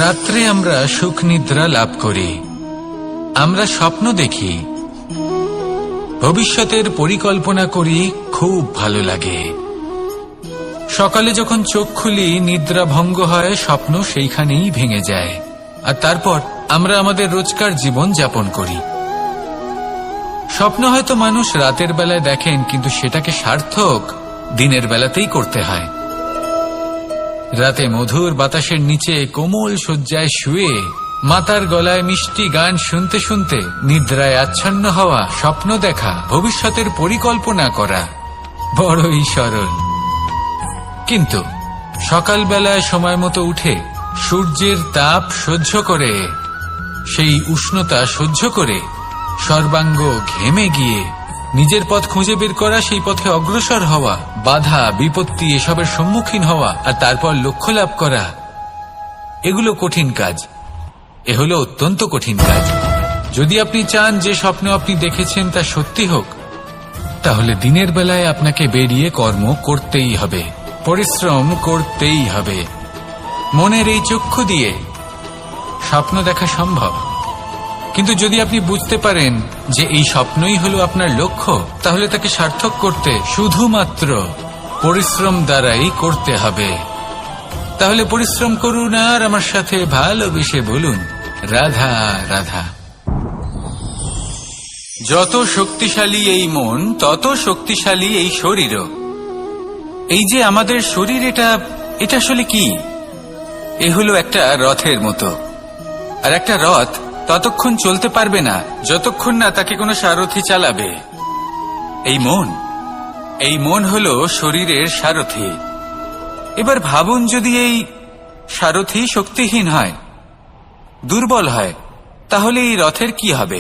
রাত্রে আমরা সুখ নিদ্রা লাভ করি, আমরা স্বপ্ন দেখি, ভবিষ্যতের পরিকল্পনা করি, খুব ভালো লাগে। সকালে যখন চোখ খুলি নিদ্রা ভঙ্গ হয়, স্বপ্ন সেইখানেই ভেঙে যায়, আর তারপর আমরা আমাদের রোজকার জীবন যাপন করি। স্বপ্ন হয়তো মানুষ রাতের বেলায় দেখেন, কিন্তু সেটাকে সার্থক দিনের বেলাতেই করতে হয়। রাতে মধুর বাতাসের নিচে কোমল শয্যায় শুয়ে মাতার গলায় মিষ্টি গান শুনতে শুনতে নিদ্রায় আচ্ছন্ন হওয়া, স্বপ্ন দেখা, ভবিষ্যতের পরিকল্পনা করা বড়ই সরল। কিন্তু সকালবেলায় সময় মতো উঠে সূর্যের তাপ সহ্য করে, সেই উষ্ণতা সহ্য করে সর্বাঙ্গ ঘেমে গিয়ে নিজের পথ খুঁজে বের করা, সেই পথে অগ্রসর হওয়া, বাধা বিপত্তি এসবের সম্মুখীন হওয়া, আর তারপর লক্ষ্য লাভ করা, এগুলো কঠিন কাজ। এ হলো অত্যন্ত কঠিন কাজ। যদি আপনি চান যে স্বপ্ন আপনি দেখেছেন তা সত্যি হোক, তাহলে দিনের বেলায় আপনাকে বেরিয়ে কর্ম করতেই হবে, পরিশ্রম করতেই হবে। মনের এই চক্ষু দিয়ে স্বপ্ন দেখা সম্ভব, কিন্তু যদি আপনি বুঝতে পারেন যে এই স্বপ্নই হলো আপনার লক্ষ্য, তাহলে তাকে সার্থক করতে শুধুমাত্র পরিশ্রম দ্বারাই করতে হবে। তাহলে পরিশ্রম করুন আর আমার সাথে ভালোবেসে বলুন, রাধা রাধা। যত শক্তিশালী এই মন, তত শক্তিশালী এই শরীরও। এই যে আমাদের শরীর, এটা আসলে কি? এ হলো একটা রথের মতো, আর একটা রথ ততক্ষণ চলতে পারবে না যতক্ষণ না তাকে কোনো সারথি চালাবে। এই মন হলো শরীরের সারথি। এবার ভাবুন, যদি এই সারথি শক্তিহীন হয়, দুর্বল হয়, তাহলে এই রথের কি হবে?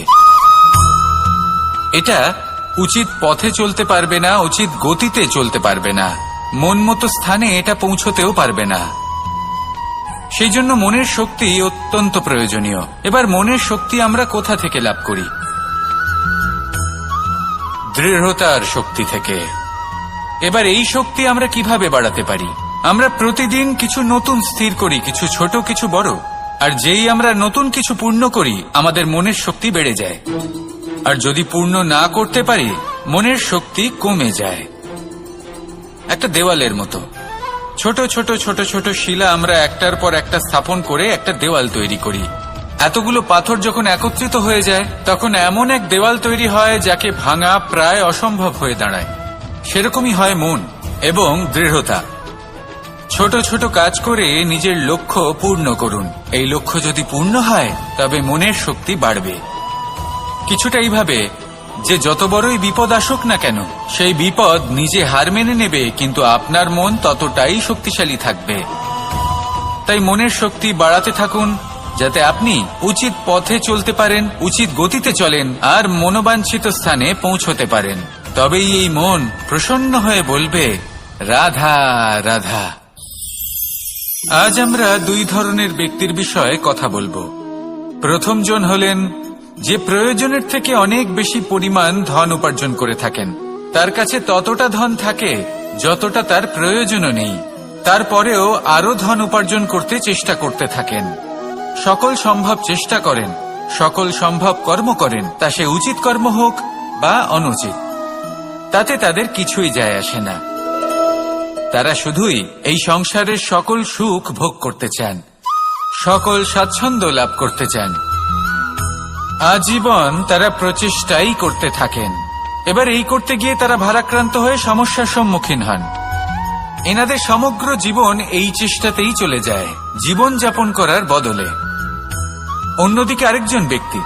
এটা উচিত পথে চলতে পারবে না, উচিত গতিতে চলতে পারবে না, মন মতো স্থানে এটা পৌঁছতেও পারবে না। সেই জন্য মনের শক্তি অত্যন্ত প্রয়োজনীয়। এবার মনের শক্তি আমরা কোথা থেকে লাভ করি? দৃঢ়তার শক্তি থেকে। এবার এই শক্তি আমরা কিভাবে বাড়াতে পারি? আমরা প্রতিদিন কিছু নতুন স্থির করি, কিছু ছোট কিছু বড়, আর যেই আমরা নতুন কিছু পূর্ণ করি, আমাদের মনের শক্তি বেড়ে যায়। আর যদি পূর্ণ না করতে পারি, মনের শক্তি কমে যায়। একটা দেওয়ালের মতো ছোট ছোট ছোট ছোট শিলা আমরা একটার পর একটা স্থাপন করে একটা দেওয়াল তৈরি করি। এতগুলো পাথর যখন একত্রিত হয়ে যায়, তখন এমন এক দেওয়াল তৈরি হয় যাকে ভাঙা প্রায় অসম্ভব হয়ে দাঁড়ায়। সেরকমই হয় মন এবং দৃঢ়তা। ছোট ছোট কাজ করে নিজের লক্ষ্য পূর্ণ করুন। এই লক্ষ্য যদি পূর্ণ হয়, তবে মনের শক্তি বাড়বে। কিছুটা এইভাবে যে যত বড়ই বিপদ আসুক না কেন, সেই বিপদ নিজে হার মেনে নেবে, কিন্তু আপনার মন ততটাই শক্তিশালী থাকবে। তাই মনের শক্তি বাড়াতে থাকুন, যাতে আপনি উচিত পথে চলতে পারেন, উচিত গতিতে চলেন, আর মনোবাঞ্ছিত স্থানে পৌঁছতে পারেন। তবেই এই মন প্রসন্ন হয়ে বলবে, রাধা রাধা। আজ আমরা দুই ধরনের ব্যক্তির বিষয়ে কথা বলবো। প্রথম জন হলেন যে প্রয়োজনের থেকে অনেক বেশি পরিমাণ ধন উপার্জন করে থাকেন। তার কাছে ততটা ধন থাকে যতটা তার প্রয়োজনও নেই, তারপরেও আরো ধন উপার্জন করতে চেষ্টা করতে থাকেন। সকল সম্ভব চেষ্টা করেন, সকল সম্ভব কর্ম করেন, তা সে উচিত কর্ম হোক বা অনুচিত, তাতে তাদের কিছুই যায় আসে না। তারা শুধুই এই সংসারের সকল সুখ ভোগ করতে চান, সকল স্বাচ্ছন্দ্য লাভ করতে চান। আজীবন তারা প্রচেষ্টাই করতে থাকেন। এবার এই করতে গিয়ে তারা ভারাক্রান্ত হয়ে সমস্যার সম্মুখীন হন। এনাদের সমগ্র জীবন এই চেষ্টাতেই চলে যায়, জীবন যাপন করার বদলে। অন্যদিকে আরেকজন ব্যক্তি,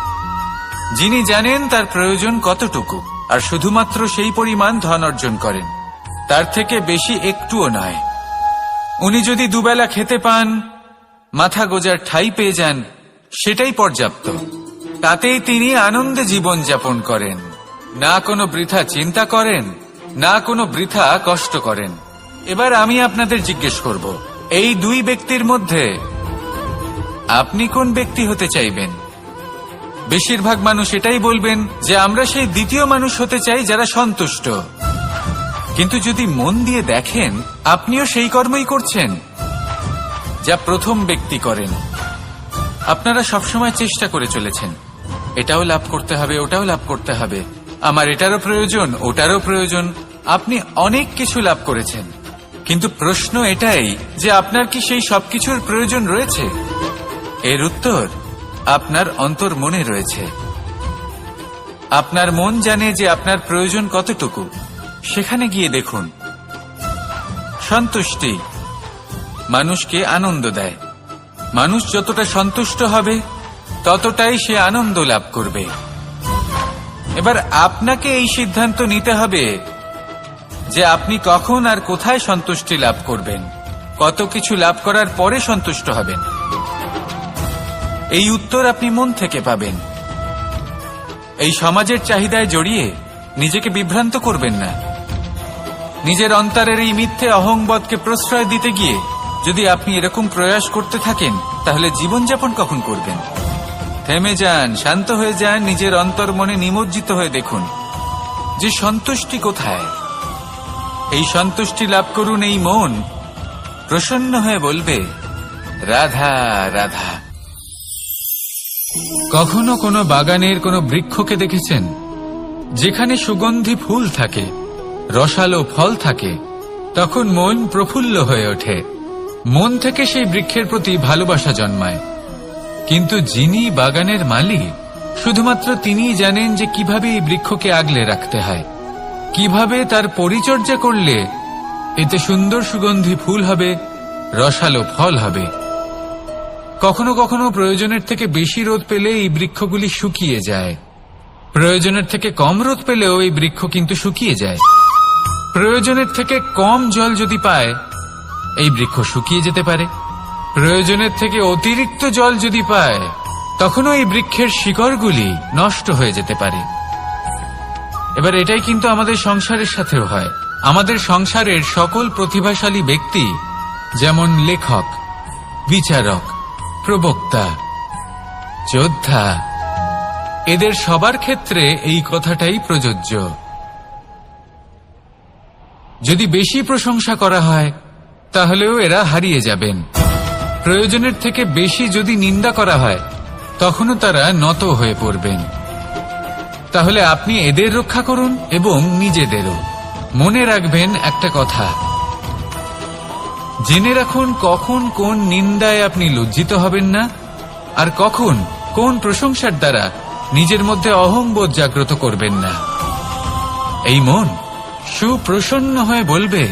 যিনি জানেন তার প্রয়োজন কতটুকু, আর শুধুমাত্র সেই পরিমাণ ধন অর্জন করেন, তার থেকে বেশি একটুও নয়। উনি যদি দুবেলা খেতে পান, মাথা গোজার ঠাঁই পেয়ে যান, সেটাই পর্যাপ্ত। তাতেই তিনি আনন্দে জীবন যাপন করেন, না কোনো বৃথা চিন্তা করেন, না কোনো বৃথা কষ্ট করেন। এবার আমি আপনাদের জিজ্ঞেস করব, এই দুই ব্যক্তির মধ্যে আপনি কোন ব্যক্তি হতে চাইবেন? বেশিরভাগ মানুষ এটাই বলবেন যে আমরা সেই দ্বিতীয় মানুষ হতে চাই যারা সন্তুষ্ট। কিন্তু যদি মন দিয়ে দেখেন, আপনিও সেই কর্মই করছেন যা প্রথম ব্যক্তি করেন। আপনারা সবসময় চেষ্টা করে চলেছেন, এটাও লাভ করতে হবে, ওটাও লাভ করতে হবে, আমার এটারও প্রয়োজন, ওটারও প্রয়োজন। আপনি অনেক কিছু লাভ করেছেন, কিন্তু প্রশ্ন এটাই যে আপনার কি সেই সবকিছুর প্রয়োজন রয়েছে? এর উত্তর আপনার অন্তর্মনে রয়েছে। আপনার মন জানে যে আপনার প্রয়োজন কতটুকু। সেখানে গিয়ে দেখুন। সন্তুষ্টি মানুষকে আনন্দ দেয়। মানুষ যতটা সন্তুষ্ট হবে ততটাই সে আনন্দ লাভ করবে। এবার আপনাকে এই সিদ্ধান্ত নিতে হবে যে আপনি কখন আর কোথায় সন্তুষ্টি লাভ করবেন, কত কিছু লাভ করার পরে সন্তুষ্ট হবেন। এই উত্তর আপনি মন থেকে পাবেন। এই সমাজের চাহিদায় জড়িয়ে নিজেকে বিভ্রান্ত করবেন না। নিজের অন্তরের এই মিথ্যে অহংবোধকে প্রশ্রয় দিতে গিয়ে যদি আপনি এরকম প্রয়াস করতে থাকেন, তাহলে জীবনযাপন কখন করবেন? থেমে যান, শান্ত হয়ে যান, নিজের অন্তর্মনে নিমজ্জিত হয়ে দেখুন যে সন্তুষ্টি কোথায়। এই সন্তুষ্টি লাভ করুন। এই মন প্রসন্ন হয়ে বলবে, রাধা রাধা। কখনো কোনো বাগানের কোনো বৃক্ষকে দেখেছেন যেখানে সুগন্ধি ফুল থাকে, রসালো ফল থাকে? তখন মন প্রফুল্ল হয়ে ওঠে, মন থেকে সেই বৃক্ষের প্রতি ভালোবাসা জন্মায়। কিন্তু যিনি বাগানের মালিক, শুধুমাত্র তিনিই জানেন যে কিভাবে এই বৃক্ষকে আগলে রাখতে হয়, কিভাবে তার পরিচর্যা করলে এতে সুন্দর সুগন্ধি ফুল হবে, রসালো ফল হবে। কখনো কখনো প্রয়োজনের থেকে বেশি রোদ পেলে এই বৃক্ষগুলি শুকিয়ে যায়, প্রয়োজনের থেকে কম রোদ পেলেও এই বৃক্ষ কিন্তু শুকিয়ে যায়। প্রয়োজনের থেকে কম জল যদি পায়, এই বৃক্ষ শুকিয়ে যেতে পারে। প্রয়োজনের থেকে অতিরিক্ত জল যদি পায়, তখনও এই বৃক্ষের শিকড়গুলি নষ্ট হয়ে যেতে পারে। এবার এটাই কিন্তু আমাদের সংসারের সাথেও হয়। আমাদের সংসারের সকল প্রতিভাশালী ব্যক্তি, যেমন লেখক, বিচারক, প্রবক্তা, যোদ্ধা, এদের সবার ক্ষেত্রে এই কথাটাই প্রযোজ্য। যদি বেশি প্রশংসা করা হয় তাহলেও এরা হারিয়ে যাবেন। প্রয়োজনের থেকে বেশি যদি নিন্দা করা হয় তখনও তারা নত হয়ে পড়বেন। তাহলে আপনি এদের রক্ষা করুন এবং নিজেদেরও। মনে রাখবেন একটা কথা, জেনে রাখুন কখন কোন নিন্দায় আপনি লজ্জিত হবেন না, আর কখন কোন প্রশংসার দ্বারা নিজের মধ্যে অহংবোধ জাগ্রত করবেন না। এই মন সুপ্রসন্ন হয়ে বলবে,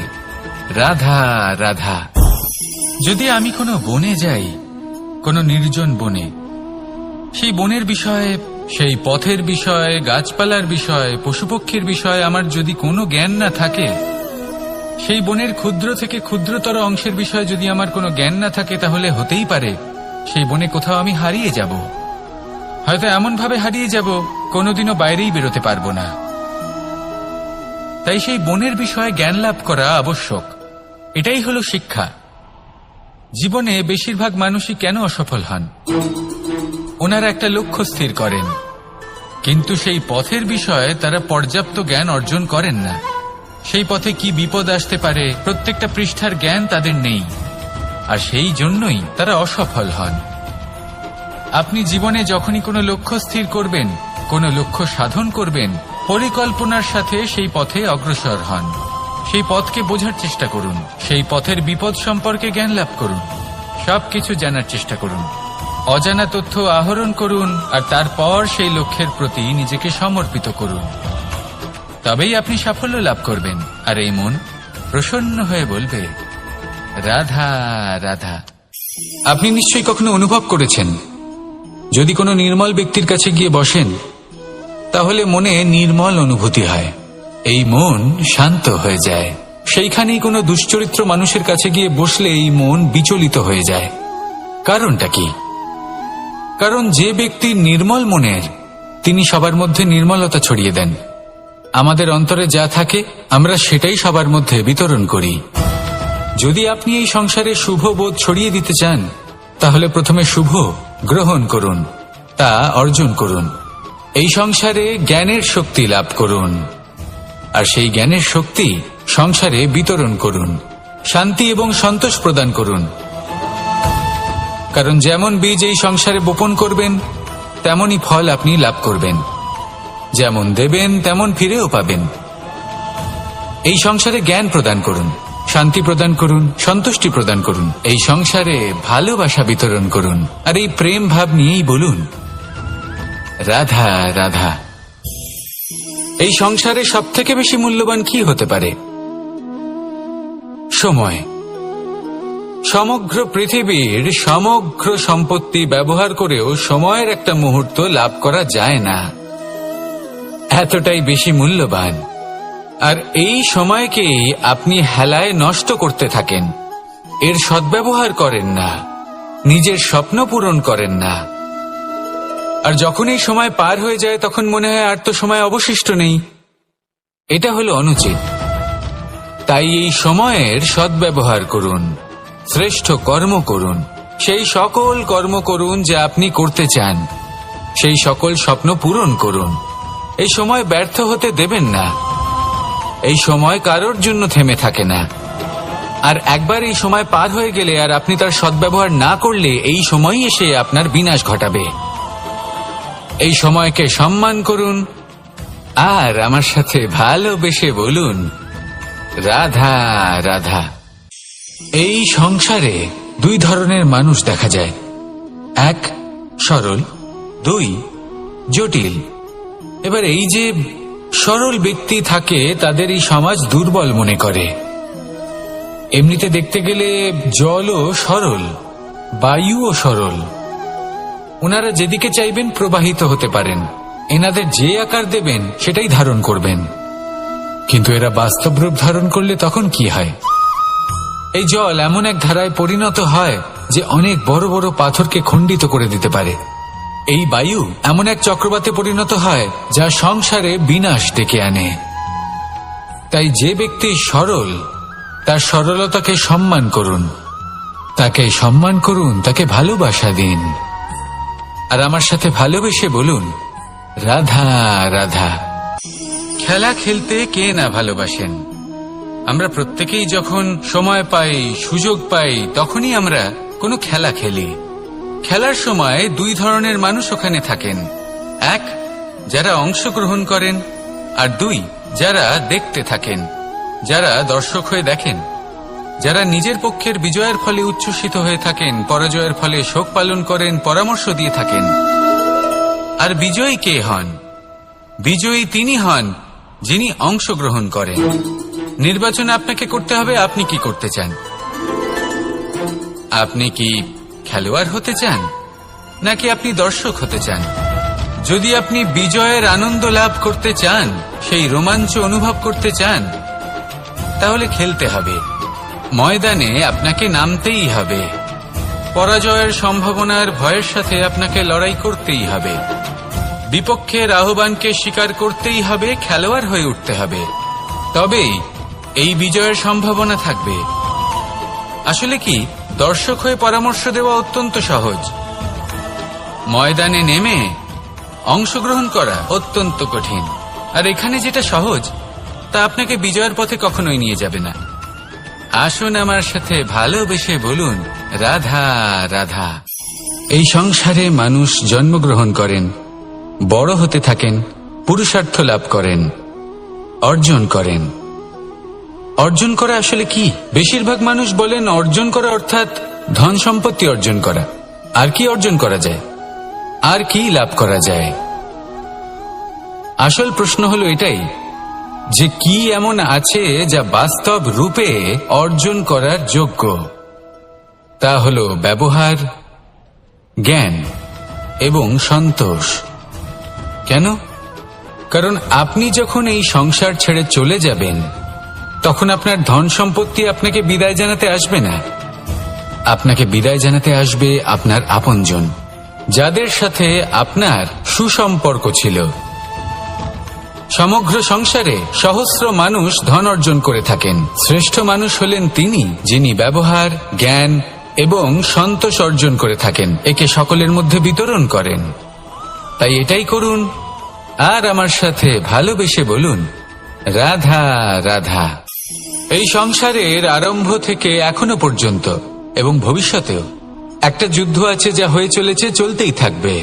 রাধা রাধা। যদি আমি কোনো বনে যাই, কোনো নির্জন বনে, সেই বনের বিষয়ে, সেই পথের বিষয়ে, গাছপালার বিষয়ে, পশুপক্ষীর বিষয়ে আমার যদি কোনো জ্ঞান না থাকে, সেই বনের ক্ষুদ্র থেকে ক্ষুদ্রতর অংশের বিষয়ে যদি আমার কোনো জ্ঞান না থাকে, তাহলে হতেই পারে সেই বনে কোথাও আমি হারিয়ে যাব। হয়তো এমনভাবে হারিয়ে যাব কোনোদিনও বাইরেই বেরোতে পারবো না। তাই সেই বনের বিষয়ে জ্ঞান লাভ করা আবশ্যক। এটাই হলো শিক্ষা। জীবনে বেশিরভাগ মানুষই কেন অসফল হন? ওনারা একটা লক্ষ্য স্থির করেন, কিন্তু সেই পথের বিষয়ে তারা পর্যাপ্ত জ্ঞান অর্জন করেন না। সেই পথে কি বিপদ আসতে পারে প্রত্যেকটা পৃষ্ঠার জ্ঞান তাদের নেই, আর সেই জন্যই তারা অসফল হন। আপনি জীবনে যখনই কোনো লক্ষ্য স্থির করবেন, কোনো লক্ষ্য সাধন করবেন, পরিকল্পনার সাথে সেই পথে অগ্রসর হন। সেই পথকে বোঝার চেষ্টা করুন, সেই পথের বিপদ সম্পর্কে জ্ঞান লাভ করুন, সবকিছু জানার চেষ্টা করুন, অজানা তথ্য আহরণ করুন, আর তারপর সেই লক্ষ্যের প্রতি নিজেকে সমর্পিত করুন। তবেই আপনি সাফল্য লাভ করবেন। আর এই মন প্রসন্ন হয়ে বলবে, রাধা রাধা। আপনি নিশ্চয়ই কখনো অনুভব করেছেন, যদি কোনো নির্মল ব্যক্তির কাছে গিয়ে বসেন, তাহলে মনে নির্মল অনুভূতি হয়, এই মন শান্ত হয়ে যায়। সেইখানেই কোনো দুশ্চরিত্র মানুষের কাছে গিয়ে বসলে এই মন বিচলিত হয়ে যায়। কারণটা কি? কারণ যে ব্যক্তি নির্মল মনের, তিনি সবার মধ্যে নির্মলতা ছড়িয়ে দেন। আমাদের অন্তরে যা থাকে আমরা সেটাই সবার মধ্যে বিতরণ করি। যদি আপনি এই সংসারে শুভ বোধ ছড়িয়ে দিতে চান, তাহলে প্রথমে শুভ গ্রহণ করুন, তা অর্জন করুন। এই সংসারে জ্ঞানের শক্তি লাভ করুন, আর সেই জ্ঞানের শক্তি সংসারে বিতরণ করুন। শান্তি এবং সন্তোষ প্রদান করুন। কারণ যেমন বীজ এই সংসারে বপন করবেন তেমনই ফল আপনি লাভ করবেন। যেমন দেবেন তেমন ফিরেও পাবেন। এই সংসারে জ্ঞান প্রদান করুন, শান্তি প্রদান করুন, সন্তুষ্টি প্রদান করুন। এই সংসারে ভালোবাসা বিতরণ করুন, আর এই প্রেম ভাব নিয়েই বলুন রাধা রাধা। এই সংসারে সবথেকে বেশি মূল্যবান কি হতে পারে? সময়। সমগ্র পৃথিবীর সমগ্র সম্পত্তি ব্যবহার করেও সময়ের একটা মুহূর্ত লাভ করা যায় না, এতটাই বেশি মূল্যবান। আর এই সময়কেই আপনি হেলায় নষ্ট করতে থাকেন, এর সদ্ব্যবহার করেন না, নিজের স্বপ্ন পূরণ করেন না। আর যখন এই সময় পার হয়ে যায় তখন মনে হয় আর তো সময় অবশিষ্ট নেই। এটা হলো অনুচিত। তাই এই সময়ের সদ্ব্যবহার করুন, শ্রেষ্ঠ কর্ম করুন, সেই সকল কর্ম করুন যা আপনি করতে চান, সেই সকল স্বপ্ন পূরণ করুন। এই সময় ব্যর্থ হতে দেবেন না। এই সময় কারোর জন্য থেমে থাকে না। আর একবার এই সময় পার হয়ে গেলে আর আপনি তার সদ্ব্যবহার না করলে এই সময়ই এসে আপনার বিনাশ ঘটাবে। এই সময়কে সম্মান করুন আর আমার সাথে ভালোবেসে বলুন রাধা রাধা। এই সংসারে দুই ধরনের মানুষ দেখা যায়, এক সরল, দুই জটিল। এবার এই যে সরল ব্যক্তি থাকে তাদের এই সমাজ দুর্বল মনে করে। এমনিতে দেখতে গেলে জলও সরল, বায়ুও সরল। ওনারা যেদিকে চাইবেন প্রবাহিত হতে পারেন, এনাদের যে আকার দেবেন সেটাই ধারণ করবেন। কিন্তু এরা বাস্তব রূপ ধারণ করলে তখন কি হয়? এই জল এমন এক ধারায় পরিণত হয় যে অনেক বড় বড় পাথরকে খণ্ডিত করে দিতে পারে। এই বায়ু এমন এক চক্রবাতে পরিণত হয় যা সংসারে বিনাশ ডেকে আনে। তাই যে ব্যক্তি সরল তার সরলতাকে সম্মান করুন, তাকে সম্মান করুন, তাকে ভালোবাসা দিন। আর আমার সাথে ভালোবেসে বলুন রাধা রাধা। খেলা খেলতে কে না ভালোবাসেন? আমরা প্রত্যেকেই যখন সময় পাই, সুযোগ পাই, তখনই আমরা কোনো খেলা খেলি। খেলার সময় দুই ধরনের মানুষ ওখানে থাকেন, এক যারা অংশগ্রহণ করেন, আর দুই যারা দেখতে থাকেন, যারা দর্শক হয়ে দেখেন, যারা নিজের পক্ষের বিজয়ের ফলে উচ্ছ্বসিত হয়ে থাকেন, পরাজয়ের ফলে শোক পালন করেন, পরামর্শ দিয়ে থাকেন। আর বিজয়ী কে হন? বিজয়ী তিনি হন যিনি অংশগ্রহণ করেন। নির্বাচন আপনাকে করতে হবে, আপনি কি করতে চান? আপনি কি খেলোয়াড় হতে চান নাকি আপনি দর্শক হতে চান? যদি আপনি বিজয়ের আনন্দ লাভ করতে চান, সেই রোমাঞ্চ অনুভব করতে চান, তাহলে খেলতে হবে, ময়দানে আপনাকে নামতেই হবে। পরাজয়ের সম্ভাবনার ভয়ের সাথে আপনাকে লড়াই করতেই হবে, বিপক্ষের আহ্বানকে স্বীকার করতেই হবে, খেলোয়াড় হয়ে উঠতে হবে। তবেই এই বিজয়ের সম্ভাবনা থাকবে। আসলে কি, দর্শক হয়ে পরামর্শ দেওয়া অত্যন্ত সহজ, ময়দানে নেমে অংশগ্রহণ করা অত্যন্ত কঠিন। আর এখানে যেটা সহজ তা আপনাকে বিজয়ের পথে কখনোই নিয়ে যাবে না। আসুন আমার সাথে ভালোবেসে বলুন রাধা রাধা। এই সংসারে মানুষ জন্মগ্রহণ করেন, বড় হতে থাকেন, পুরুষার্থ লাভ করেন, অর্জন করেন। অর্জন করা আসলে কি? বেশিরভাগ মানুষ বলেন অর্জন করা অর্থাৎ ধন সম্পত্তি অর্জন করা। আর কি অর্জন করা যায়? আর কি লাভ করা যায়? আসল প্রশ্ন হলো এটাই যে কি এমন আছে যা বাস্তব রূপে অর্জন করার যোগ্য। তা হলো ব্যবহার, জ্ঞান এবং সন্তোষ। কেন? কারণ আপনি যখন এই সংসার ছেড়ে চলে যাবেন তখন আপনার ধন সম্পত্তি আপনাকে বিদায় জানাতে আসবে না। আপনাকে বিদায় জানাতে আসবে আপনার আপনজন, যাদের সাথে আপনার সুসম্পর্ক ছিল। সমগ্র সংসারে সহস্র মানুষ ধন অর্জন করে থাকেন। শ্রেষ্ঠ মানুষ হলেন তিনি যিনি ব্যবহার, জ্ঞান এবং সন্তোষ অর্জন করে থাকেন, একে সকলের মধ্যে বিতরণ করেন। তাই এটাই করুন আর আমার সাথে ভালোবেসে বলুন রাধা রাধা। এই সংসারের আরম্ভ থেকে এখনো পর্যন্ত এবং ভবিষ্যতেও একটা যুদ্ধ আছে যা হয়ে চলেছে, চলতেই থাকবে।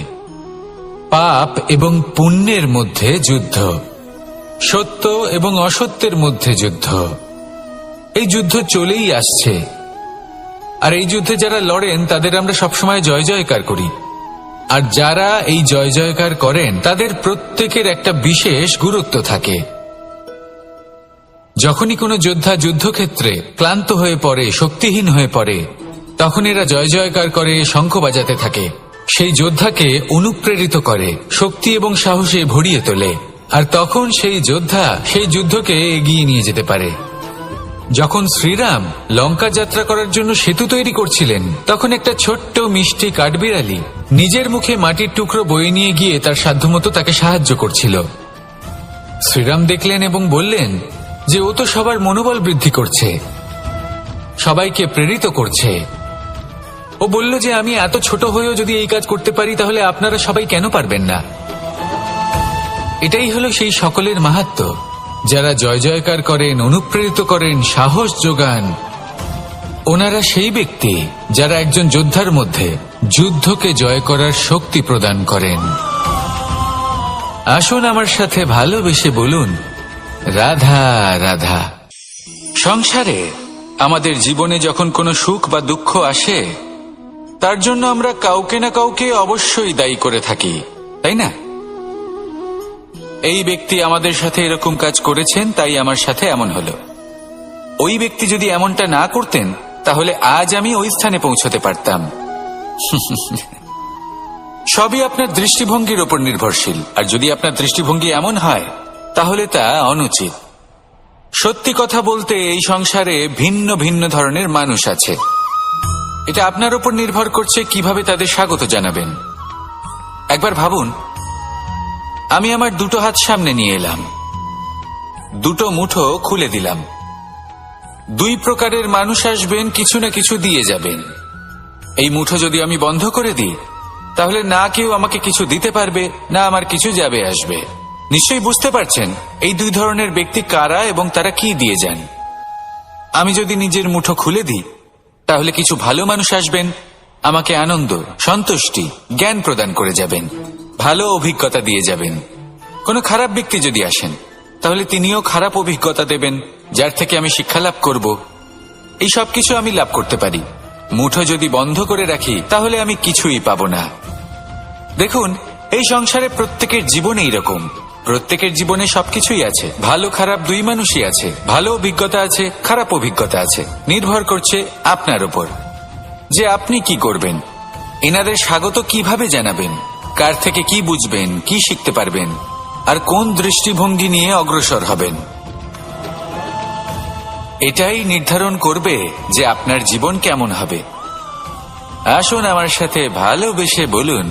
পাপ এবং পুণ্যের মধ্যে যুদ্ধ, সত্য এবং অসত্যের মধ্যে যুদ্ধ। এই যুদ্ধ চলেই আসছে, আর এই যুদ্ধে যারা লড়েন তাদের আমরা সবসময় জয় জয়কার করি। আর যারা এই জয় জয়কার করেন তাদের প্রত্যেকের একটা বিশেষ গুরুত্ব থাকে। যখনই কোনো যোদ্ধা যুদ্ধক্ষেত্রে ক্লান্ত হয়ে পড়ে, শক্তিহীন হয়ে পড়ে, তখন এরা জয় জয়কার করে, শঙ্খ বাজাতে থাকে, সেই যোদ্ধাকে অনুপ্রেরিত করে, শক্তি এবং সাহসে ভরিয়ে তোলে। আর তখন সেই যোদ্ধা সেই যুদ্ধকে এগিয়ে নিয়ে যেতে পারে। যখন শ্রীরাম লঙ্কা যাত্রা করার জন্য সেতু তৈরি করছিলেন, তখন একটা ছোট্ট মিষ্টি কাঠবিড়ালি নিজের মুখে মাটির টুকরো বয়ে নিয়ে গিয়ে তার সাধ্যমতো তাকে সাহায্য করছিল। শ্রীরাম দেখলেন এবং বললেন যে ও তো সবার মনোবল বৃদ্ধি করছে, সবাইকে প্রেরিত করছে। ও বলল যে আমি এত ছোট হয়েও যদি এই কাজ করতে পারি, তাহলে আপনারা সবাই কেন পারবেন না? এটাই হলো সেই সকলের মাহাত্ম্য, যারা জয় জয়কার করেন, অনুপ্রেরিত করেন, সাহস যোগান। ওনারা সেই ব্যক্তি যারা একজন যোদ্ধার মধ্যে যুদ্ধকে জয় করার শক্তি প্রদান করেন। আসুন আমার সাথে ভালোবেসে বলুন, রাধা রাধা। সংসারে আমাদের জীবনে যখন কোনো সুখ বা দুঃখ আসে, তার জন্য আমরা কাউকে না কাউকে অবশ্যই দায়ী করে থাকি, তাই না? এই ব্যক্তি আমাদের সাথে এরকম কাজ করেছেন, তাই আমার সাথে এমন হলো। ওই ব্যক্তি যদি এমনটা না করতেন, তাহলে আজ আমি ওই স্থানে পৌঁছতে পারতাম। সবই আপনার দৃষ্টিভঙ্গির ওপর নির্ভরশীল, আর যদি আপনার দৃষ্টিভঙ্গি এমন হয়, তাহলে তা অনুচিত। সত্যি কথা বলতে এই সংসারে ভিন্ন ভিন্ন ধরনের মানুষ আছে। এটা আপনার উপর নির্ভর করছে কিভাবে তাদের স্বাগত জানাবেন। একবার ভাবুন, আমি আমার দুটো হাত সামনে নিয়ে এলাম, দুটো মুঠো খুলে দিলাম। দুই প্রকারের মানুষ আসবেন, কিছু না কিছু দিয়ে যাবেন। এই মুঠো যদি আমি বন্ধ করে দিই, তাহলে না কেউ আমাকে কিছু দিতে পারবে, না আমার কিছু যাবে আসবে। নিশ্চয়ই বুঝতে পারছেন এই দুই ধরনের ব্যক্তি কারা এবং তারা কি দিয়ে যান। আমি যদি নিজের মুঠো খুলে দিই, তাহলে কিছু ভালো মানুষ আসবেন, আমাকে আনন্দ, সন্তুষ্টি, জ্ঞান প্রদান করে যাবেন, ভালো অভিজ্ঞতা দিয়ে যাবেন। কোনো খারাপ ব্যক্তি যদি আসেন, তাহলে তিনিও খারাপ অভিজ্ঞতা দেবেন, যার থেকে আমি শিক্ষা লাভ করব। এই সব কিছু আমি লাভ করতে পারি। মুঠো যদি বন্ধ করে রাখি, তাহলে আমি কিছুই পাবো না। দেখুন, এই সংসারে প্রত্যেকের জীবনে এইরকম। প্রত্যেকের জীবনে সবকিছুই আছে, ভালো খারাপ দুই মানুষই আছে, ভালো অভিজ্ঞতা আছে, খারাপ অভিজ্ঞতা আছে। নির্ভর করছে আপনার উপর যে আপনি কি করবেন, এনাদের স্বাগত কিভাবে জানাবেন, কার থেকে কি বুঝবেন, কি শিখতে পারবেন, আর কোন দৃষ্টিভঙ্গি নিয়ে অগ্রসর হবেন। এটাই নির্ধারণ করবে যে আপনার জীবন কেমন হবে। আসুন আমার সাথে ভালোবেসে বলুন,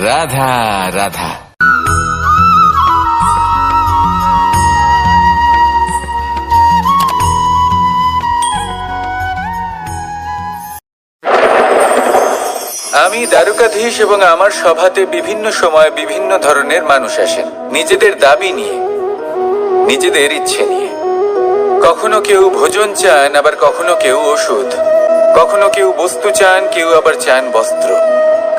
রাধা রাধা। আমি দ্বারকাধীশ এবং আমার সভাতে বিভিন্ন সময় বিভিন্ন ধরনের মানুষ আসেন, নিজেদের দাবি নিয়ে, নিজেদের ইচ্ছে নিয়ে। কখনো কেউ ভোজন চান, আবার কখনো কেউ ওষুধ, কখনো কেউ বস্তু চান, কেউ আবার চান বস্ত্র।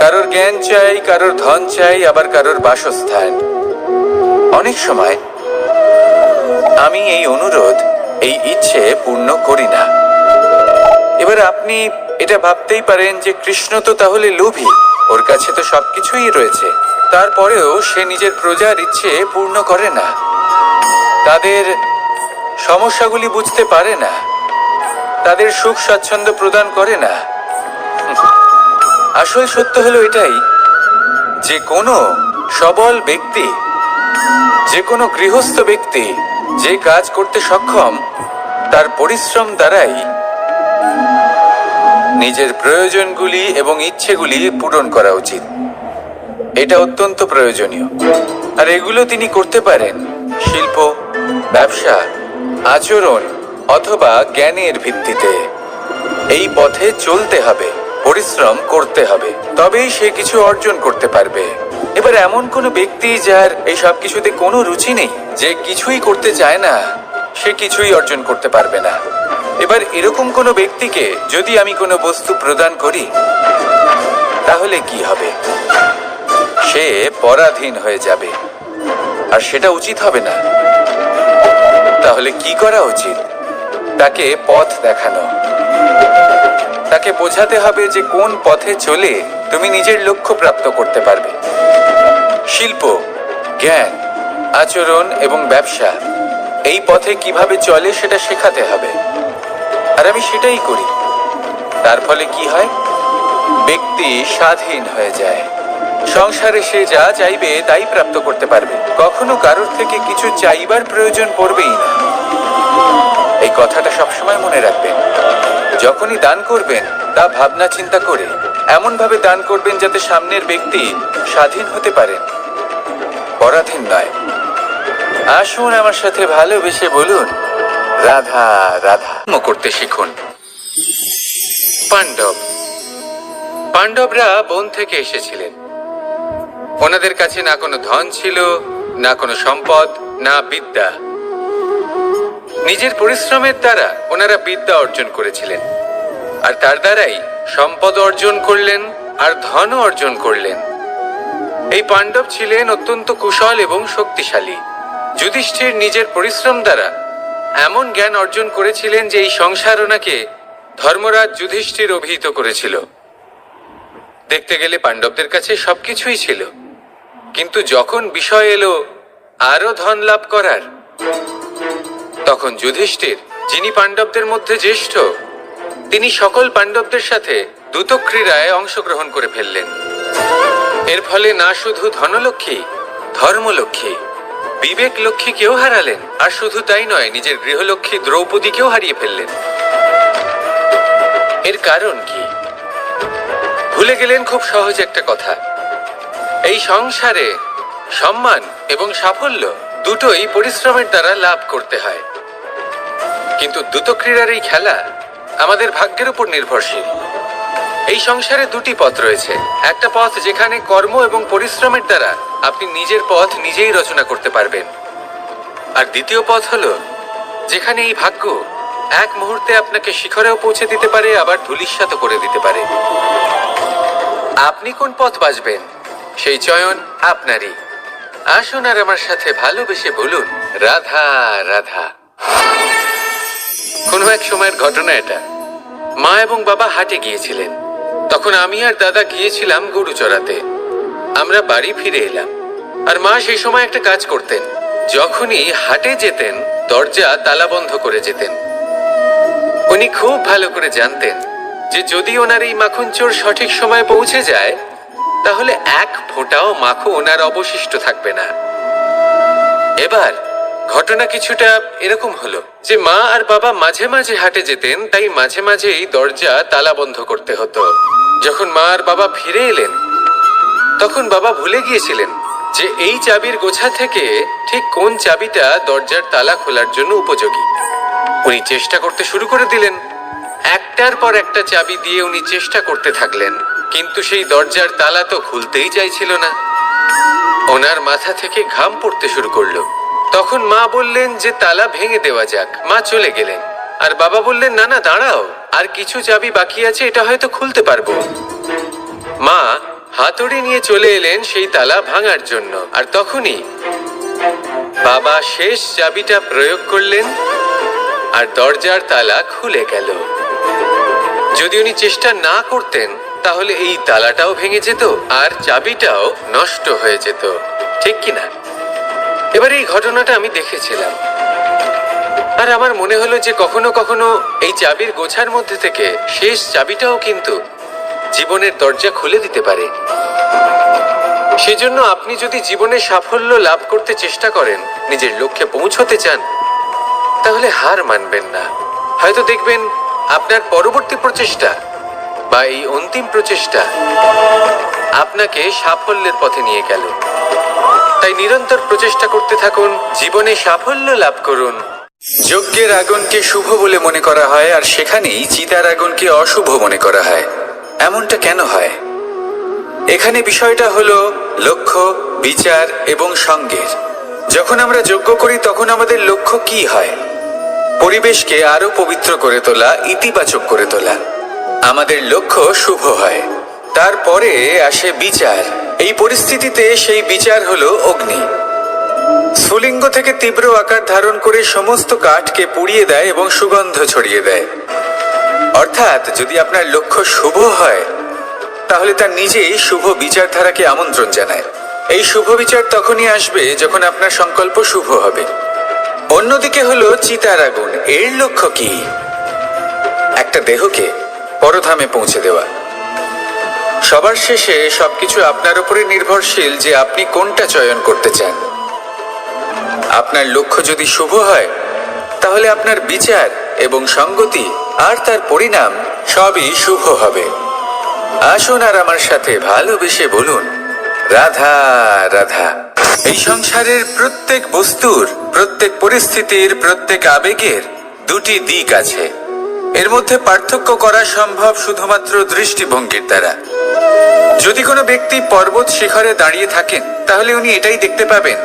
কারোর জ্ঞান চাই, কারোর ধন চাই, আবার কারোর বাসস্থান। অনেক সময় আমি এই অনুরোধ, এই ইচ্ছে পূর্ণ করি না। এবার আপনি এটা ভাবতেই পারেন যে কৃষ্ণ তো তাহলে লোভী, ওর কাছে তো সবকিছুই রয়েছে, তারপরেও সে নিজের প্রজার ইচ্ছে পূর্ণ করে না, তাদের সমস্যাগুলি বুঝতে পারে না, তাদের সুখ স্বাচ্ছন্দ্য প্রদান করে না। আসল সত্য হলো এটাই যে কোনো সবল ব্যক্তি, যে কোনো গৃহস্থ ব্যক্তি যে কাজ করতে সক্ষম, তার পরিশ্রম দ্বারাই নিজের প্রয়োজনগুলি এবং ইচ্ছেগুলি পূরণ করা উচিত। এটা অত্যন্ত প্রয়োজনীয়, আর এগুলো তিনি করতে পারেন শিল্প, ব্যবসা, আচরণ অথবা জ্ঞানের ভিত্তিতে। এই পথে চলতে হবে, পরিশ্রম করতে হবে, তবেই সে কিছু অর্জন করতে পারবে। এবার এমন কোনো ব্যক্তি যার এই সব কিছুতে কোনো রুচি নেই, যে কিছুই করতে চায় না, সে কিছুই অর্জন করতে পারবে না। এবার এরকম কোনো ব্যক্তিকে যদি আমি কোনো বস্তু প্রদান করি, তাহলে কি হবে? সে পরাধীন হয়ে যাবে, আর সেটা উচিত হবে না। তাহলে কি করা উচিত? তাকে পথ দেখানো। তাকে বোঝাতে হবে যে কোন পথে চলে তুমি নিজের লক্ষ্য প্রাপ্ত করতে পারবে। শিল্প, জ্ঞান, আচরণ এবং ব্যবসা এই পথে কিভাবে চলে সেটা শেখাতে হবে। আর আমি সেটাই করি। তার ফলে কি হয়? ব্যক্তি স্বাধীন হয়ে যায়। সংসারে সে যা চাইবে তাই প্রাপ্ত করতে পারবে। কখনো কারোর থেকে কিছু চাইবার প্রয়োজন পড়বেই না। এই কথাটা সবসময় মনে রাখবেন। যখনই দান করবেন তা ভাবনা চিন্তা করে এমন ভাবে দান করবেন যাতে সামনের ব্যক্তি স্বাধীন হতে পারেন, পরাধীন নয়। আসুন আমার সাথে ভালোবেসে বলুন রাধা রাধা করতে শিখুন। পাণ্ডব। পাণ্ডবরা বন থেকে এসেছিলেন। ওনাদের কাছে না কোনো ধন ছিল, না কোনো সম্পদ, না বিদ্যা। নিজের পরিশ্রমের দ্বারা ওনারা বিদ্যা অর্জন করেছিলেন, আর তার দ্বারাই সম্পদ অর্জন করলেন আর ধনও অর্জন করলেন। এই পাণ্ডব ছিলেন অত্যন্ত কুশল এবং শক্তিশালী। যুধিষ্ঠির নিজের পরিশ্রম দ্বারা এমন জ্ঞান অর্জন করেছিলেন যে এই সংসার ওনাকে ধর্মরাজ যুধিষ্ঠির অভিহিত করেছিল। দেখতে গেলে পাণ্ডবদের কাছে সবকিছুই ছিল, কিন্তু যখন বিষয় এলো আরো ধন লাভ করার, তখন যুধিষ্ঠির, যিনি পাণ্ডবদের মধ্যে জ্যেষ্ঠ, তিনি সকল পাণ্ডবদের সাথে দ্যুতক্রীড়ায় অংশগ্রহণ করে ফেললেন। এর ফলে না শুধু ধনলক্ষ্মী, ধর্মলক্ষ্মী, বিবেক লক্ষ্মীকেও হারালেন, আর শুধু তাই নয়, নিজের গৃহলক্ষ্মী দ্রৌপদীকেও হারিয়ে ফেললেন। এর কারণ কি? ভুলে গেলেন খুব সহজ একটা কথা। এই সংসারে সম্মান এবং সাফল্য দুটোই পরিশ্রমের দ্বারা লাভ করতে হয়, কিন্তু দ্যুতক্রীড়ার এই খেলা আমাদের ভাগ্যের উপর নির্ভরশীল। এই সংসারে দুটি পথ রয়েছে। একটা পথ যেখানে কর্ম এবং পরিশ্রমের দ্বারা আপনি নিজের পথ নিজেই রচনা করতে পারবেন, আর দ্বিতীয় পথ হলো যেখানে এই ভাগ্য এক মুহূর্তে আপনাকে শিখরেও পৌঁছে দিতে পারে, আবার ধূলিসাৎ করে দিতে পারে। আপনি কোন পথ বাছবেন সেই চয়ন আপনারই। আসুন আর আমার সাথে ভালোবেসে বলুন রাধা রাধা। কোনো এক সময়ের ঘটনা এটা। মা এবং বাবা হাটে গিয়েছিলেন। তখন আমি আর দাদা গিয়েছিলাম গরু চড়াতে। আমরা বাড়ি ফিরে এলাম, আর মা সেই সময় একটা কাজ করতেন। যখনই হাটে যেতেন দরজা তালা বন্ধ করে যেতেন। উনি খুব ভালো করে জানতেন যে যদি ওনার এই মাখন চোর সঠিক সময় পৌঁছে যায় তাহলে এক ফোঁটাও মাখন ওনার অবশিষ্ট থাকবে না। এবার ঘটনা কিছুটা এরকম হলো যে মা আর বাবা মাঝে মাঝে হাটে যেতেন, তাই মাঝে মাঝেই দরজা তালা বন্ধ করতে হতো। যখন মা আর বাবা ফিরে এলেন তখন বাবা ভুলে গিয়েছিলেন যে এই চাবির গোছা থেকে ঠিক কোন চাবিটা দরজার তালা খোলার জন্য উপযোগী। উনি চেষ্টা করতে শুরু করে দিলেন। একটার পর একটা চাবি দিয়ে উনি চেষ্টা করতে থাকলেন, কিন্তু সেই দরজার তালা তো খুলতেই চাইছিল না। ওনার মাথা থেকে ঘাম পড়তে শুরু করলো। তখন মা বললেন যে তালা ভেঙে দেওয়া যাক। মা চলে গেলেন, আর বাবা বললেন না না দাঁড়াও, আর কিছু চাবি বাকি আছে, এটা হয়তো খুলতে পারবো। মা হাতুড়ি নিয়ে চলে এলেন সেই তালা ভাঙার জন্য, আর তখনই বাবা শেষ চাবিটা প্রয়োগ করলেন আর দরজার তালা খুলে গেল। যদি উনি চেষ্টা না করতেন তাহলে এই তালাটাও ভেঙে যেত আর চাবিটাও নষ্ট হয়ে যেত, ঠিক কিনা? এবার এই ঘটনাটা আমি দেখেছিলাম, আর আমার মনে হলো যে কখনো কখনো এই চাবির গোছার মধ্যে থেকে শেষ চাবিটাও কিন্তু জীবনের দরজা খুলে দিতে পারে। সেজন্য আপনি যদি জীবনে সাফল্য লাভ করতে চেষ্টা করেন, নিজের লক্ষ্যে পৌঁছতে চান, তাহলে হার মানবেন না। হয়তো দেখবেন আপনার পরবর্তী প্রচেষ্টা বা এই অন্তিম প্রচেষ্টা আপনাকে সাফল্যের পথে নিয়ে গেল। তাই নিরন্তর প্রচেষ্টা করতে থাকুন, জীবনে সাফল্য লাভ করুন। যজ্ঞের আগুনকে শুভ বলে মনে করা হয়, আর সেখানেই চিতার আগুনকে অশুভ মনে করা হয়। এমনটা কেন হয়? এখানে বিষয়টা হলো লক্ষ্য, বিচার এবং সঙ্গের। যখন আমরা যজ্ঞ করি তখন আমাদের লক্ষ্য কি হয়? পরিবেশকে আরো পবিত্র করে তোলা, ইতিবাচক করে তোলা। আমাদের লক্ষ্য শুভ হয়। তারপরে আসে বিচার। এই পরিস্থিতিতে সেই বিচার হলো অগ্নি। স্ফুলিঙ্গ থেকে তীব্র আকার ধারণ করে সমস্ত কাঠকে পুড়িয়ে দেয় এবং সুগন্ধ ছড়িয়ে দেয়। অর্থাৎ যদি আপনার লক্ষ্য শুভ হয় তাহলে তার নিজেই শুভ বিচারধারাকে আমন্ত্রণ জানায়। এই শুভ বিচার তখনই আসবে যখন আপনার সংকল্প শুভ হবে। অন্যদিকে হলো চিতার আগুন। এর লক্ষ্য কি? একটা দেহকে পরধামে পৌঁছে দেওয়া। সবার শেষে সবকিছু আপনার উপরে নির্ভরশীল যে আপনি কোনটা চয়ন করতে চান। আপনার লক্ষ্য যদি শুভ হয় তাহলে আপনার বিচার এবং সঙ্গতি আর তার পরিণাম সবই শুভ হবে। আসুন আর আমার সাথে ভালোবেসে বলুন, রাধা রাধা। এই সংসারের প্রত্যেক বস্তুর, প্রত্যেক পরিস্থিতির, প্রত্যেক আবেগের দুটি দিক আছে। এর মধ্যে পার্থক্য করা সম্ভব শুধুমাত্র দৃষ্টিভঙ্গির দ্বারা। যদি কোনো ব্যক্তি পর্বত শিখরে দাঁড়িয়ে থাকেন তাহলে উনি এটাই দেখতে পাবেন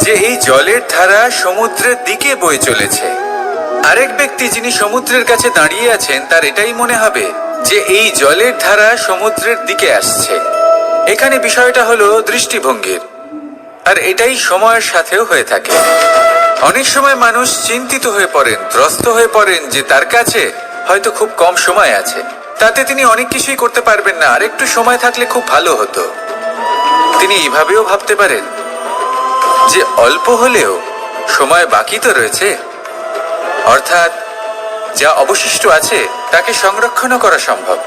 যে এই জলের ধারা সমুদ্রের দিকে বয়ে চলেছে। আরেক ব্যক্তি যিনি সমুদ্রের কাছে দাঁড়িয়ে আছেন তার এটাই মনে হবে যে এই জলের ধারা সমুদ্রের দিকে আসছে। এখানে বিষয়টা হলো দৃষ্টিভঙ্গির, আর এটাই সময়ের সাথেও হয়ে থাকে। অনেক সময় মানুষ চিন্তিত হয়ে পড়েন, ত্রস্ত হয়ে পড়েন যে তার কাছে হয়তো খুব কম সময় আছে, তাতে তিনি অনেক কিছুই করতে পারবেন না, আর একটু সময় থাকলে খুব ভালো হতো। তিনি এইভাবেও ভাবতে পারেন যে অল্প হলেও সময় বাকি তো রয়েছে, অর্থাৎ যা অবশিষ্ট আছে তাকে সংরক্ষণও করা সম্ভব,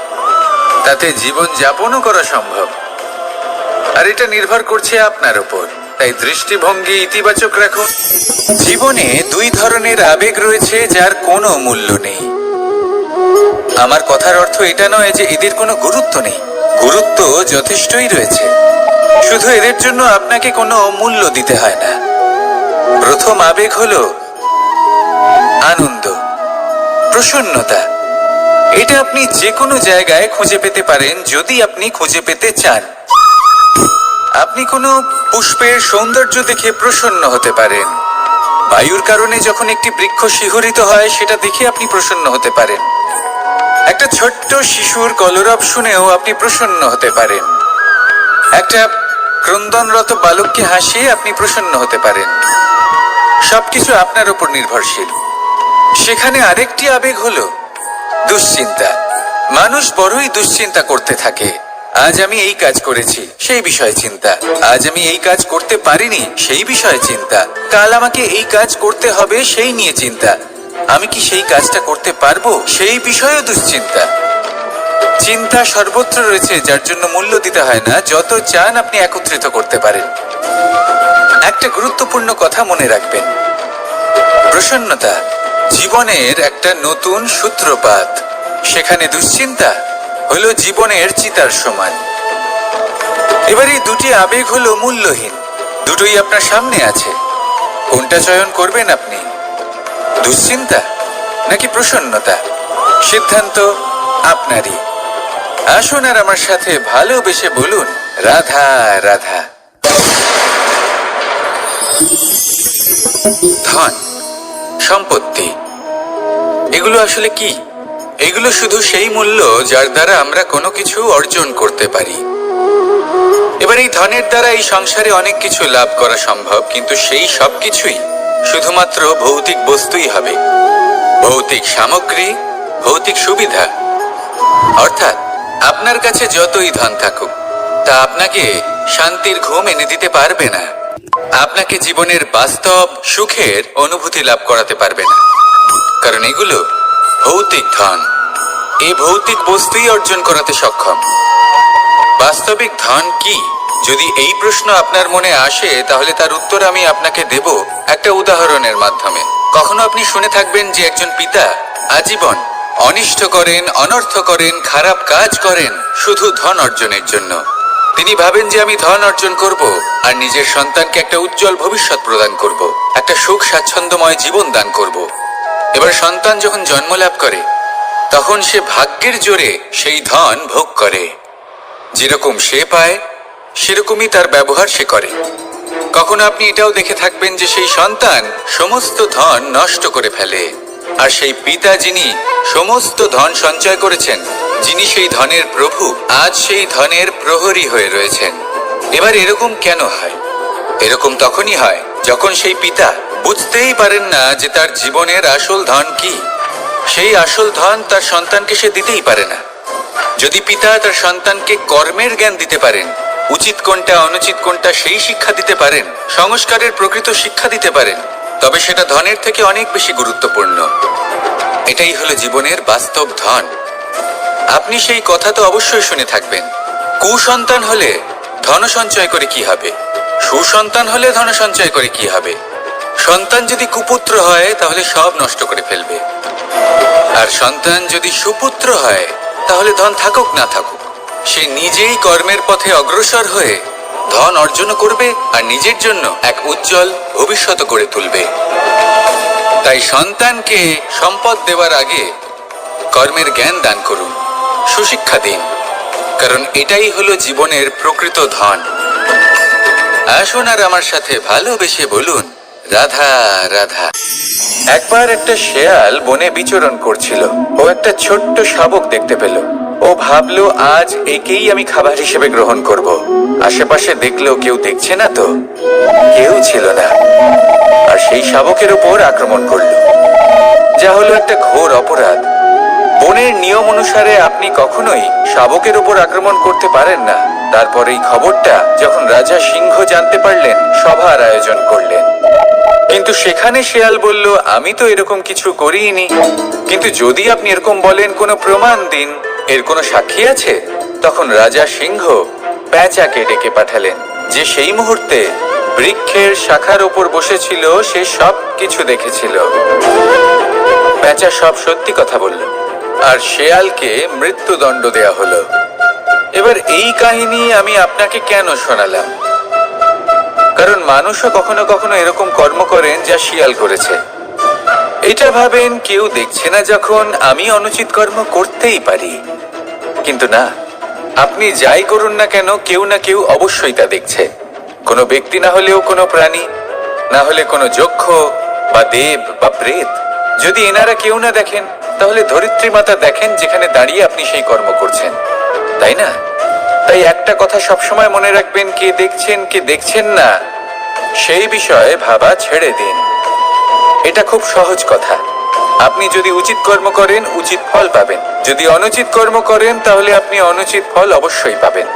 তাতে জীবন যাপনও করা সম্ভব। আর এটা নির্ভর করছে আপনার উপর। তাই দৃষ্টিভঙ্গি ইতিবাচক রাখুন। জীবনে দুই ধরনের আবেগ রয়েছে যার কোনো মূল্য নেই। আমার কথার অর্থ এটা নয় যে এদের কোনো গুরুত্ব নেই, গুরুত্ব যথেষ্টই রয়েছে, শুধু এদের জন্য আপনাকে কোনো মূল্য দিতে হয় না। প্রথম আবেগ হলো আনন্দ, প্রসন্নতা। এটা আপনি যে কোনো জায়গায় খুঁজে পেতে পারেন যদি আপনি খুঁজে পেতে চান। আপনি কোনো পুষ্পের সৌন্দর্য দেখে প্রসন্ন হতে পারেন। বায়ুর কারণে যখন একটি বৃক্ষ শিহরিত হয় সেটা দেখে আপনি প্রসন্ন হতে পারেন। একটা ছোট্ট শিশুর কলরব শুনেও আপনি প্রসন্ন হতে পারেন। একটা ক্রন্দনরত বালককে হাসিয়ে আপনি প্রসন্ন হতে পারেন। সবকিছু আপনার উপর নির্ভরশীল। সেখানে আরেকটি আবেগ হলো দুশ্চিন্তা। মানুষ বড়ই দুশ্চিন্তা করতে থাকে। আজ আমি এই কাজ করেছি, সেই বিষয়ে চিন্তা। আজ আমি এই কাজ করতে পারিনি, সেই বিষয়ে চিন্তা। কাল আমাকে এই কাজ করতে হবে, সেই নিয়ে চিন্তা। আমি কি সেই কাজটা করতে পারবো, সেই বিষয়েও দুশ্চিন্তা। চিন্তা সর্বত্র রয়েছে, যার জন্য মূল্য দিতে হয় না। যত চান আপনি একত্রিত করতে পারেন। একটা গুরুত্বপূর্ণ কথা মনে রাখবেন, প্রসন্নতা জীবনের একটা নতুন সূত্রপাত। সেখানে দুশ্চিন্তা হলো জীবনের চিতার সমান। এবার এই দুটি আবেগ হলো মূল্যহীন, দুটোই আপনার সামনে আছে। কোনটা চয়ন করবেন আপনি, দুশ্চিন্তা নাকি প্রসন্নতা? সিদ্ধান্ত আপনারই। আসুন আর আমার সাথে ভালোবেসে বলুন, রাধা রাধা। ধন, সম্পত্তি, এগুলো আসলে কি? এগুলো শুধু সেই মূল্য যার দ্বারা আমরা কোনো কিছু অর্জন করতে পারি। এবার এই ধনের দ্বারা এই সংসারে অনেক কিছু লাভ করা সম্ভব, কিন্তু সেই সব কিছুই শুধুমাত্র ভৌতিক বস্তুই হবে, ভৌতিক সামগ্রী, ভৌতিক সুবিধা। অর্থাৎ আপনার কাছে যতই ধন থাকুক তা আপনাকে শান্তির ঘুম এনে দিতে পারবে না, আপনাকে জীবনের বাস্তব সুখের অনুভূতি লাভ করাতে পারবে না, কারণ এগুলো ভৌতিক ধন। এই ভৌতিক বস্তুই অর্জন করাতে সক্ষম। বাস্তবিক ধন কি? যদি এই প্রশ্ন আপনার মনে আসে তাহলে তার উত্তর আমি আপনাকে দেব একটা উদাহরণের মাধ্যমে। কখনো আপনি শুনে থাকবেন যে একজন পিতা আজীবন অনিষ্ট করেন, অনর্থ করেন, খারাপ কাজ করেন শুধু ধন অর্জনের জন্য। তিনি ভাবেন যে আমি ধন অর্জন করব আর নিজের সন্তানকে একটা উজ্জ্বল ভবিষ্যৎ প্রদান করব, একটা সুখ স্বাচ্ছন্দ্যময় জীবন দান করব। এবার সন্তান যখন জন্ম লাভ করে তখন সে ভাগ্যের জোরে সেই ধন ভোগ করে। যেরকম সে পায় সেরকমই তার ব্যবহার সে করে। কখনো আপনি এটাও দেখে থাকবেন যে সেই সন্তান সমস্ত ধন নষ্ট করে ফেলে, আর সেই পিতা যিনি সমস্ত ধন সঞ্চয় করেছেন যিনি সেই ধনের প্রভু আজ সেই ধনের প্রহরী হয়ে রয়েছেন। এবার এরকম কেন হয়? এরকম তখনই হয় যখন সেই পিতা বুঝতেই পারেন না যে তার জীবনের আসল ধন কি। সেই আসল ধন তার সন্তানকে সে দিতেই পারে না। যদি পিতা তার সন্তানকে কর্মের জ্ঞান দিতে পারেন, উচিত কোনটা অনুচিত কোনটা সেই শিক্ষা দিতে পারেন, সংস্কারের প্রকৃত শিক্ষা দিতে পারেন, তবে সেটা ধনের থেকে অনেক বেশি গুরুত্বপূর্ণ। এটাই হলো জীবনের বাস্তব ধন। আপনি সেই কথা তো অবশ্যই শুনে থাকবেন, কুসন্তান হলে ধন সঞ্চয় করে কি হবে, সুসন্তান হলে ধন সঞ্চয় করে কি হবে। সন্তান যদি কুপুত্র হয় তাহলে সব নষ্ট করে ফেলবে, আর সন্তান যদি সুপুত্র হয় তাহলে ধন থাকুক না থাকুক সে নিজেই কর্মের পথে অগ্রসর হয়ে ধন অর্জন করবে আর নিজের জন্য এক উজ্জ্বল ভবিষ্যৎ গড়ে তুলবে। তাই সন্তানকে সম্পদ দেওয়ার আগে কর্মের জ্ঞান দান করুন, সুশিক্ষা দিন, কারণ এটাই হলো জীবনের প্রকৃত ধন। আসুন আর আমার সাথে ভালোবেসে বলুন, রাধা রাধা। একবার একটা শেয়াল বনে বিচরণ করছিল। ও একটা ছোট্ট শাবক দেখতে পেল। ও ভাবলো, আজ একেই আমি খাবার হিসেবে গ্রহণ করব। আশেপাশে দেখলো কেউ দেখছে না তো, কেউ ছিল না, আর সেই শাবকের উপর আক্রমণ করলো, যা হলো একটা ঘোর অপরাধ। বনের নিয়ম অনুসারে আপনি কখনোই শাবকের উপর আক্রমণ করতে পারেন না। তারপর এই খবরটা যখন রাজা সিংহ জানতে পারলেন, সভার আয়োজন করলেন। কিন্তু সেখানে শেয়াল বলল, আমি তো এরকম কিছু করিনি। কিন্তু যদি আপনি এরকম বলেন, কোনো প্রমাণ দিন, এর কোনো সাক্ষী আছে? তখন রাজা সিংহ পেঁচাকে ডেকে পাঠালেন, যে সেই মুহূর্তে বৃক্ষের শাখার ওপর বসেছিল, সে সব কিছু দেখেছিল। পেঁচা সব সত্যি কথা বলল, আর শেয়ালকে মৃত্যুদণ্ড দেয়া হলো। এবার এই কাহিনী আমি আপনাকে কেন শোনালাম? কারণ মানুষও কখনো কখনো এরকম কর্ম করেন যা শিয়াল করেছে। এটা ভাবেন কেউ দেখছে না যখন আমি অনুচিত কর্ম করতেই পারি, কিন্তু না, আপনি যাই করুন না কেন, কেউ না কেউ অবশ্যই তা দেখছে। কোনো ব্যক্তি না হলেও কোনো প্রাণী, না হলে কোনো যক্ষ বা দেব বা প্রেত। যদি এনারা কেউ না দেখেন, তাহলে ধরিত্রী মাতা দেখেন, যেখানে দাঁড়িয়ে আপনি সেই কর্ম করছেন, তাই না? তাই একটা কথা সবসময় মনে রাখবেন, কে দেখছেন কে দেখছেন না সেই বিষয়ে ভাবা ছেড়ে দিন। এটা খুব সহজ কথা। আপনি যদি উচিত কর্ম করেন, উচিত ফল পাবেন। যদি অনুচিত কর্ম করেন, তাহলে আপনি অনুচিত ফল অবশ্যই পাবেন।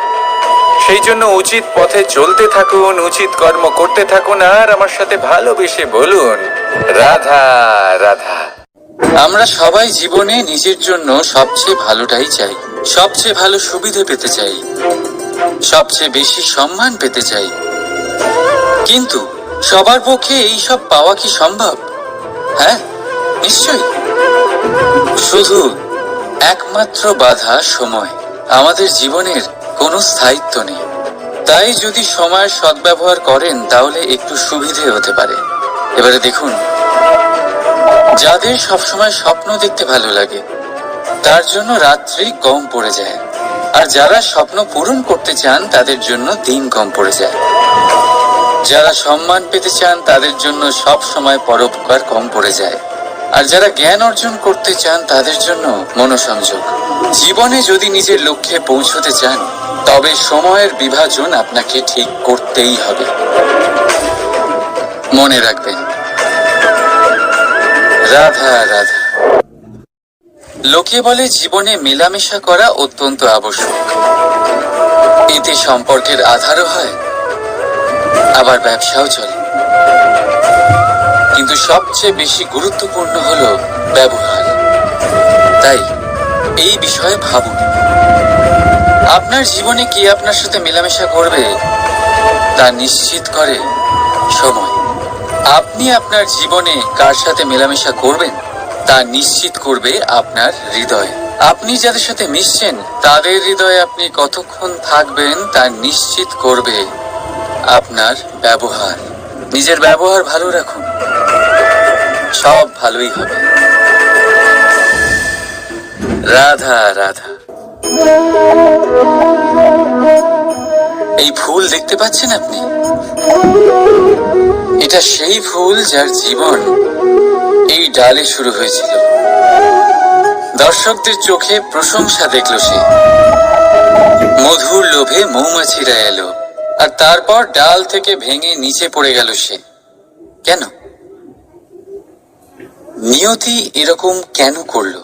সেই জন্য উচিত পথে চলতে থাকুন, উচিত কর্ম করতে থাকুন, আর আমার সাথে ভালোবেসে বলুন, রাধা রাধা। আমরা সবাই জীবনে নিজের জন্য সবচেয়ে ভালোটাই চাই, সবচেয়ে ভালো সুবিধে পেতে চাই, সবচেয়ে বেশি সম্মান পেতে চাই। কিন্তু সবার পক্ষে এই সব পাওয়া কি সম্ভব? হ্যাঁ, নিশ্চয়ই। শুধু একমাত্র বাধা সময়। আমাদের জীবনের কোনো স্থায়িত্ব নেই। তাই যদি সময়ের সদ্ব্যবহার করেন, তাহলে একটু সুবিধে হতে পারে। এবারে দেখুন, যাদের সবসময় স্বপ্ন দেখতে ভালো লাগে, তার জন্য রাত্রি কম পড়ে যায়। আর যারা স্বপ্ন পূরণ করতে চান, তাদের জন্য দিন কম পড়ে যায়। যারা সম্মান পেতে চান, তাদের জন্য সব সময় পরোপকার কম পড়ে যায়। আর যারা জ্ঞান অর্জন করতে চান, তাদের জন্য মনোসংযোগ। জীবনে যদি নিজের লক্ষ্যে পৌঁছতে চান, তবে সময়ের বিভাজন আপনাকে ঠিক করতেই হবে। মনে রাখবেন, রাধা রাধা। লোকে বলে জীবনে মেলামেশা করা অত্যন্ত আবশ্যক। এতে সম্পর্কের আধারও হয়, আবার ব্যবসাও চলে। কিন্তু সবচেয়ে বেশি গুরুত্বপূর্ণ হলো ব্যবহার। তাই এই বিষয়ে ভাবুন, আপনার জীবনে কে আপনার সাথে মেলামেশা করবে তা নিশ্চিত করে সময়। আপনি আপনার জীবনে কার সাথে মেলামেশা করবেন তা নিশ্চিত করবে আপনার হৃদয়। আপনি যাদের সাথে মিশছেন, তাদের হৃদয়ে আপনি কতক্ষণ থাকবেন তা নিশ্চিত করবে আপনার ব্যবহার। নিজের ব্যবহার ভালো রাখুন, সব ভালোই হবে। রাধা রাধা। এই ফুল দেখতে পাচ্ছেন আপনি? এটা সেই ফুল যার জীবন এই ডালে শুরু হয়েছিল। দর্শকদের চোখে প্রশংসা দেখল সে। মধুর লোভে মৌমাছিরা এলো, আর তারপর ডাল থেকে ভেঙে নিচে পড়ে গেল সে। কেন? নিয়তি এরকম কেন করলো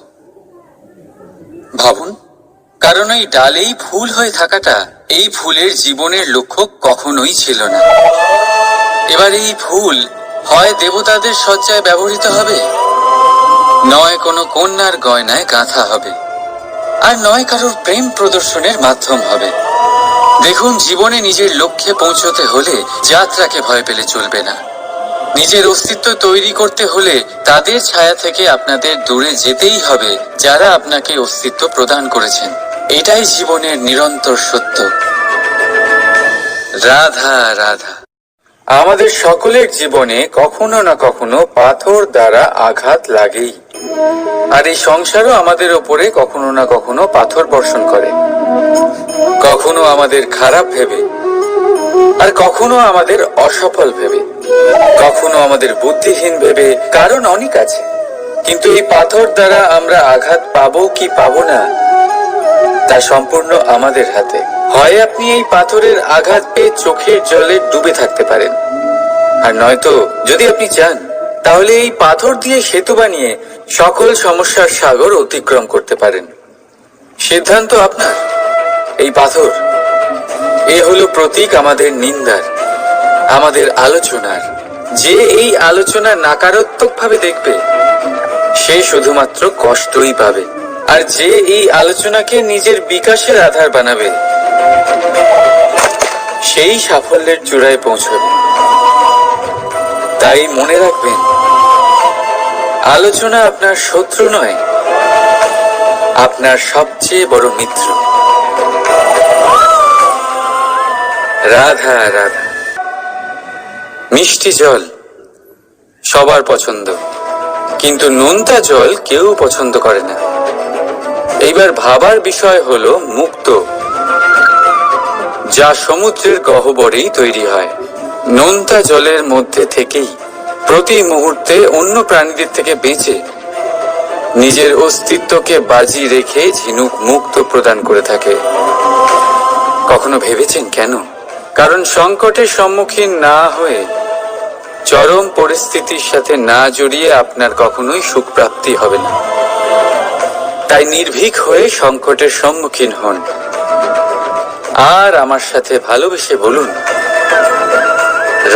ভাবুন। কারণ এই ডালেই ফুল হয়ে থাকাটা, এই ফুলের জীবনের লক্ষ্য কখনোই ছিল না। এবার এই ফুল হয় দেবতাদের সজ্জায় ব্যবহৃত হবে, নয় কোনো কন্যার গয়নায় গাঁথা হবে, আর নয় কারোর প্রেম প্রদর্শনের মাধ্যম হবে। দেখুন, জীবনে নিজের লক্ষ্যে পৌঁছতে হলে যাত্রাকে ভয় পেলে চলবে না। নিজের অস্তিত্ব তৈরি করতে হলে তাদের ছায়া থেকে আপনাদের দূরে যেতেই হবে যারা আপনাকে অস্তিত্ব প্রদান করেছেন। এটাই জীবনের নিরন্তর সত্য। রাধা রাধা। আমাদের সকলের জীবনে কখনো না কখনো পাথর দ্বারা আঘাত লাগেই, আর এই সংসারও আমাদের ওপরে কখনো না কখনো পাথর বর্ষণ করে। কখনো আমাদের খারাপ ভেবে, আর কখনো আমাদের অসফল ভেবে, কখনো আমাদের বুদ্ধিহীন ভেবে। কারণ অনেক আছে, কিন্তু এই পাথর দ্বারা আমরা আঘাত পাবো কি পাবো না তা সম্পূর্ণ আমাদের হাতে। হয় আপনি এই পাথরের আঘাত পেয়ে চোখের জলে ডুবে থাকতে পারেন, আর নয়তো যদি আপনি চান তাহলে এই পাথর দিয়ে সেতু বানিয়ে সকল সমস্যার সাগর অতিক্রম করতে পারেন। সিদ্ধান্ত আপনার। এই পাথর, এ হলো প্রতীক আমাদের নিন্দার, আমাদের আলোচনার। যে এই আলোচনা নাকারাত্মক ভাবে দেখবে সে শুধুমাত্র কষ্টই পাবে, আর যে এই আলোচনাকে নিজের বিকাশের আধার বানাবে সেই সাফল্যের চূড়ায় পৌঁছবে। তাই মনে রাখবেন, আলোচনা আপনার শত্রু নয়, আপনার সবচেয়ে বড় মিত্র। রাধা রাধা। মিষ্টি জল সবার পছন্দ, কিন্তু নোনতা জল কেউ পছন্দ করে না। এইবার ভাবার বিষয় হলো মুক্ত, যা সমুদ্রের গহ্বরেই তৈরি হয়। নোনতা জলের মধ্যে থেকেই প্রতি মুহূর্তে অন্য প্রাণীদের থেকে বেঁচে নিজের অস্তিত্বকে বাজি রেখে ঝিনুক মুক্ত প্রদান করে থাকে। কখনো ভেবেছেন কেন? কারণ সংকটের সম্মুখীন না হয়ে, চরম পরিস্থিতির সাথে না জড়িয়ে আপনার কখনোই সুখ প্রাপ্তি হবে না। তাই নির্ভীক হয়ে সংকটের সম্মুখীন হন, আর আমার সাথে ভালোবেসে বলুন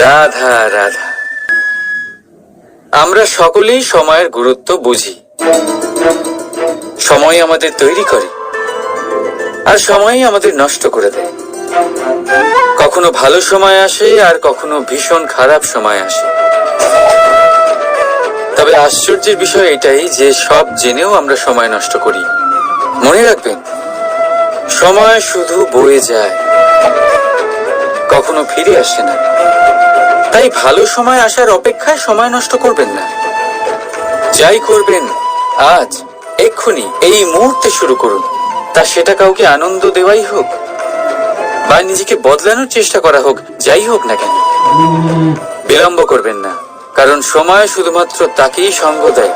রাধা রাধা। আমরা সকলেই সময়ের গুরুত্ব বুঝি। সময় আমাদের তৈরি করে, আর সময়ই আমাদের নষ্ট করে দেয়। কখনো ভালো সময় আসে, আর কখনো ভীষণ খারাপ সময় আসে। তবে আশ্চর্যের বিষয় এটাই যে সব জেনেও আমরা সময় নষ্ট করি। মনে রাখবেন, সময় শুধু বয়ে যায়, কখনো ফিরে আসে না। তাই ভালো সময় আসার অপেক্ষায় সময় নষ্ট করবেন না। যাই করবেন আজ, এক্ষুনি, এই মুহূর্তে শুরু করুন। তা সেটা কাউকে আনন্দ দেওয়াই হোক, বা নিজেকে বদলানোর চেষ্টা করা হোক, যাই হোক না কেন, বিলম্ব করবেন না। কারণ সময় শুধুমাত্র তাকেই সঙ্গ দেয়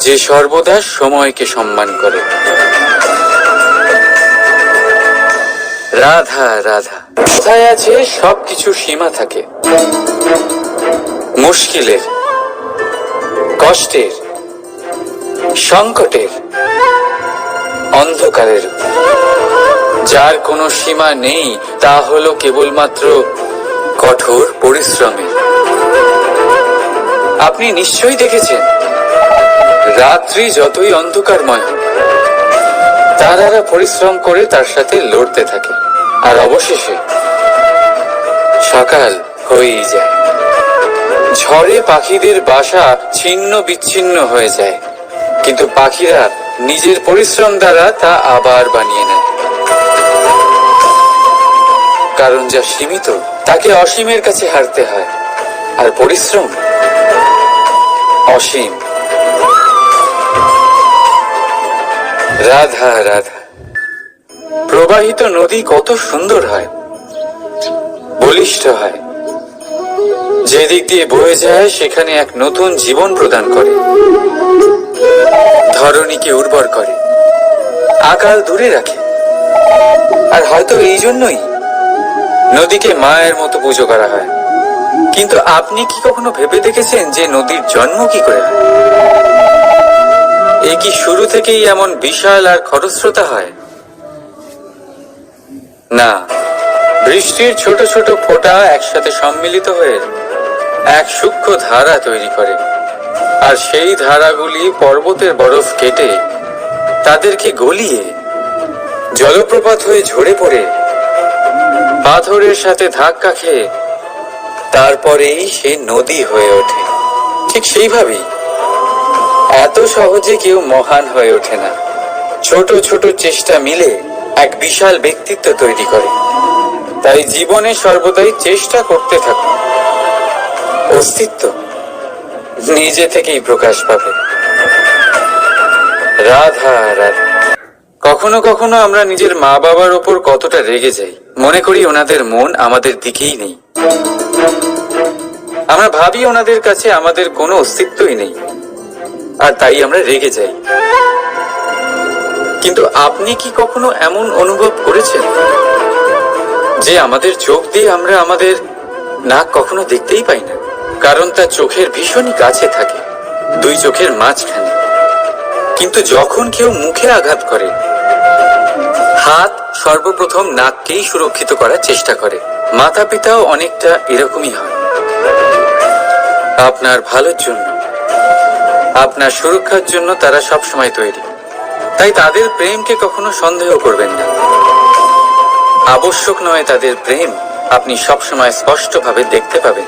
যে সর্বদা সময়কে সম্মান করে। রাধা রাধা। কোথায় আছে সবকিছু সীমা থাকে, মুশকিলের, কষ্টের, সংকটের, অন্ধকারের। যার কোনো সীমা নেই তা হলো কেবলমাত্র কঠোর পরিশ্রমের। আপনি নিশ্চয়ই দেখেছেন, রাত্রি যতই অন্ধকারময় হোক, তারারা পরিশ্রম করে তার সাথে লড়তে থাকে, আর অবশেষে সকাল হয়েই যায়। ঝড়ে পাখিদের বাসা ছিন্ন বিচ্ছিন্ন হয়ে যায়, কিন্তু পাখিরা নিজের পরিশ্রম দ্বারা তা আবার বানিয়ে নেয়। কারণ যা সীমিত তাকে অসীমের কাছে হারতে হয়, আর পরিশ্রম অসীম। রাধা রাধা। প্রবাহিত নদী কত সুন্দর হয়, বলিষ্ঠ হয়, যেদিক দিয়ে বয়ে যায় সেখানে এক নতুন জীবন প্রদান করে, ধরণীকে উর্বর করে, আকাল দূরে রাখে। আর হয়তো এই জন্যই নদীকে মায়ের মতো পুজো করা হয়। কিন্তু আপনি কি কখনো ভেবে দেখেছেন যে নদীর জন্ম কি করে হয়? এ কি শুরু থেকেই এমন বিশাল আর খরস্রোতা হয়? না, বৃষ্টির ছোট ছোট ফোঁটা একসাথে সম্মিলিত হয়ে এক সূক্ষ্ম ধারা তৈরি করে। আর সেই ধারাগুলি পর্বতের বরফ কেটে তাদেরকে গলিয়ে জলপ্রপাত হয়ে ঝরে পড়ে পাথরের সাথে ধাক্কা খেয়ে তারপরেই সে নদী হয়ে ওঠে। ঠিক সেইভাবেই এত সহজে কেউ মহান হয়ে ওঠে না। ছোট ছোট চেষ্টা মিলে এক বিশাল ব্যক্তিত্ব তৈরি করে। তাই জীবনে সর্বদাই চেষ্টা করতে থাকুন। অস্তিত্ব নিজে থেকেই প্রকাশ পাবে। রাধা রাধা। কখনো কখনো আমরা নিজের মা বাবার ওপর কতটা রেগে যাই, মনে করি ওনাদের মন আমাদের দিকেই নেই। আমরা ভাবি ওনাদের কাছে আমাদের কোনো অস্তিত্বই নেই, আর তাই আমরা রেগে যাই। কিন্তু আপনি কি কখনো এমন অনুভব করেছেন যে আমাদের চোখ দিয়ে আমরা আমাদের নাক কখনো দেখতেই পাই না, কারণ তা চোখের ভীষণই কাছে থাকে, দুই চোখের মাঝখানে। কিন্তু যখন কেউ মুখে আঘাত করে, হাত সর্বপ্রথম নাককেই সুরক্ষিত করার চেষ্টা করে। মাতা পিতাও অনেকটা এরকমই হয়। আপনার ভালোর জন্য, আপনার সুরক্ষার জন্য তারা সবসময় তৈরি। তাই তাদের প্রেমকে কখনো সন্দেহ করবেন না। আবশ্যক নয় তাদের প্রেম আপনি সবসময় স্পষ্টভাবে দেখতে পাবেন,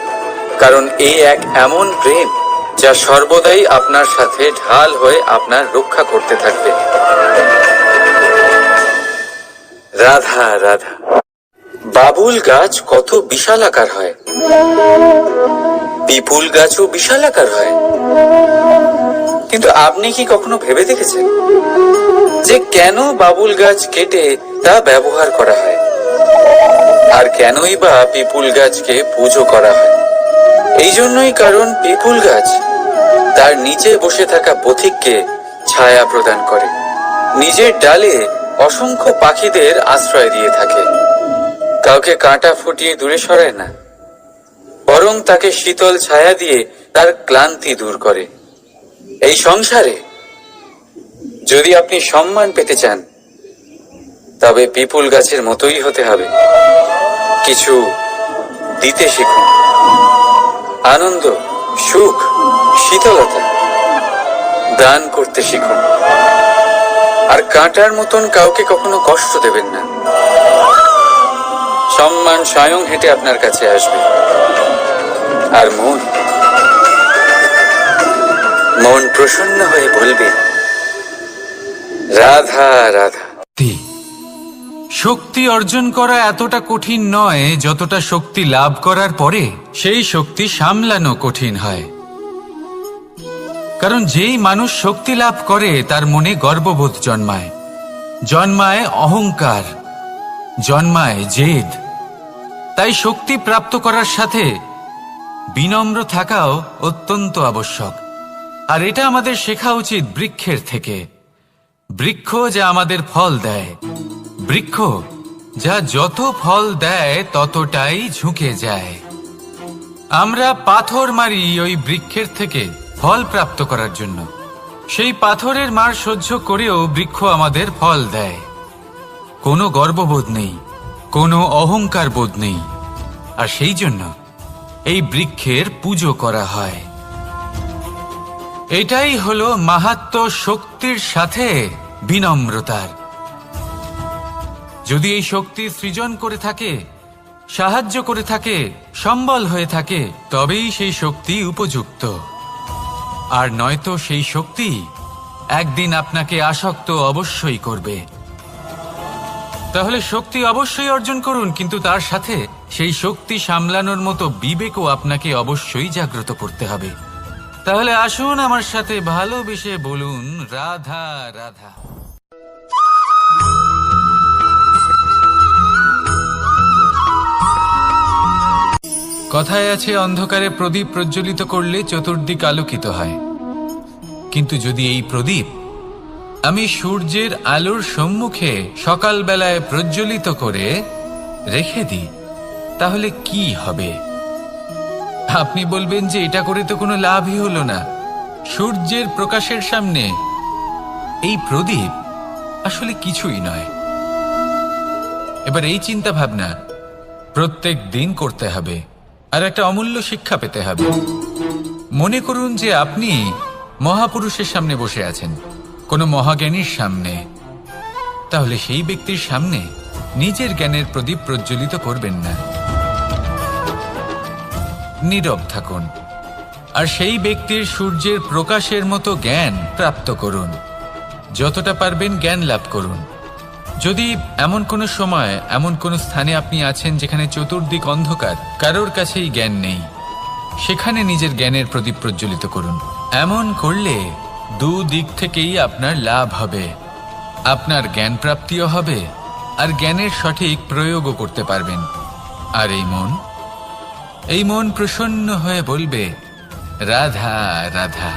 কারণ এই এক এমন প্রেম যা সর্বদাই আপনার সাথে ঢাল হয়ে আপনার রক্ষা করতে থাকবে। রাধা রাধা। বাবুল গাছ কত বিশাল আকার হয়, পিপুল গাছও বিশাল আকার হয়। কিন্তু আপনি কি কখনো ভেবে দেখেছেন যে কেন বাবুল গাছ কেটে তা ব্যবহার করা হয়, আর কেনই বা পিপুল গাছকে পুজো করা হয়? এই জন্যই, কারণ পিপুল গাছ তার নিচে বসে থাকা পথিককে ছায়া প্রদান করে, নিজের ডালে অসংখ্য পাখিদের আশ্রয় দিয়ে থাকে, কাউকে কাঁটা ফুটিয়ে দূরে সরায় না, বরং তাকে শীতল ছায়া দিয়ে তার ক্লান্তি দূর করে। এই সংসারে যদি আপনি সম্মান পেতে চান, তবে পিপুল গাছের মতোই হতে হবে। কিছু দিতে শিখুন, আনন্দ, সুখ, শীতলতা দান করতে শিখুন। আর কাঁটার মতন কাউকে কখনো কষ্ট দেবেন না। সম্মান স্বয়ং হেঁটে আপনার কাছে আসবে। আর মন প্রসন্ন হয়ে বলবে, রাধা রাধা। শক্তি অর্জন করা এতটা কঠিন নয় যতটা শক্তি লাভ করার পরে সেই শক্তি সামলানো কঠিন হয়। কারণ যেই মানুষ শক্তি লাভ করে তার মনে গর্ববোধ জন্মায়, জন্মায় অহংকার, জন্মায় জেদ। তাই শক্তি প্রাপ্ত করার সাথে বিনম্র থাকাও অত্যন্ত আবশ্যক। আর এটা আমাদের শেখা উচিত বৃক্ষের থেকে। বৃক্ষ যা আমাদের ফল দেয়, বৃক্ষ যা যত ফল দেয় ততটাই ঝুঁকে যায়। আমরা পাথর মারি ওই বৃক্ষের থেকে ফল প্রাপ্ত করার জন্য। সেই পাথরের মার সহ্য করেও বৃক্ষ আমাদের ফল দেয়। কোনো গর্ববোধ নেই, কোনো অহংকার বোধ নেই। আর সেই জন্য এই বৃক্ষের পুজো করা হয়। এটাই হলো মাহাত্ম্য শক্তির সাথে বিনম্রতার। যদি এই শক্তি সৃজন করে থাকে, সাহায্য করে থাকে, সম্বল হয়ে থাকে, তবেই সেই শক্তি উপযুক্ত। আর নয়তো সেই শক্তি একদিন আপনাকে আসক্ত অবশ্যই করবে। তাহলে শক্তি অবশ্যই অর্জন করুন, কিন্তু তার সাথে সেই শক্তি সামলানোর মতো বিবেকও আপনাকে অবশ্যই জাগ্রত করতে হবে। তাহলে আসুন আমার সাথে ভালোবেসে বলুন, রাধা রাধা। কথায় আছে অন্ধকারে প্রদীপ প্রজ্বলিত করলে চতুর্দিক আলোকিত হয়, কিন্তু যদি এই প্রদীপ আমি সূর্যের আলোর সম্মুখে সকালবেলায় প্রজ্বলিত করে রেখে দিই, তাহলে কি হবে? আপনি বলবেন যে এটা করে তো কোনো লাভই হলো না। সূর্যের প্রকাশের সামনে এই প্রদীপ আসলে কিছুই নয়। এবার এই চিন্তা ভাবনা প্রত্যেক দিন করতে হবে, আর একটা অমূল্য শিক্ষা পেতে হবে। মনে করুন যে আপনি মহাপুরুষের সামনে বসে আছেন, কোনো মহাজ্ঞানীর সামনে, তাহলে সেই ব্যক্তির সামনে নিজের জ্ঞানের প্রদীপ প্রজ্বলিত করবেন না, নীরব থাকুন আর সেই ব্যক্তির সূর্যের প্রকাশের মতো জ্ঞান প্রাপ্ত করুন। যতটা পারবেন জ্ঞান লাভ করুন। যদি এমন কোনো সময় এমন কোনো স্থানে আপনি আছেন যেখানে চতুর্দিক অন্ধকার, কারোর কাছেই জ্ঞান নেই, সেখানে নিজের জ্ঞানের প্রদীপ প্রজ্বলিত করুন। এমন করলে দুদিক থেকেই আপনার লাভ হবে। আপনার জ্ঞান প্রাপ্তিও হবে আর জ্ঞানের সঠিক প্রয়োগও করতে পারবেন। আর এই মন প্রসন্ন হয়ে বলবে, রাধা রাধা।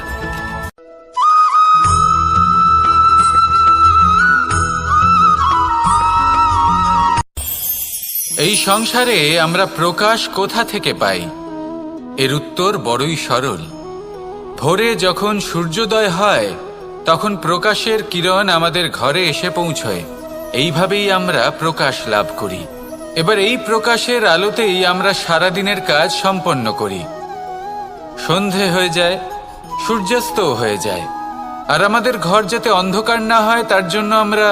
এই সংসারে আমরা প্রকাশ কোথা থেকে পাই? এর উত্তর বড়ই সরল। ভোরে যখন সূর্যোদয় হয় তখন প্রকাশের কিরণ আমাদের ঘরে এসে পৌঁছয়। এইভাবেই আমরা প্রকাশ লাভ করি। এবার এই প্রকাশের আলোতেই আমরা সারাদিনের কাজ সম্পন্ন করি। সন্ধে হয়ে যায়, সূর্যাস্তও হয়ে যায়, আর আমাদের ঘর যাতে অন্ধকার না হয় তার জন্য আমরা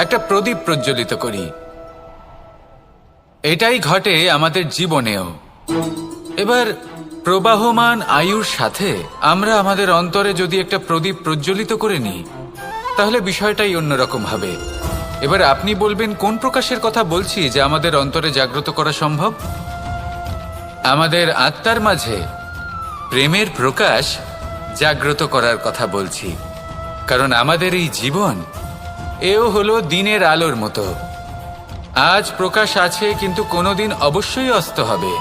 একটা প্রদীপ প্রজ্বলিত করি। এটাই ঘটে আমাদের জীবনেও। এবার প্রবাহমান আয়ুর সাথে আমরা আমাদের অন্তরে যদি একটা প্রদীপ প্রজ্বলিত করে নিই, তাহলে বিষয়টাই অন্যরকম হবে। এবার আপনি বলবেন কোন প্রকাশের কথা বলছি যা আমাদের অন্তরে জাগ্রত করা সম্ভব? আমাদের আত্মার মাঝে প্রেমের প্রকাশ জাগ্রত করার কথা বলছি। কারণ আমাদের এই জীবন এও হলো দিনের আলোর মতো। আজ প্রকাশ আছে, কিন্তু কোনোদিন অবশ্যই অস্ত হবে।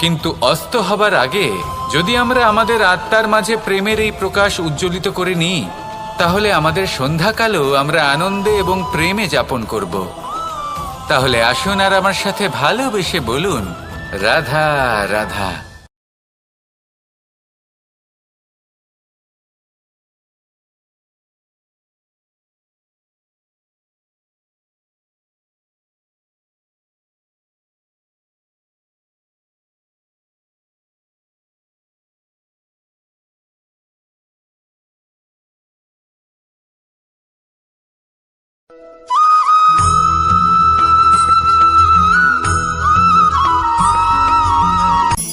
কিন্তু অস্ত হবার আগে যদি আমরা আমাদের আত্মার মাঝে প্রেমের এই প্রকাশ উজ্জ্বলিত করে নিই, তাহলে আমাদের সন্ধ্যাকালও আমরা আনন্দে এবং প্রেমে যাপন করব। তাহলে আসুন আর আমার সাথে ভালোবেসে বলুন, রাধা রাধা।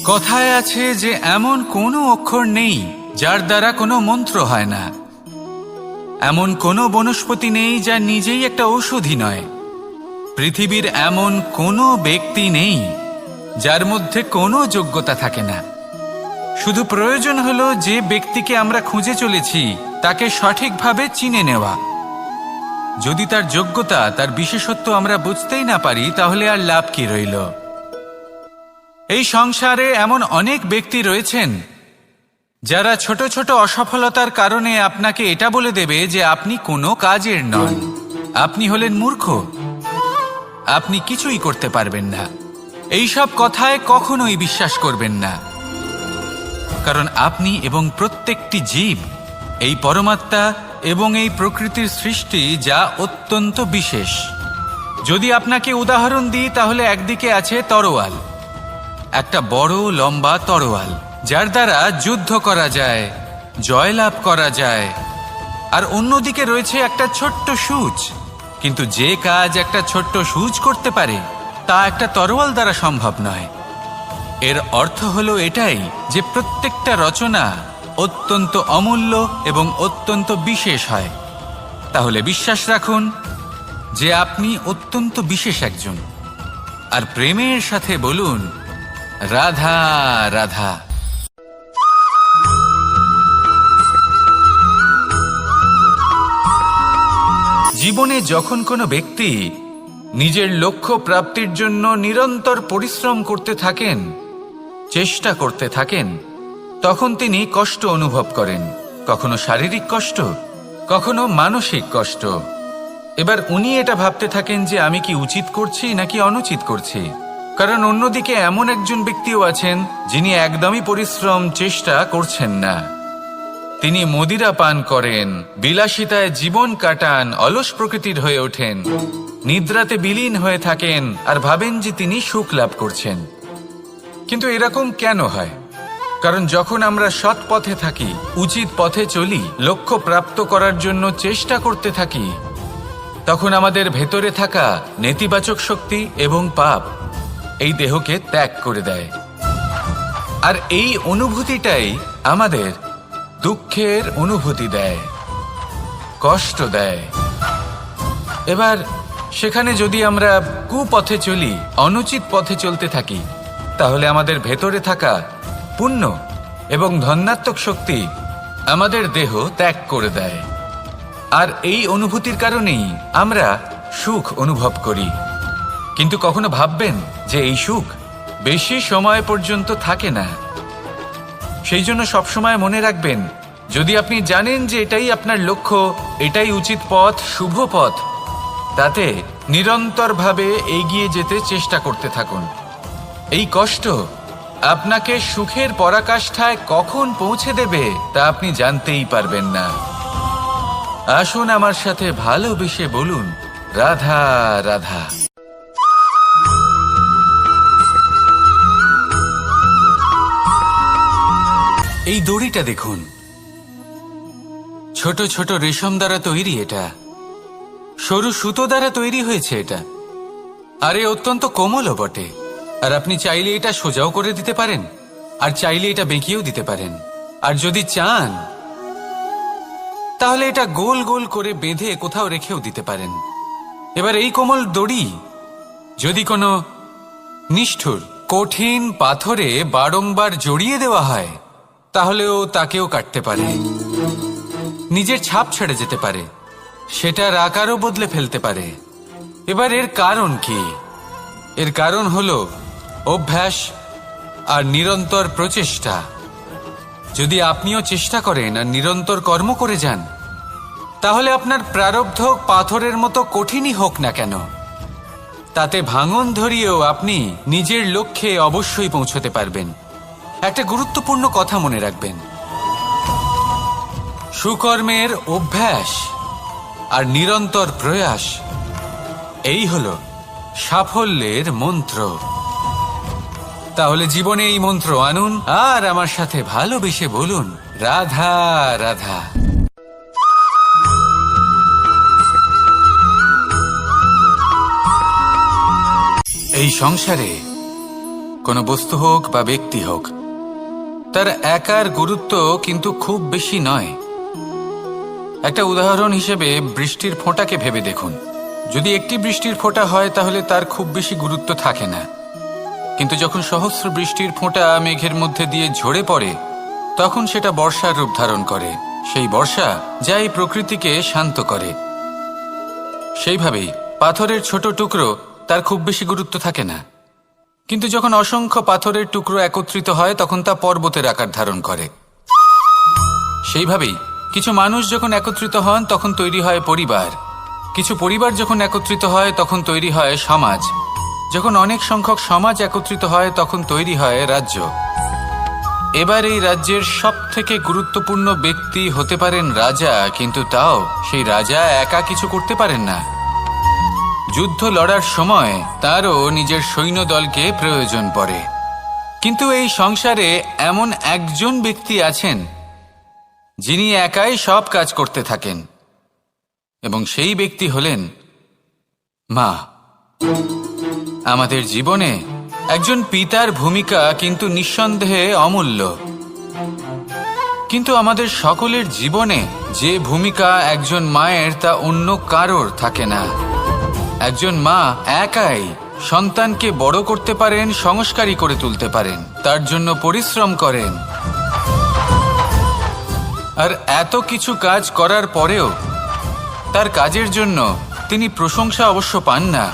কথায় আছে যে এমন কোনো অক্ষর নেই যার দ্বারা কোনো মন্ত্র হয় না। এমন কোনো বনস্পতি নেই যা নিজেই একটা ঔষধি নয়। পৃথিবীর এমন কোনো ব্যক্তি নেই যার মধ্যে কোনো যোগ্যতা থাকে না। শুধু প্রয়োজন হলো যে ব্যক্তিকে আমরা খুঁজে চলেছি তাকে সঠিকভাবে চিনে নেওয়া। যদি তার যোগ্যতা, তার বিশেষত্ব আমরা বুঝতেই না পারি, তাহলে আর লাভ কি রইল? এই সংসারে এমন অনেক ব্যক্তি রয়েছেন যারা ছোট ছোট অসফলতার কারণে আপনাকে এটা বলে দেবে যে আপনি কোনো কাজের নন, আপনি হলেন মূর্খ, আপনি কিছুই করতে পারবেন না। এইসব কথায় কখনোই বিশ্বাস করবেন না, কারণ আপনি এবং প্রত্যেকটি জীব এই পরমাত্মা এবং এই প্রকৃতির সৃষ্টি, যা অত্যন্ত বিশেষ। যদি আপনাকে উদাহরণ দিই, তাহলে একদিকে আছে তরোয়াল, একটা বড় লম্বা তরোয়াল যার দ্বারা যুদ্ধ করা যায়, জয়লাভ করা যায়। আর অন্যদিকে রয়েছে একটা ছোট্ট সূচ, কিন্তু যে কাজ একটা ছোট্ট সূচ করতে পারে তা একটা তরোয়াল দ্বারা সম্ভব নয়। এর অর্থ হলো এটাই যে প্রত্যেকটা রচনা অত্যন্ত অমূল্য এবং অত্যন্ত বিশেষ হয়। তাহলে বিশ্বাস রাখুন যে আপনি অত্যন্ত বিশেষ একজন, আর প্রেমের সাথে বলুন, রাধা রাধা। জীবনে যখন কোনো ব্যক্তি নিজের লক্ষ্য প্রাপ্তির জন্য নিরন্তর পরিশ্রম করতে থাকেন, চেষ্টা করতে থাকেন তখন তিনি কষ্ট অনুভব করেন, কখনো শারীরিক কষ্ট, কখনো মানসিক কষ্ট। এবার উনি এটা ভাবতে থাকেন যে আমি কি উচিত করছি নাকি অনুচিত করছি। কারণ অন্যদিকে এমন একজন ব্যক্তিও আছেন যিনি একদমই পরিশ্রম চেষ্টা করছেন না। তিনি মদিরা পান করেন, বিলাসিতায় জীবন কাটান, অলস প্রকৃতির হয়ে ওঠেন, নিদ্রাতে বিলীন হয়ে থাকেন আর ভাবেন যে তিনি সুখ লাভ করছেন। কিন্তু এরকম কেন হয়? কারণ যখন আমরা সৎ পথে থাকি, উচিত পথে চলি, লক্ষ্য প্রাপ্ত করার জন্য চেষ্টা করতে থাকি, তখন আমাদের ভেতরে থাকা নেতিবাচক শক্তি এবং পাপ এই দেহকে ত্যাগ করে দেয়। আর এই অনুভূতিটাই আমাদের দুঃখের অনুভূতি দেয়, কষ্ট দেয়। এবার সেখানে যদি আমরা কুপথে চলি, অনুচিত পথে চলতে থাকি, তাহলে আমাদের ভেতরে থাকা পুণ্য এবং ধনাত্মক শক্তি আমাদের দেহ ত্যাগ করে দেয়। আর এই অনুভূতির কারণেই আমরা সুখ অনুভব করি। কিন্তু কখনো ভাববেন যে এই সুখ বেশি সময় পর্যন্ত থাকে না। সেই জন্য সবসময় মনে রাখবেন, যদি আপনি জানেন যে এটাই আপনার লক্ষ্য, এটাই উচিত পথ, শুভ পথ, তাতে নিরন্তরভাবে এগিয়ে যেতে চেষ্টা করতে থাকুন। এই কষ্ট আপনাকে সুখের পরাকাষ্ঠায় কখন পৌঁছে দেবে তা আপনি জানতেই পারবেন না। আসুন আমার সাথে ভালোবেসে বলুন, রাধা রাধা। এই দড়িটা দেখুন, ছোট ছোট রেশম দ্বারা তৈরি, এটা সরু সুতো দ্বারা তৈরি হয়েছে এটা, আর এ অত্যন্ত কোমলও বটে। আর আপনি চাইলে এটা সোজাও করে দিতে পারেন, আর চাইলে এটা বেঁকিয়েও দিতে পারেন, আর যদি চান তাহলে এটা গোল গোল করে বেঁধে কোথাও রেখেও দিতে পারেন। এবার এই কোমল দড়ি যদি কোনো নিষ্ঠুর কঠিন পাথরে বারংবার জড়িয়ে দেওয়া হয়, তাহলেও তাকেও কাটতে পারে, নিজের ছাপ ছেড়ে যেতে পারে, সেটার আকারও বদলে ফেলতে পারে। এবার এর কারণ কি? এর কারণ হলো অভ্যাস আর নিরন্তর প্রচেষ্টা। যদি আপনিও চেষ্টা করেন আর নিরন্তর কর্ম করে যান, তাহলে আপনার প্রারব্ধ পাথরের মতো কঠিনই হোক না কেন, তাতে ভাঙন ধরিয়েও আপনি নিজের লক্ষ্যে অবশ্যই পৌঁছতে পারবেন। একটা গুরুত্বপূর্ণ কথা মনে রাখবেন, সুকর্মের অভ্যাস আর নিরন্তর প্রয়াস, এই হলো সাফল্যের মন্ত্র। তাহলে জীবনে এই মন্ত্র আনুন আর আমার সাথে ভালোবেসে বলুন, রাধা রাধা। এই সংসারে কোনো বস্তু হোক বা ব্যক্তি হোক, তার একার গুরুত্ব কিন্তু খুব বেশি নয়। একটা উদাহরণ হিসেবে বৃষ্টির ফোঁটাকে ভেবে দেখুন। যদি একটি বৃষ্টির ফোঁটা হয় তাহলে তার খুব বেশি গুরুত্ব থাকে না, কিন্তু যখন সহস্র বৃষ্টির ফোঁটা মেঘের মধ্যে দিয়ে ঝরে পড়ে, তখন সেটা বর্ষার রূপ ধারণ করে। সেই বর্ষা যা এই প্রকৃতিকে শান্ত করে। সেইভাবেই পাথরের ছোট টুকরো, তার খুব বেশি গুরুত্ব থাকে না, কিন্তু যখন অসংখ্য পাথরের টুকরো একত্রিত হয় তখন তা পর্বতের আকার ধারণ করে। সেইভাবেই কিছু মানুষ যখন একত্রিত হন তখন তৈরি হয় পরিবার, কিছু পরিবার যখন একত্রিত হয় তখন তৈরি হয় সমাজ, যখন অনেক সংখ্যক সমাজ একত্রিত হয় তখন তৈরি হয় রাজ্য। এবার এই রাজ্যের সবথেকে গুরুত্বপূর্ণ ব্যক্তি হতে পারেন রাজা, কিন্তু তাও সেই রাজা একা কিছু করতে পারেন না। যুদ্ধ লড়ার সময় তারও নিজের সৈন্যদলকে প্রয়োজন পড়ে। কিন্তু এই সংসারে এমন একজন ব্যক্তি আছেন যিনি একাই সব কাজ করতে থাকেন, এবং সেই ব্যক্তি হলেন মা। আমাদের জীবনে একজন পিতার ভূমিকা কিন্তু নিঃসন্দেহে অমূল্য, কিন্তু আমাদের সকলের জীবনে যে ভূমিকা একজন মায়ের তা অন্য কারোর থাকে না। একজন মা একাই সন্তানকে বড় করতে পারেন, সংস্কারী করে তুলতে পারেন, তার জন্য পরিশ্রম করেন। আর এত কিছু কাজ করার পরেও তার কাজের জন্য তিনি প্রশংসা অবশ্য পান না,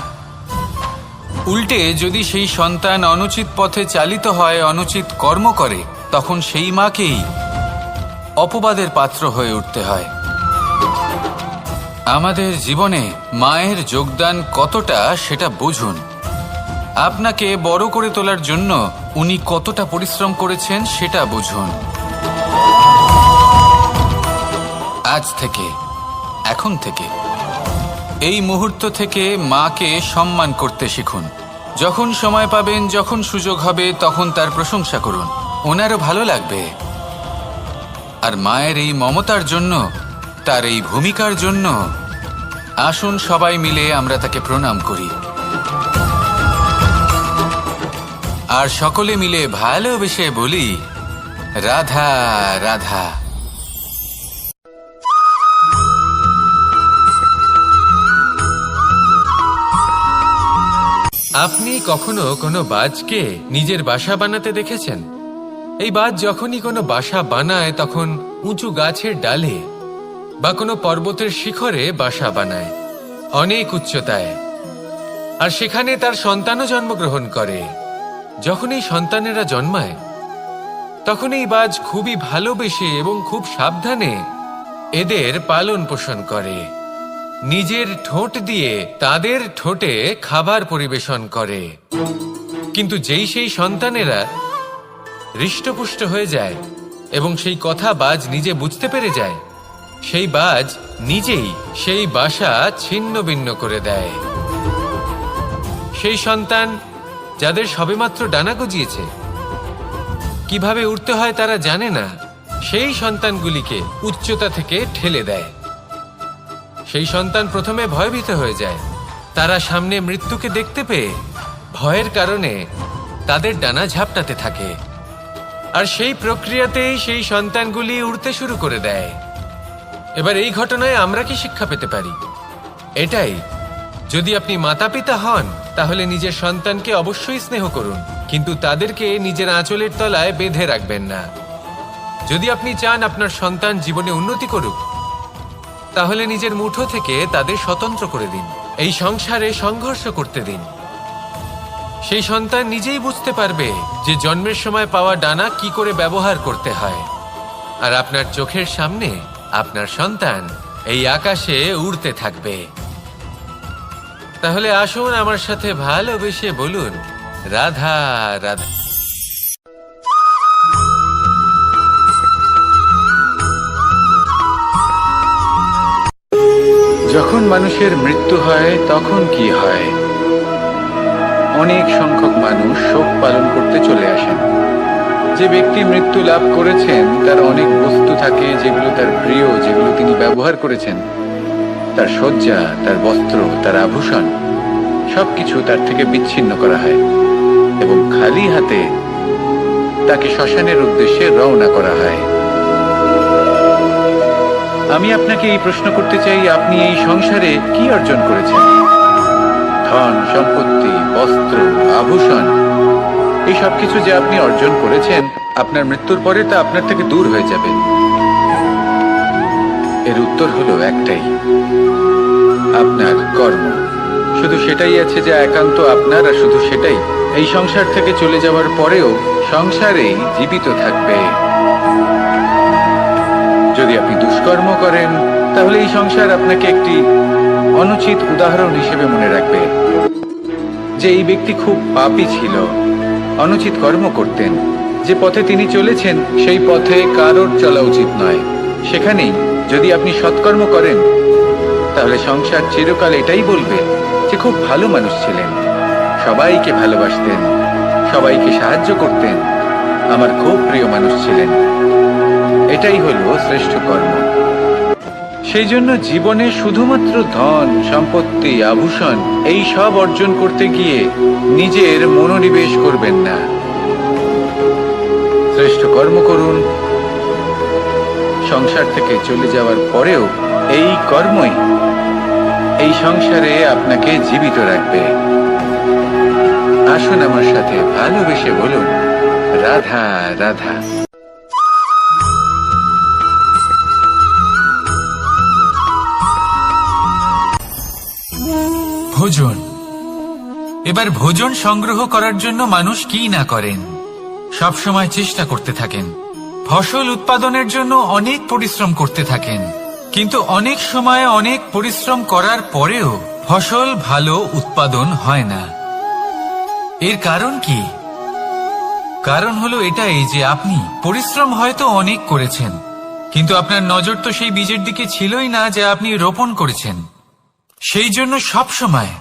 উল্টে যদি সেই সন্তান অনুচিত পথে চালিত হয়, অনুচিত কর্ম করে, তখন সেই মাকেই অপবাদের পাত্র হয়ে উঠতে হয়। আমাদের জীবনে মায়ের যোগদান কতটা সেটা বুঝুন। আপনাকে বড় করে তোলার জন্য উনি কতটা পরিশ্রম করেছেন সেটা বুঝুন। আজ থেকে, এখন থেকে, এই মুহূর্ত থেকে মাকে সম্মান করতে শিখুন। যখন সময় পাবেন, যখন সুযোগ হবে, তখন তার প্রশংসা করুন। ওনারও ভালো লাগবে। আর মায়ের এই মমতার জন্য, তার এই ভূমিকার জন্য আসুন সবাই মিলে আমরা তাকে প্রণাম করি, আর সকলে মিলে ভালোবেসে বলি, রাধা রাধা। আপনি কখনো কোনো বাজকে নিজের বাসা বানাতে দেখেছেন? এই বাজ যখনই কোনো বাসা বানায় তখন উঁচু গাছের ডালে বা কোনো পর্বতের শিখরে বাসা বানায়, অনেক উচ্চতায়। আর সেখানে তার সন্তানও জন্মগ্রহণ করে। যখন এই সন্তানেরা জন্মায় তখন এই বাজ খুবই ভালোবেসে এবং খুব সাবধানে এদের পালন পোষণ করে। নিজের ঠোঁট দিয়ে তাদের ঠোঁটে খাবার পরিবেশন করে। কিন্তু যেই সেই সন্তানেরা হৃষ্টপুষ্ট হয়ে যায় এবং সেই কথা বাজ নিজে বুঝতে পেরে যায়, সেই বাজ নিজেই সেই বাসা ছিন্ন ভিন্ন করে দেয়। সেই সন্তান যাদের সবেমাত্র ডানা গজিয়েছে, কিভাবে উড়তে হয় তারা জানে না, সেই সন্তানগুলিকে উচ্চতা থেকে ঠেলে দেয়। সেই সন্তান প্রথমে ভয়ভীত হয়ে যায়। তারা সামনে মৃত্যুকে দেখতে পেয়ে ভয়ের কারণে তাদের ডানা ঝাপটাতে থাকে। আর সেই প্রক্রিয়াতেই সেই সন্তানগুলি উড়তে শুরু করে দেয়। এবার এই ঘটনায় আমরা কি শিক্ষা পেতে পারি? এটাই, যদি আপনি মাতা পিতা হন তাহলে নিজের সন্তানকে অবশ্যই স্নেহ করুন, কিন্তু তাদেরকে নিজের আঁচলের তলায় বেঁধে রাখবেন না। যদি আপনি চান আপনার সন্তান জীবনে উন্নতি করুক, তাহলে নিজের মুঠো থেকে তাদের স্বতন্ত্র করে দিন। এই সংসারে সংঘর্ষ করতে দিন। সেই সন্তান নিজেই বুঝতে পারবে যে জন্মের সময় পাওয়া ডানা কি করে ব্যবহার করতে হয়। আর আপনার চোখের সামনে আপনার সন্তান এই আকাশে উড়তে থাকবে। তাহলে আসুন আমার সাথে ভালোবেসে বলুন, রাধা রাধা। যখন মানুষের মৃত্যু হয় তখন কি হয়? অনেক সংখ্যক মানুষ শোক পালন করতে চলে আসেন। যে ব্যক্তি মৃত্যু লাভ করেছেন তার অনেক বস্তু থাকে যেগুলো তার প্রিয়, যেগুলো তিনি ব্যবহার করেছেন। তার শয্যা, তার বস্ত্র, তার আভূষণ সবকিছু তার থেকে বিচ্ছিন্ন করা হয় এবং খালি হাতে তাকে শ্মশানের উদ্দেশ্যে রওনা করা হয়। আমি আপনাকে এই প্রশ্ন করতে চাই, আপনি এই সংসারে কি অর্জন করেছেন? ধন সম্পত্তি, বস্ত্র, আভূষণ, এই সব কিছু যে আপনি অর্জন করেছেন, আপনার মৃত্যুর পরে তা আপনার থেকে দূর হয়ে যাবে। এর উত্তর হলো একটাই, আপনার কর্ম। শুধু সেটাই আছে যা একান্ত আপনার, আর শুধু সেটাই এই সংসার থেকে চলে যাওয়ার পরেও সংসারেই জীবিত থাকবে। যদি আপনি দুষ্কর্ম করেন তাহলে এই সংসার আপনাকে একটি অনুচিত উদাহরণ হিসেবে মনে রাখবে যে এই ব্যক্তি খুব পাপী ছিল, অনুচিত কর্ম করতেন। যে পথে তিনি চলেছেন সেই পথে কারোর চলা উচিত নয়। সেখানেই যদি আপনি সৎকর্ম করেন তাহলে সংসার চিরকাল এটাই বলবে যে খুব ভালো মানুষ ছিলেন, সবাইকে ভালোবাসতেন, সবাইকে সাহায্য করতেন, আমার খুব প্রিয় মানুষ ছিলেন। এটাই হলো শ্রেষ্ঠ কর্ম। সেই জন্য জীবনে শুধুমাত্র ধন সম্পত্তি, আভূষণ এই সব অর্জন করতে গিয়ে নিজের মনোনিবেশ করবেন না। শ্রেষ্ঠ কর্ম করুন। সংসার থেকে চলে যাওয়ার পরেও এই কর্মই এই সংসারে আপনাকে জীবিত রাখবে। আসুন আমার সাথে ভালোবেসে বলুন, রাধা রাধা। ভোজন, এবার ভোজন সংগ্রহ করার জন্য মানুষ কি না করেন, সবসময় চেষ্টা করতে থাকেন। ফসল উৎপাদনের জন্য অনেক পরিশ্রম করতে থাকেন, কিন্তু অনেক সময় অনেক পরিশ্রম করার পরেও ফসল ভালো উৎপাদন হয় না। এর কারণ কি? কারণ হলো এটাই যে আপনি পরিশ্রম হয়তো অনেক করেছেন, কিন্তু আপনার নজর তো সেই বীজের দিকে ছিলই না যা আপনি রোপণ করেছেন। সেই জন্য সবসময়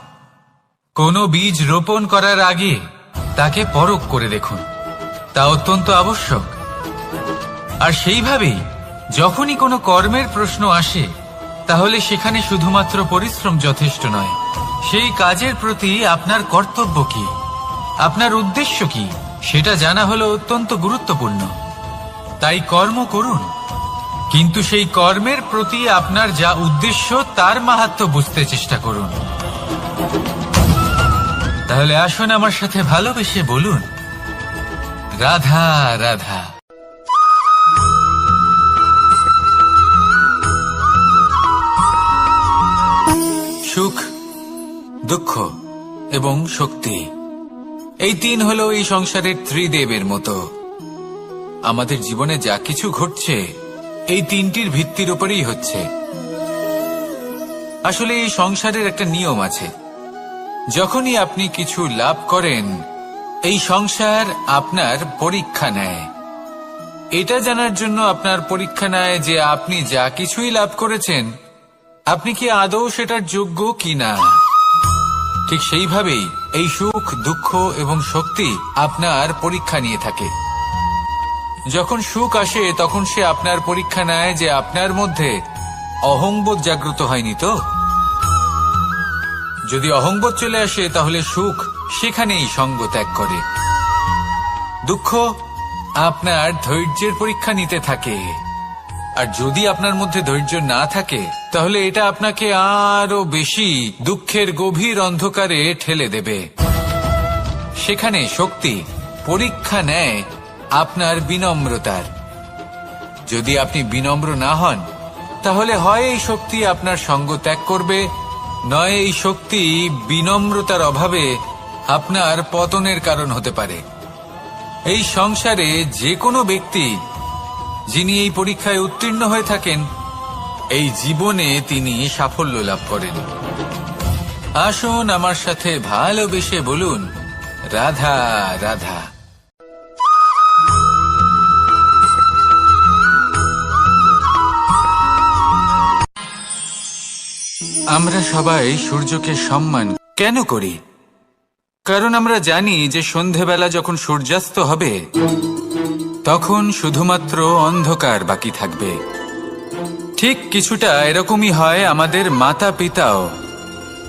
কোনো বীজ রোপণ করার আগে তাকে পরখ করে দেখুন, তা অত্যন্ত আবশ্যক। আর সেইভাবেই যখনই কোনো কর্মের প্রশ্ন আসে, তাহলে সেখানে শুধুমাত্র পরিশ্রম যথেষ্ট নয়। সেই কাজের প্রতি আপনার কর্তব্য কি, আপনার উদ্দেশ্য কি, সেটা জানা হলো অত্যন্ত গুরুত্বপূর্ণ। তাই কর্ম করুন, কিন্তু সেই কর্মের প্রতি আপনার যা উদ্দেশ্য তার মাহাত্ম্য বুঝতে চেষ্টা করুন। তাহলে আসুন আমার সাথে ভালোবেসে বলুন, রাধা রাধা। সুখ, দুঃখ এবং শক্তি, এই তিন হলো এই সংসারের ত্রিদেবের মতো। আমাদের জীবনে যা কিছু ঘটছে এই তিনটির ভিত্তির উপরেই হচ্ছে। আসলে এই সংসারের একটা নিয়ম আছে, যখনই আপনি কিছু লাভ করেন এই সংসার আপনার পরীক্ষা নেয়। এটা জানার জন্য আপনার পরীক্ষা নেয় যে আপনি যা কিছুই লাভ করেছেন আপনি কি আদৌ সেটার যোগ্য কিনা। ঠিক সেইভাবেই এই সুখ, দুঃখ এবং শক্তি আপনার পরীক্ষা নিয়ে থাকে। যখন সুখ আসে তখন সে আপনার পরীক্ষা নেয় যে আপনার মধ্যে অহংবোধ জাগ্রত হয়নি তো। যদি অহংবোধ চলে আসে তাহলে সুখ সেখানেই সঙ্গ ত্যাগ করে। দুঃখ আপনার ধৈর্যের পরীক্ষা নিতে থাকে, আর যদি আপনার মধ্যে ধৈর্য না থাকে তাহলে এটা আপনাকে আরো বেশি দুঃখের গভীর অন্ধকারে ঠেলে দেবে। সেখানে শক্তি পরীক্ষা নেয় আপনার বিনম্রতার। যদি আপনি বিনম্র না হন তাহলে হয় এই শক্তি আপনার সঙ্গ ত্যাগ করবে, নয় এই শক্তি বিনম্রতার অভাবে আপনার পতনের কারণ হতে পারে। এই সংসারে যে কোনো ব্যক্তি যিনি এই পরীক্ষায় উত্তীর্ণ হয়ে থাকেন এই জীবনে তিনি সাফল্য লাভ করেন। আসুন আমার সাথে ভালোবেসে বলুন, রাধা রাধা। আমরা সবাই সূর্যকে সম্মান কেন করি? কারণ আমরা জানি যে সন্ধেবেলা যখন সূর্যাস্ত হবে তখন শুধুমাত্র অন্ধকার বাকি থাকবে। ঠিক কিছুটা এরকমই হয় আমাদের মাতা পিতাও,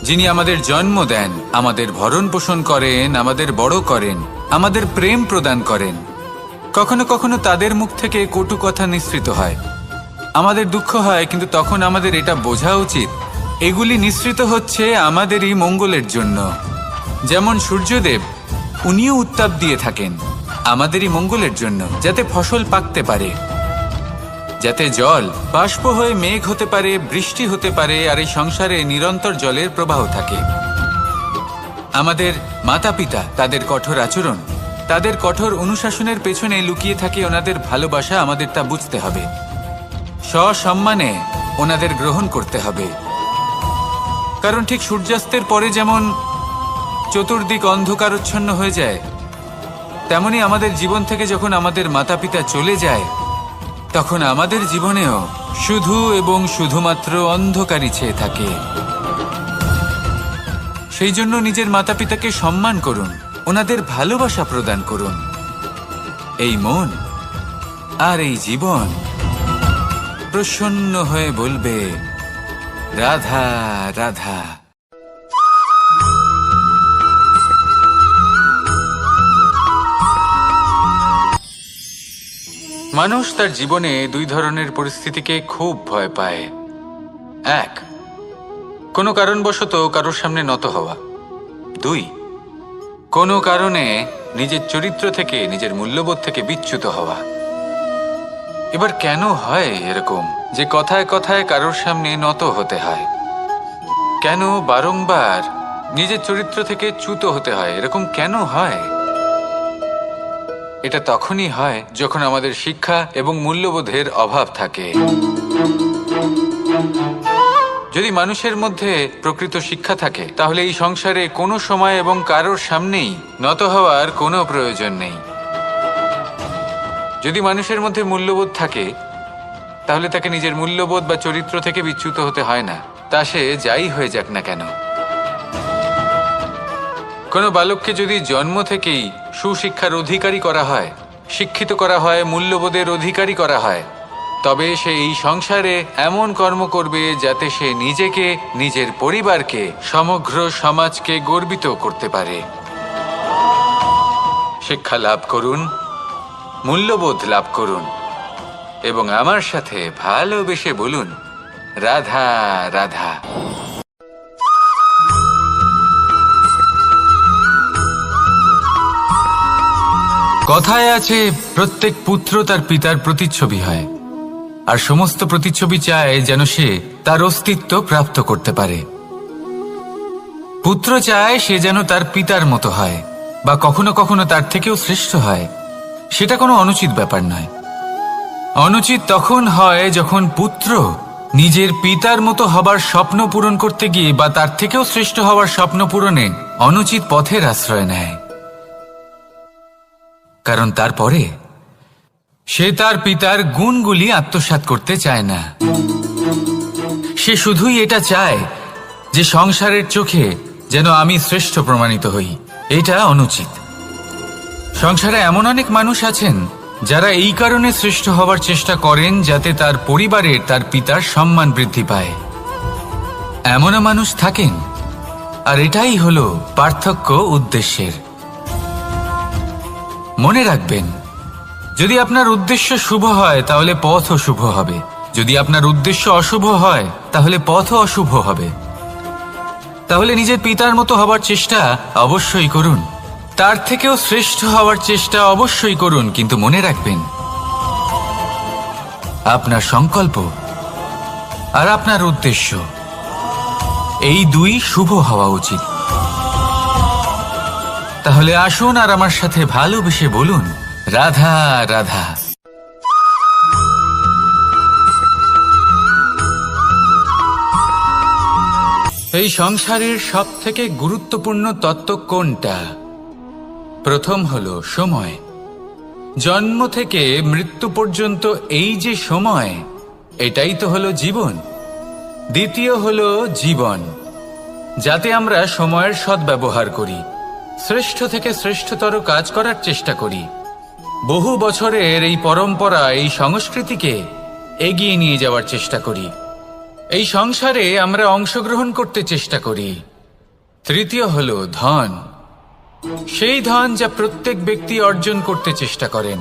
যিনি আমাদের জন্ম দেন, আমাদের ভরণ পোষণ করেন, আমাদের বড় করেন, আমাদের প্রেম প্রদান করেন। কখনো কখনো তাদের মুখ থেকে কটু কথা নিঃসৃত হয়, আমাদের দুঃখ হয়, কিন্তু তখন আমাদের এটা বোঝা উচিত এগুলি নিঃসৃত হচ্ছে আমাদেরই মঙ্গলের জন্য। যেমন সূর্যদেব, উনিও উত্তাপ দিয়ে থাকেন আমাদেরই মঙ্গলের জন্য, যাতে ফসল পাকতে পারে, যাতে জল বাষ্প হয়ে মেঘ হতে পারে, বৃষ্টি হতে পারে, আর এই সংসারে নিরন্তর জলের প্রবাহ থাকে। আমাদের মাতা পিতা, তাদের কঠোর আচরণ, তাদের কঠোর অনুশাসনের পেছনে লুকিয়ে থাকে ওনাদের ভালোবাসা। আমাদের তা বুঝতে হবে, সসম্মানে ওনাদের গ্রহণ করতে হবে। কারণ ঠিক সূর্যাস্তের পরে যেমন চতুর্দিক অন্ধকারচ্ছন্ন হয়ে যায়, তেমনি আমাদের জীবন থেকে যখন আমাদের মাতা পিতা চলে যায় তখন আমাদের জীবনেও শুধু এবং শুধুমাত্র অন্ধকারই ছেয়ে থাকে। সেই জন্য নিজের মাতা পিতাকে সম্মান করুন, ওনাদের ভালোবাসা প্রদান করুন। এই মন আর এই জীবন প্রসন্ন হয়ে বলবে, রাধা রাধা। মানুষ তার জীবনে দুই ধরনের পরিস্থিতিকে খুব ভয় পায়। এক, কোনো কারণবশত কারোর সামনে নত হওয়া। দুই, কোনো কারণে নিজের চরিত্র থেকে, নিজের মূল্যবোধ থেকে বিচ্যুত হওয়া। এবার কেন হয় এরকম যে কথায় কথায় কারোর সামনে নত হতে হয়? কেন বারংবার নিজের চরিত্র থেকে চ্যুত হতে হয়। এরকম কেন হয়? এটা তখনই হয় যখন আমাদের শিক্ষা এবং মূল্যবোধের অভাব থাকে। যদি মানুষের মধ্যে প্রকৃত শিক্ষা থাকে তাহলে এই সংসারে কোনো সময় এবং কারোর সামনেই নত হওয়ার কোনো প্রয়োজন নেই। যদি মানুষের মধ্যে মূল্যবোধ থাকে তাহলে তাকে নিজের মূল্যবোধ বা চরিত্র থেকে বিচ্যুত হতে হয় না, তা সে যাই হয়ে যাক না কেন। কোনো বালককে যদি জন্ম থেকেই সুশিক্ষার অধিকারী করা হয়, শিক্ষিত করা হয়, মূল্যবোধের অধিকারী করা হয়, তবে সে এই সংসারে এমন কর্ম করবে যাতে সে নিজেকে, নিজের পরিবারকে, সমগ্র সমাজকে গর্বিত করতে পারে। শিক্ষা লাভ করুন, মূল্যবোধ লাভ করুন এবং আমার সাথে ভালোবেসে বলুন, রাধা রাধা। কথায় আছে, প্রত্যেক পুত্র তার পিতার প্রতিচ্ছবি হয়, আর সমস্ত প্রতিচ্ছবি চায় যেন সে তার অস্তিত্ব প্রাপ্ত করতে পারে। পুত্র চায় সে যেন তার পিতার মতো হয় বা কখনো কখনো তার থেকেও শ্রেষ্ঠ হয়। সেটা কোনো অনুচিত ব্যাপার নয়। অনুচিত তখন হয় যখন পুত্র নিজের পিতার মতো হবার স্বপ্ন পূরণ করতে গিয়ে বা তার থেকেও শ্রেষ্ঠ হওয়ার স্বপ্ন পূরণে অনুচিত পথের আশ্রয় নেয়। কারণ তারপরে সে তার পিতার গুণগুলি আত্মসাৎ করতে চায় না। সে শুধুই এটা চায় যে সংসারের চোখে যেন আমি শ্রেষ্ঠ প্রমাণিত হই। এটা অনুচিত। সংসারে এমন অনেক মানুষ আছেন যারা এই কারণে শ্রেষ্ঠ হবার চেষ্টা করেন যাতে তার পরিবারের, তার পিতার সম্মান বৃদ্ধি পায়। এমনও মানুষ থাকেন, আর এটাই হলো পার্থক্য উদ্দেশ্যের। মনে রাখবেন, যদি আপনার উদ্দেশ্য শুভ হয় তাহলে পথও শুভ হবে, যদি আপনার উদ্দেশ্য অশুভ হয় তাহলে পথও অশুভ হবে। তাহলে নিজের পিতার মতো হবার চেষ্টা অবশ্যই করুন, তার থেকেও শ্রেষ্ঠ হওয়ার চেষ্টা অবশ্যই করুন, কিন্তু মনে রাখবেন আপনার সংকল্প আর আপনার উদ্দেশ্য এই দুই শুভ হওয়া উচিত। তাহলে আসুন আর আমার সাথে ভালোবেসে বলুন, রাধা রাধা। এই সংসারের সব থেকে গুরুত্বপূর্ণ তত্ত্ব কোনটা? প্রথম হলো সময়। জন্ম থেকে মৃত্যু পর্যন্ত এই যে সময়, এটাই তো হলো জীবন। দ্বিতীয় হলো জীবন, যাতে আমরা সময়ের সদ্ব্যবহার করি, শ্রেষ্ঠ থেকে শ্রেষ্ঠতর কাজ করার চেষ্টা করি। বহু বছরের এই পরম্পরা, এই সংস্কৃতিকে এগিয়ে নিয়ে যাওয়ার চেষ্টা করি। এই সংসারে আমরা অংশগ্রহণ করতে চেষ্টা করি। তৃতীয় হলো ধন, সেই ধন যা প্রত্যেক ব্যক্তি অর্জন করতে চেষ্টা করেন।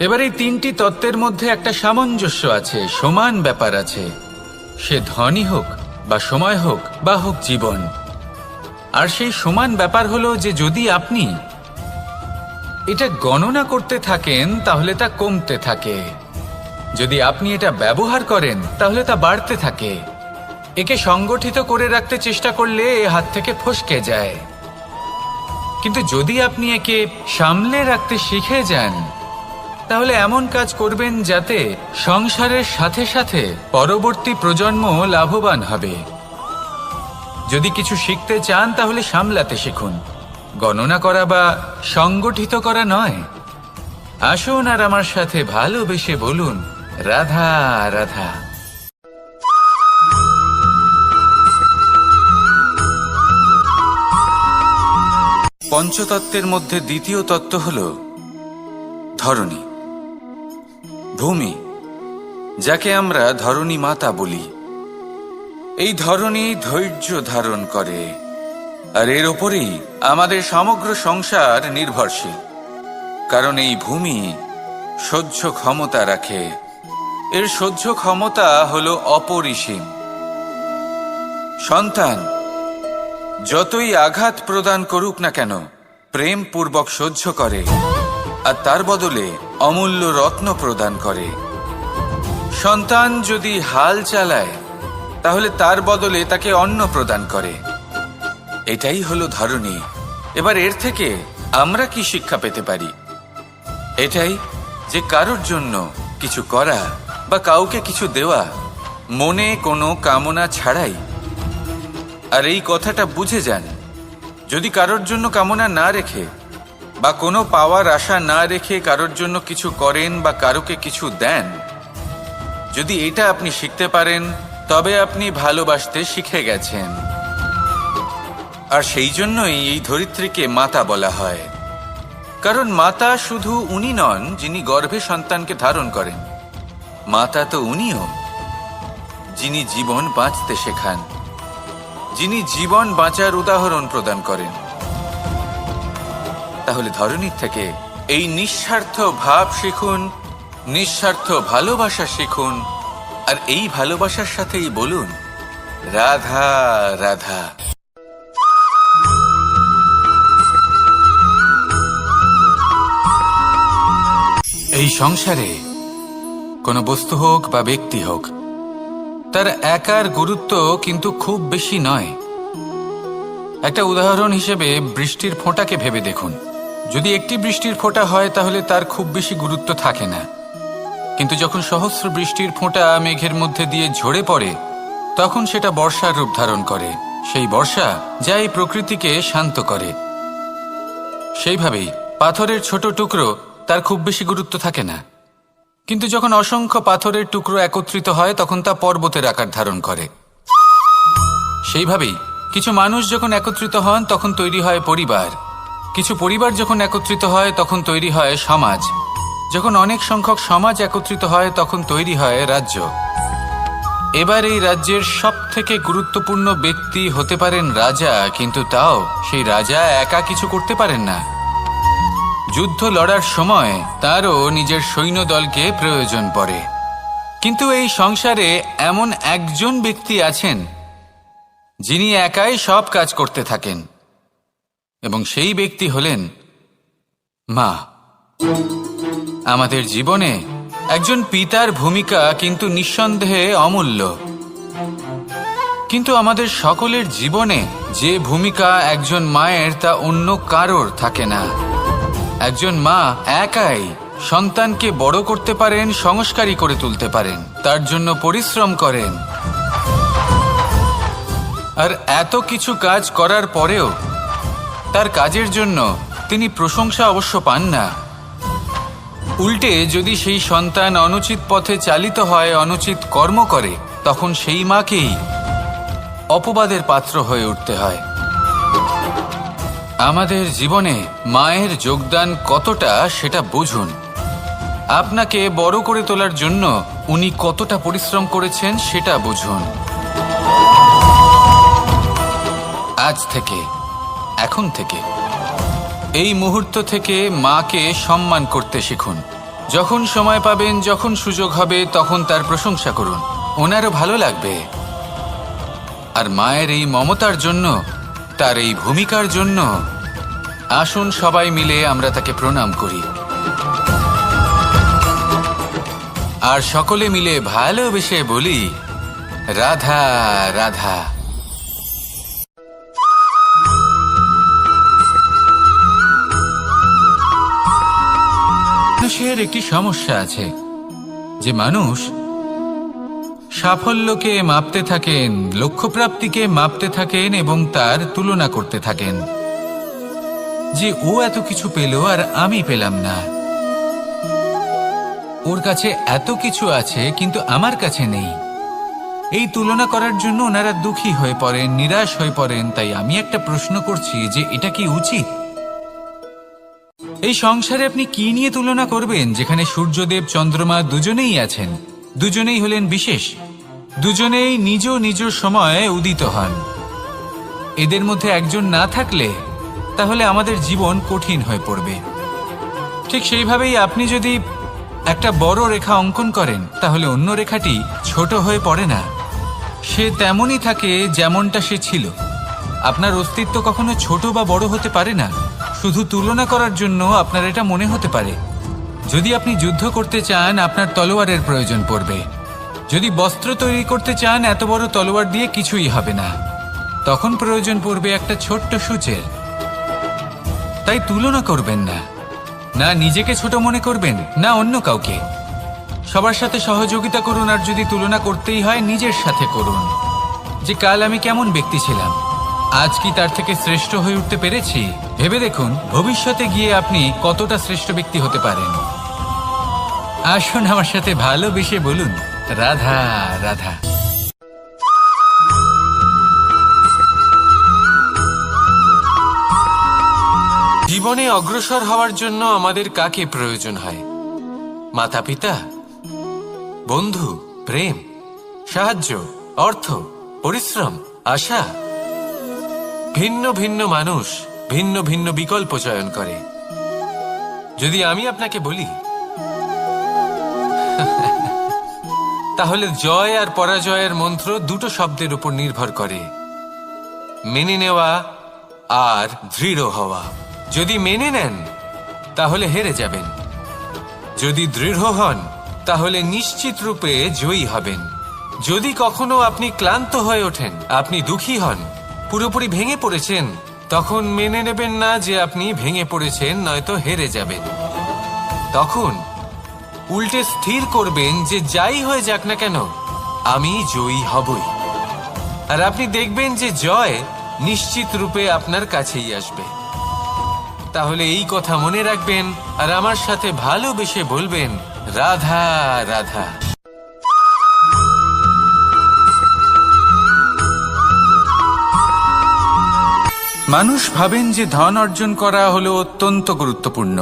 এবার এই তিনটি তত্ত্বের মধ্যে একটা সামঞ্জস্য আছে, সমান ব্যাপার আছে। সে ধনই হোক বা সময় হোক বা হোক জীবন। আর সেই সমান ব্যাপার হলো যে যদি আপনি এটা গণনা করতে থাকেন তাহলে তা কমতে থাকে, যদি আপনি এটা ব্যবহার করেন তাহলে তা বাড়তে থাকে। একে সংগঠিত করে রাখতে চেষ্টা করলে এ হাত থেকে ফসকে যায়, কিন্তু যদি আপনি একে সামলে রাখতে শিখে যান তাহলে এমন কাজ করবেন যাতে সংসারের সাথে সাথে পরবর্তী প্রজন্ম লাভবান হবে। যদি কিছু শিখতে চান তাহলে সামলাতে শিখুন, গণনা করা বা সংগঠিত করা নয়। আসুন আর আমার সাথে ভালোবেসে বলুন, রাধা রাধা। পঞ্চতত্ত্বের মধ্যে দ্বিতীয় তত্ত্ব হল ধরণী, ভূমি, যাকে আমরা ধরণী মাতা বলি। এই ধরণী ধৈর্য ধারণ করে, আর এর ওপরেই আমাদের সমগ্র সংসার নির্ভরশীল। কারণ এই ভূমি সহ্য ক্ষমতা রাখে, এর সহ্য ক্ষমতা হলো অপরিসীম। সন্তান যতই আঘাত প্রদান করুক না কেন, প্রেম পূর্বক সহ্য করে আর তার বদলে অমূল্য রত্ন প্রদান করে। সন্তান যদি হাল চালায় তাহলে তার বদলে তাকে অন্ন প্রদান করে। এটাই হলো ধরনী। এবার এর থেকে আমরা কি শিক্ষা পেতে পারি? এটাই যে কারোর জন্য কিছু করা বা কাউকে কিছু দেওয়া মনে কোনো কামনা ছাড়াই। আর এই কথাটা বুঝে যান, যদি কারোর জন্য কামনা না রেখে বা কোনো পাওয়ার আশা না রেখে কারোর জন্য কিছু করেন বা কারোকে কিছু দেন, যদি এটা আপনি শিখতে পারেন, তবে আপনি ভালোবাসতে শিখে গেছেন। আর সেই জন্যই এই ধরিত্রীকে মাতা বলা হয়। কারণ মাতা শুধু উনি নন যিনি গর্ভে সন্তানকে ধারণ করেন, মাতা তো উনিও যিনি জীবন বাঁচতে শেখান, যিনি জীবন বাঁচার উদাহরণ প্রদান করেন। তাহলে ধরনীর থেকে এই নিঃস্বার্থ ভাব শিখুন, নিঃস্বার্থ ভালোবাসা শিখুন, আর এই ভালোবাসার সাথেই বলুন রাধা রাধা। এই সংসারে কোনো বস্তু হোক বা ব্যক্তি হোক, তার একার গুরুত্ব কিন্তু খুব বেশি নয়। একটা উদাহরণ হিসেবে বৃষ্টির ফোঁটাকে ভেবে দেখুন। যদি একটি বৃষ্টির ফোঁটা হয় তাহলে তার খুব বেশি গুরুত্ব থাকে না, কিন্তু যখন সহস্র বৃষ্টির ফোঁটা মেঘের মধ্যে দিয়ে ঝরে পড়ে, তখন সেটা বর্ষার রূপ ধারণ করে। সেই বর্ষা যা এই প্রকৃতিকে শান্ত করে। সেইভাবেই পাথরের ছোট টুকরো, তার খুব বেশি গুরুত্ব থাকে না, কিন্তু যখন অসংখ্য পাথরের টুকরো একত্রিত হয় তখন তা পর্বতের আকার ধারণ করে। সেইভাবেই কিছু মানুষ যখন একত্রিত হন তখন তৈরি হয় পরিবার, কিছু পরিবার যখন একত্রিত হয় তখন তৈরি হয় সমাজ, যখন অনেক সংখ্যক সমাজ একত্রিত হয় তখন তৈরি হয় রাজ্য। এবার এই রাজ্যের সবথেকে গুরুত্বপূর্ণ ব্যক্তি হতে পারেন রাজা, কিন্তু তাও সেই রাজা একা কিছু করতে পারেন না। যুদ্ধ লড়ার সময় তারও নিজের সৈন্যদলকে প্রয়োজন পড়ে। কিন্তু এই সংসারে এমন একজন ব্যক্তি আছেন যিনি একাই সব কাজ করতে থাকেন, এবং সেই ব্যক্তি হলেন মা। আমাদের জীবনে একজন পিতার ভূমিকা কিন্তু নিঃসন্দেহে অমূল্য, কিন্তু আমাদের সকলের জীবনে যে ভূমিকা একজন মায়ের তা অন্য কারোর থাকে না। একজন মা একাই সন্তানকে বড় করতে পারেন, সংস্কারী করে তুলতে পারেন, তার জন্য পরিশ্রম করেন। আর এত কিছু কাজ করার পরেও তার কাজের জন্য তিনি প্রশংসা অবশ্য পান না। উল্টে যদি সেই সন্তান অনুচিত পথে চালিত হয়, অনুচিত কর্ম করে, তখন সেই মাকেই অপবাদের পাত্র হয়ে উঠতে হয়। আমাদের জীবনে মায়ের যোগদান কতটা সেটা বুঝুন। আপনাকে বড় করে তোলার জন্য উনি কতটা পরিশ্রম করেছেন সেটা বুঝুন। আজ থেকে, এখন থেকে, এই মুহূর্ত থেকে মাকে সম্মান করতে শিখুন। যখন সময় পাবেন, যখন সুযোগ হবে, তখন তার প্রশংসা করুন, ওনারও ভালো লাগবে। আর মায়ের এই মমতার জন্য, তার এই ভূমিকার জন্য আসুন সবাই মিলে আমরা তাকে প্রণাম করি, আর সকলে মিলে ভালোবেসে বলি রাধা রাধা। মানুষের একটি সমস্যা আছে যে মানুষ সাফল্যকে মাপতে থাকেন, লক্ষ্যপ্রাপ্তিকে মাপতে থাকেন এবং তার তুলনা করতে থাকেন যে ও এত কিছু পেল আর আমি পেলাম না, ওর কাছে এত কিছু আছে কিন্তু আমার কাছে নেই। এই তুলনা করার জন্য ওনারা দুঃখী হয়ে পড়েন, নিরাশ হয়ে পড়েন। তাই আমি একটা প্রশ্ন করছি যে এটা কি উচিত? এই সংসারে আপনি কি নিয়ে তুলনা করবেন, যেখানে সূর্যদেব চন্দ্রমা দুজনেই আছেন, দুজনেই হলেন বিশেষ, দুজনেই নিজ নিজ সময়ে উদিত হন। এদের মধ্যে একজন না থাকলে তাহলে আমাদের জীবন কঠিন হয়ে পড়বে। ঠিক সেইভাবেই আপনি যদি একটা বড় রেখা অঙ্কন করেন তাহলে অন্য রেখাটি ছোট হয়ে পড়ে না, সে তেমনই থাকে যেমনটা সে ছিল। আপনার অস্তিত্ব কখনো ছোট বা বড় হতে পারে না। শুধু তুলনা করার জন্য আপনার এটা মনে হতে পারে। যদি আপনি যুদ্ধ করতে চান আপনার তলোয়ারের প্রয়োজন পড়বে। যদি বস্ত্র তৈরি করতে চান এত বড় তলোয়ার দিয়ে কিছুই হবে না। তখন প্রয়োজন পড়বে একটা ছোট্ট সূচের। তাই তুলনা করবেন না, না নিজেকে ছোট মনে করবেন, না অন্য কাউকে। সবার সাথে সহযোগিতা করুন, আর যদি তুলনা করতেই হয় নিজের সাথে করুন, যে কাল আমি কেমন ব্যক্তি ছিলাম, আজ কি তার থেকে শ্রেষ্ঠ হয়ে উঠতে পেরেছি। ভেবে দেখুন ভবিষ্যতে গিয়ে আপনি কতটা শ্রেষ্ঠ ব্যক্তি হতে পারেন। আসুন আমার সাথে ভালোবেসে বলুন, রাধা রাধা। জীবনে অগ্রসর হওয়ার জন্য আমাদের কাকে প্রয়োজন হয়? মাতা পিতা, বন্ধু, প্রেম, সাহায্য, অর্থ, পরিশ্রম, আশা। ভিন্ন ভিন্ন মানুষ ভিন্ন ভিন্ন বিকল্প চয়ন করে। যদি আমি আপনাকে বলি তাহলে জয় আর পরাজয়ের মন্ত্র দুটো শব্দের উপর নির্ভর করে, মেনে নেওয়া আর দৃঢ় হওয়া। যদি মেনে নেন তাহলে হেরে যাবেন, যদি দৃঢ় হন তাহলে নিশ্চিত রূপে জয়ী হবেন। যদি কখনো আপনি ক্লান্ত হয়ে ওঠেন, আপনি দুঃখী হন, পুরোপুরি ভেঙে পড়েছেন, তখন মেনে নেবেন না যে আপনি ভেঙে পড়েছেন, নয়তো হেরে যাবেন। তখন উল্টে স্থির করবেন যে যাই হয়ে যাক না কেন আমি জয়ী হবই। আর আপনি দেখবেন যে জয় নিশ্চিত রূপে আপনার কাছেই আসবে। তাহলে এই কথা মনে রাখবেন আর আমার সাথে ভালোবেসে বলবেন, রাধা রাধা। মানুষ ভাবেন যে ধন অর্জন করা হলো অত্যন্ত গুরুত্বপূর্ণ।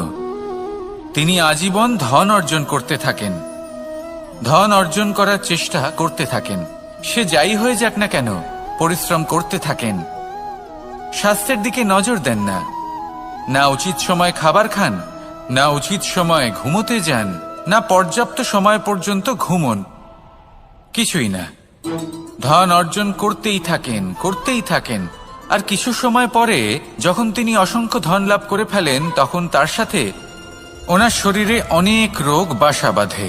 তিনি আজীবন ধন অর্জন করতে থাকেন, ধন অর্জন করার চেষ্টা করতে থাকেন। সে যাই হয়ে যাক না কেন পরিশ্রম করতে থাকেন। স্বাস্থ্যের দিকে নজর দেন না, না উচিত সময় খাবার খান, না উচিত সময় ঘুমোতে যান, না পর্যাপ্ত সময় পর্যন্ত ঘুমন, কিছুই না। ধন অর্জন করতেই থাকেন, করতেই থাকেন। আর কিছু সময় পরে যখন তিনি অসংখ্য ধন লাভ করে ফেলেন, তখন তার সাথে ওনার শরীরে অনেক রোগ বাসা বাঁধে।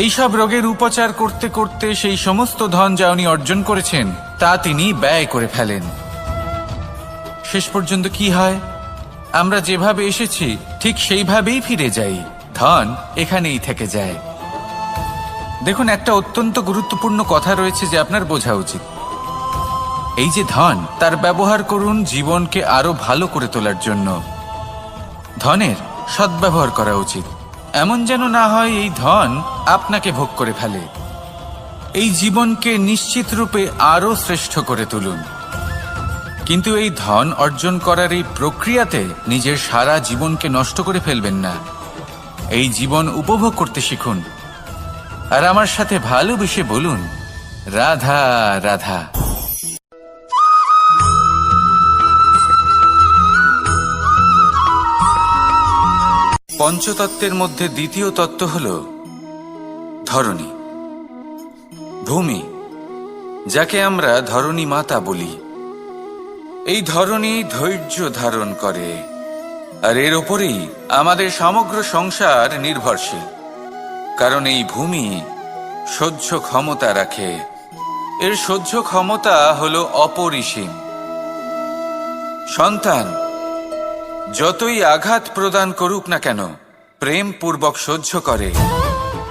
এইসব রোগের উপচার করতে করতে সেই সমস্ত ধন যা উনি অর্জন করেছেন তা তিনি ব্যয় করে ফেলেন। শেষ পর্যন্ত কি হয়? আমরা যেভাবে এসেছি ঠিক সেইভাবেই ফিরে যাই, ধন এখানেই থেকে যায়। দেখুন, একটা অত্যন্ত গুরুত্বপূর্ণ কথা রয়েছে যে আপনার বোঝা উচিত। এই যে ধন, তার ব্যবহার করুন জীবনকে আরো ভালো করে তোলার জন্য। ধনের সদ্ব্যবহার করা উচিত, এমন যেন না হয় এই ধন আপনাকে ভোগ করে ফেলে। এই জীবনকে নিশ্চিত রূপে আরো শ্রেষ্ঠ করে তুলুন। কিন্তু এই ধন অর্জন করার এই প্রক্রিয়াতে নিজের সারা জীবনকে নষ্ট করে ফেলবেন না। এই জীবন উপভোগ করতে শিখুন আর আমার সাথে ভালোবেসে বলুন, রাধা রাধা। পঞ্চতত্ত্বের মধ্যে দ্বিতীয় তত্ত্ব হল ধরণী, ভূমি, যাকে আমরা ধরণী মাতা বলি। এই ধরণী ধৈর্য ধারণ করে, আর এর ওপরেই আমাদের সমগ্র সংসার নির্ভরশীল। কারণ এই ভূমি সহ্য ক্ষমতা রাখে, এর সহ্য ক্ষমতা হল অপরিসীম। সন্তান যতই আঘাত প্রদান করুক না কেন প্রেম পূর্বক সহ্য করে,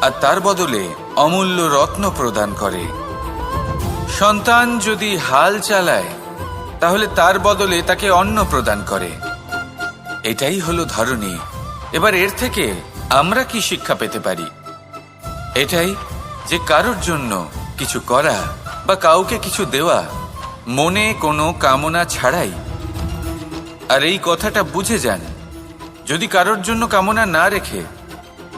আর তার বদলে অমূল্য রত্ন প্রদান করে। সন্তান যদি হাল চালায় তাহলে তার বদলে তাকে অন্ন প্রদান করে। এটাই হলো ধরণী। এবার এর থেকে আমরা কি শিক্ষা পেতে পারি? এটাই যে কারোর জন্য কিছু করা বা কাউকে কিছু দেওয়া মনে কোনো কামনা ছাড়াই। আর এই কথাটা বুঝে যান, যদি কারোর জন্য কামনা না রেখে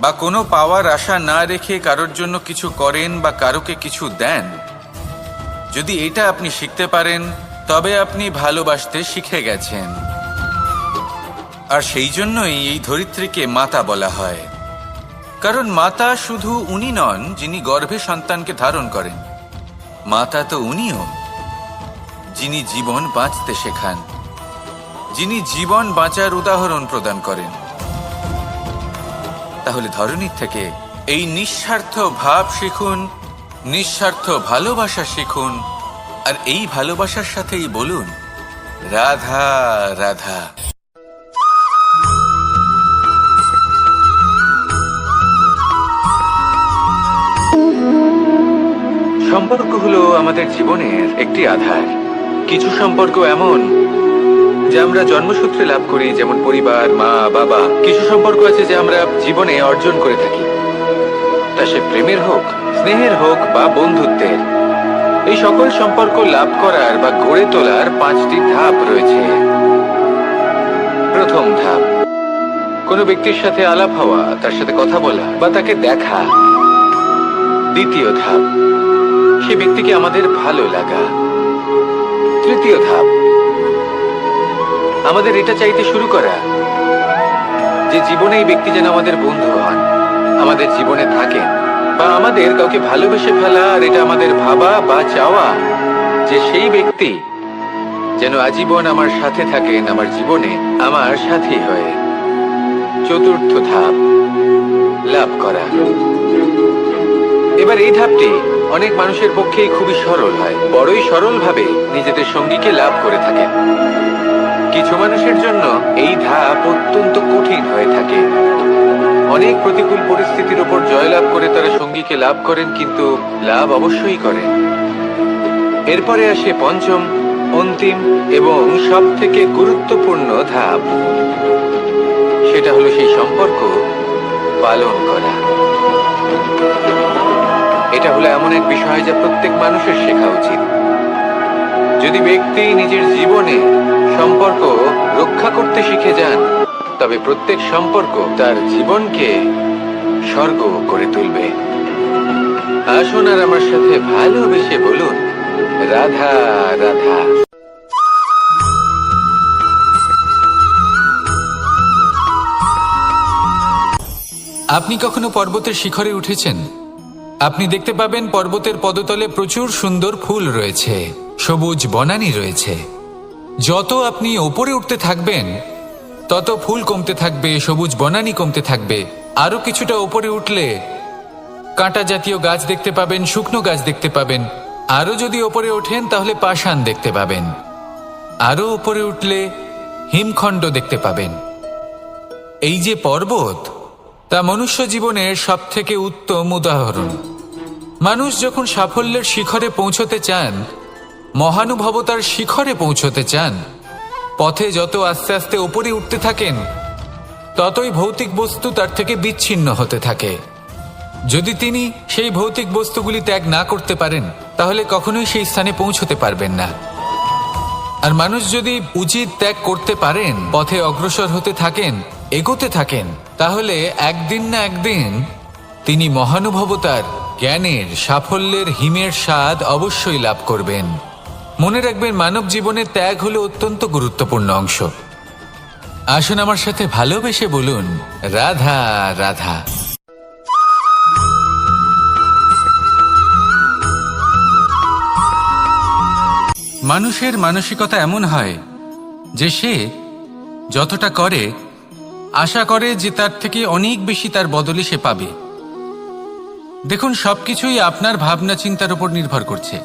বা কোনো পাওয়ার আশা না রেখে কারোর জন্য কিছু করেন বা কারোকে কিছু দেন, যদি এটা আপনি শিখতে পারেন তবে আপনি ভালোবাসতে শিখে গেছেন। আর সেই জন্যই এই ধরিত্রীকে মাতা বলা হয়। কারণ মাতা শুধু উনি নন যিনি গর্ভে সন্তানকে ধারণ করেন, মাতা তো উনিও যিনি জীবন বাঁচতে শেখান, যিনি জীবন বাঁচার উদাহরণ প্রদান করেন। তাহলে ধরণীর থেকে এই নিঃস্বার্থ ভাব শিখুন, নিঃস্বার্থ ভালোবাসা শিখুন, আর এই ভালোবাসার সাথেই বলুন, রাধা রাধা। সম্পর্ক হলো আমাদের জীবনের একটি আধার। কিছু সম্পর্ক এমন যা আমরা জন্মসূত্রে লাভ করি, যেমন পরিবার, মা, বাবা। কিছু সম্পর্ক আছে যা আমরা জীবনে অর্জন করে থাকি, তা সে প্রেমের হোক, স্নেহের হোক বা বন্ধুত্বের। এই সকল সম্পর্ক লাভ করার বা গড়ে তোলার 5টি ধাপ রয়েছে। প্রথম ধাপ, কোনো ব্যক্তির সাথে আলাপ হওয়া, তার সাথে কথা বলা বা তাকে দেখা। দ্বিতীয় ধাপ, সে ব্যক্তিকে আমাদের ভালো লাগা। তৃতীয় ধাপ, আমাদের এটা চাইতে শুরু করা যে জীবনে এই ব্যক্তি যেন আমাদের বন্ধু হন, আমাদের জীবনে থাকেন, বা আমাদের কাউকে ভালোবেসে ফেলা। আর এটা আমাদের ভাবা বা চাওয়া যে সেই ব্যক্তি যেন আজীবন আমার সাথে থাকেন, আমার জীবনে আমার সাথী হয়ে। চতুর্থ ধাপ, লাভ করা। এবার এই ধাপটি অনেক মানুষের পক্ষেই খুবই সরল হয়, বড়ই সরলভাবে নিজেদের সঙ্গীকে লাভ করে থাকেন। কিছু মানুষের জন্য এই ধাপ অত্যন্ত কঠিন হয়ে থাকে। অনেক প্রতিকূল পরিস্থিতির উপর জয়লাভ করে তারা সঙ্গীকে লাভ করেন, কিন্তু লাভ অবশ্যই করেন। এরপরে আসে পঞ্চম, অন্তিম এবং সব থেকে গুরুত্বপূর্ণ ধাপ। সেটা হলো সেই সম্পর্ক পালন করা। এটা হলো এমন এক বিষয় যা প্রত্যেক মানুষের শেখা উচিত। যদি ব্যক্তি নিজের জীবনে সম্পর্ক রক্ষা করতে শিখে যান, তবে প্রত্যেক সম্পর্ক তার জীবনকে স্বর্গ করে তুলবে। আসুন আর আমার সাথে ভালোবেসে বলুন, রাধা রাধা। আপনি কখনো পর্বতের শিখরে উঠেছেন? আপনি দেখতে পাবেন পর্বতের পদতলে প্রচুর সুন্দর ফুল রয়েছে, সবুজ বনানী রয়েছে। যত আপনি ওপরে উঠতে থাকবেন তত ফুল কমতে থাকবে, সবুজ বনানী কমতে থাকবে। আরো কিছুটা ওপরে উঠলে কাঁটা জাতীয় গাছ দেখতে পাবেন, শুকনো গাছ দেখতে পাবেন। আরো যদি ওপরে ওঠেন তাহলে পাষাণ দেখতে পাবেন। আরো ওপরে উঠলে হিমখণ্ড দেখতে পাবেন। এই যে পর্বত, তা মনুষ্য জীবনের সব থেকে উত্তম উদাহরণ। মানুষ যখন সাফল্যের শিখরে পৌঁছতে চান, মহানুভবতার শিখরে পৌঁছতে চান, পথে যত আস্তে আস্তে উপরে উঠতে থাকেন, ততই ভৌতিক বস্তু তার থেকে বিচ্ছিন্ন হতে থাকে। যদি তিনি সেই ভৌতিক বস্তুগুলি ত্যাগ না করতে পারেন, তাহলে কখনোই সেই স্থানে পৌঁছতে পারবেন না। আর মানুষ যদি উচিত ত্যাগ করতে পারেন, পথে অগ্রসর হতে থাকেন, এগোতে থাকেন, তাহলে একদিন না একদিন তিনি মহানুভবতার, জ্ঞানের, সাফল্যের হিমের স্বাদ অবশ্যই লাভ করবেন। মনে রাখবেন, মানব জীবনে ত্যাগ হলো অত্যন্ত গুরুত্বপূর্ণ অংশ। আসুন আমার সাথে ভালোবেসে বলুন, রাধা রাধা। মানুষের মানসিকতা এমন হয় যে সে যতটা করে আশা করে যে তার থেকে অনেক বেশি তার বদলে সে পাবে। দেখুন, সবকিছুই আপনার ভাবনা চিন্তার উপর নির্ভর করছে।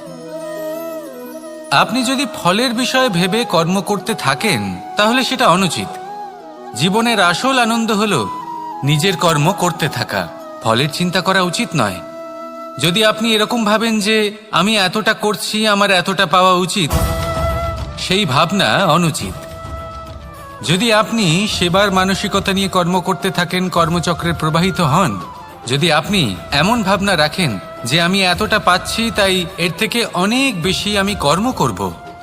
আপনি যদি ফলের বিষয়ে ভেবে কর্ম করতে থাকেন, তাহলে সেটা অনুচিত। জীবনের আসল আনন্দ হলো নিজের কর্ম করতে থাকা, ফলের চিন্তা করা উচিত নয়। যদি আপনি এরকম ভাবেন যে আমি এতটা করছি, আমার এতটা পাওয়া উচিত, সেই ভাবনা অনুচিত। যদি আপনি সেবার মানসিকতা নিয়ে কর্ম করতে থাকেন, কর্মচক্রে প্রবাহিত হন, যদি আপনি এমন ভাবনা রাখেন যে আমি এতটা পাচ্ছি, তাই এর থেকে অনেক বেশি আমি কর্ম করব,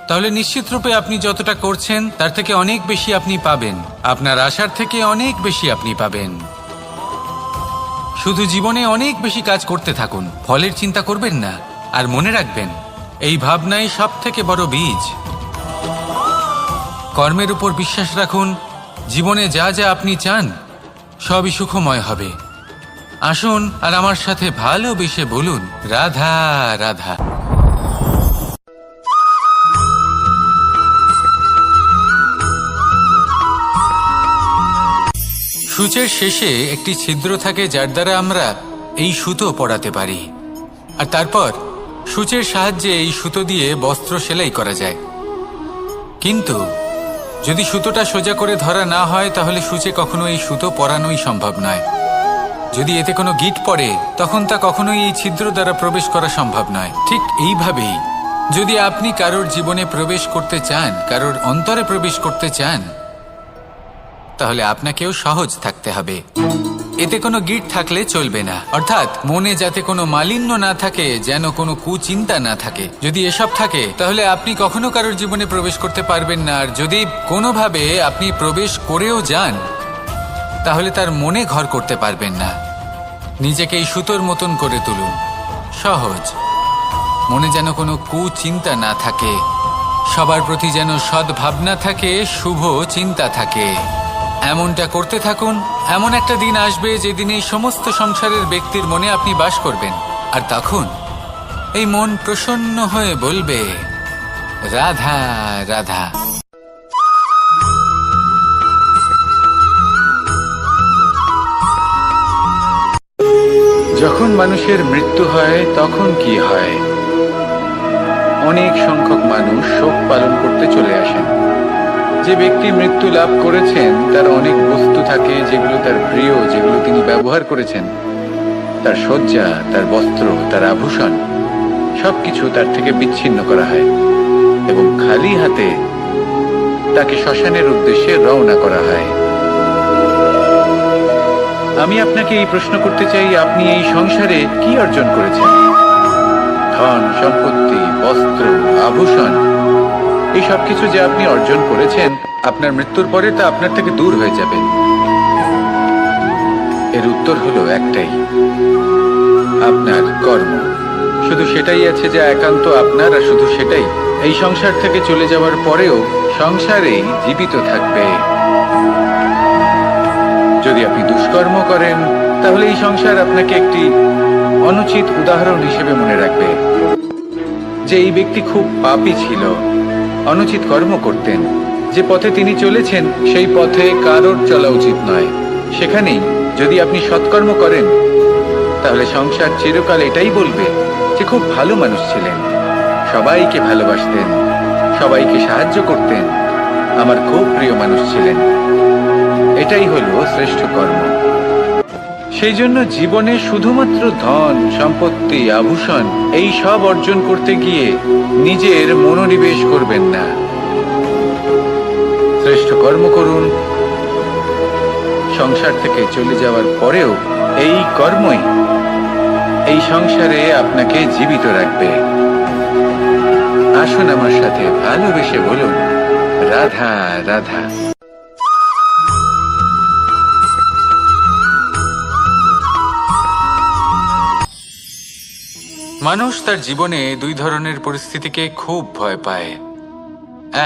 তাহলে নিশ্চিতরূপে আপনি যতটা করছেন তার থেকে অনেক বেশি আপনি পাবেন। আপনার আশার থেকে অনেক বেশি আপনি পাবেন। শুধু জীবনে অনেক বেশি কাজ করতে থাকুন, ফলের চিন্তা করবেন না। আর মনে রাখবেন, এই ভাবনাই সব থেকে বড় বীজ। কর্মের উপর বিশ্বাস রাখুন। জীবনে যা যা আপনি চান সবই সুখময় হবে। আসুন আর আমার সাথে ভালোবেসে বলুন, রাধা রাধা। সূচের শেষে একটি ছিদ্র থাকে, যার দ্বারা আমরা এই সুতো পরাতে পারি। আর তারপর সূচের সাহায্যে এই সুতো দিয়ে বস্ত্র সেলাই করা যায়, কিন্তু যদি সুতোটা সোজা করে ধরা না হয় তাহলে সূচে কখনো এই সুতো পরানোই সম্ভব নয়। যদি এতে কোনো গিঁট পড়ে তখন তা কখনোই এই ছিদ্র দ্বারা প্রবেশ করা সম্ভব নয়। ঠিক এইভাবেই যদি আপনি কারোর জীবনে প্রবেশ করতে চান, কারোর অন্তরে প্রবেশ করতে চান, তাহলে আপনাকেও সহজ থাকতে হবে। এতে কোনো গিঁট থাকলে চলবে না, অর্থাৎ মনে যাতে কোনো মালিন্য না থাকে, যেন কোনো কুচিন্তা না থাকে। যদি এসব থাকে তাহলে আপনি কখনো কারোর জীবনে প্রবেশ করতে পারবেন না। আর যদি কোনোভাবে আপনি প্রবেশ করেও যান তাহলে তার মনে ঘর করতে পারবেন না। নিজেকে এই সুতোর মতন করে তুলুন, সহজ। মনে যেন কোনো কুচিন্তা না থাকে, সবার প্রতি যেন সদ্ভাবনা থাকে, শুভ চিন্তা থাকে। এমনটা করতে থাকুন। এমন একটা দিন আসবে যেদিন এই সমস্ত সংসারের ব্যক্তির মনে আপনি বাস করবেন, আর তখন এই মন প্রসন্ন হয়ে বলবে, রাধা রাধা। যখন মানুষের মৃত্যু হয় তখন কি হয়? অনেক সংখ্যক মানুষ শোক পালন করতে চলে আসেন। যে ব্যক্তি মৃত্যু লাভ করেছেন তার অনেক বস্তু থাকে যেগুলো তার প্রিয়, যেগুলো তিনি ব্যবহার করেছেন। তার শয্যা, তার বস্ত্র, তার আভূষণ সবকিছু তার থেকে বিচ্ছিন্ন করা হয় এবং খালি হাতে তাকে শ্মশানের উদ্দেশ্যে রওনা করা হয়। আমি আপনাকে এই প্রশ্ন করতে চাই, আপনি এই সংসারে কি অর্জন করেছেন? ধন সম্পত্তি, বস্ত্র, আভূষণ, এই সবকিছু যে আপনি অর্জন করেছেন, আপনার মৃত্যুর পরে তা আপনার থেকে দূর হয়ে যাবে। এর উত্তর হলো একটাই, আপনার কর্ম। শুধু সেটাই আছে যা একান্ত আপনার, আর শুধু সেটাই এই সংসার থেকে চলে যাওয়ার পরেও সংসারেই জীবিত থাকবে। যদি আপনি দুষ্কর্ম করেন তাহলে এই সংসার আপনাকে একটি অনুচিত উদাহরণ হিসেবে মনে রাখবে যে এই ব্যক্তি খুব পাপী ছিল, অনুচিত কর্ম করতেন। যে পথে তিনি চলেছেন সেই পথে কারোর চলা উচিত নয়। সেখানেই যদি আপনি সৎকর্ম করেন তাহলে সংসার চিরকাল এটাই বলবে যে খুব ভালো মানুষ ছিলেন, সবাইকে ভালোবাসতেন, সবাইকে সাহায্য করতেন, আমার খুব প্রিয় মানুষ ছিলেন। এটাই হলো শ্রেষ্ঠ কর্ম। সেই জন্য জীবনে শুধুমাত্র ধন সম্পত্তি, আভূষণ এই সব অর্জন করতে গিয়ে নিজের মনোনিবেশ করবেন না। শ্রেষ্ঠ কর্ম করুন। সংসার থেকে চলে যাওয়ার পরেও এই কর্মই এই সংসারে আপনাকে জীবিত রাখবে। আসুন আমার সাথে ভালোবেসে বলুন, রাধা রাধা। মানুষ তার জীবনে দুই ধরনের পরিস্থিতিকে খুব ভয় পায়।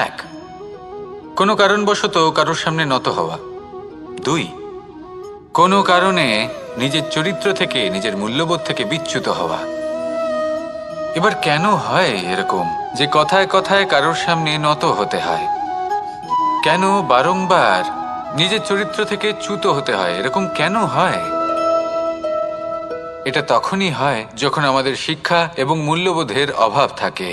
এক, কোনো কারণবশত কারোর সামনে নত হওয়া। দুই, কোনো কারণে নিজের চরিত্র থেকে, নিজের মূল্যবোধ থেকে বিচ্যুত হওয়া। এবার কেন হয় এরকম যে কথায় কথায় কারোর সামনে নত হতে হয়? কেন বারংবার নিজের চরিত্র থেকে চ্যুত হতে হয়? এরকম কেন হয়? এটা তখনই হয় যখন আমাদের শিক্ষা এবং মূল্যবোধের অভাব থাকে।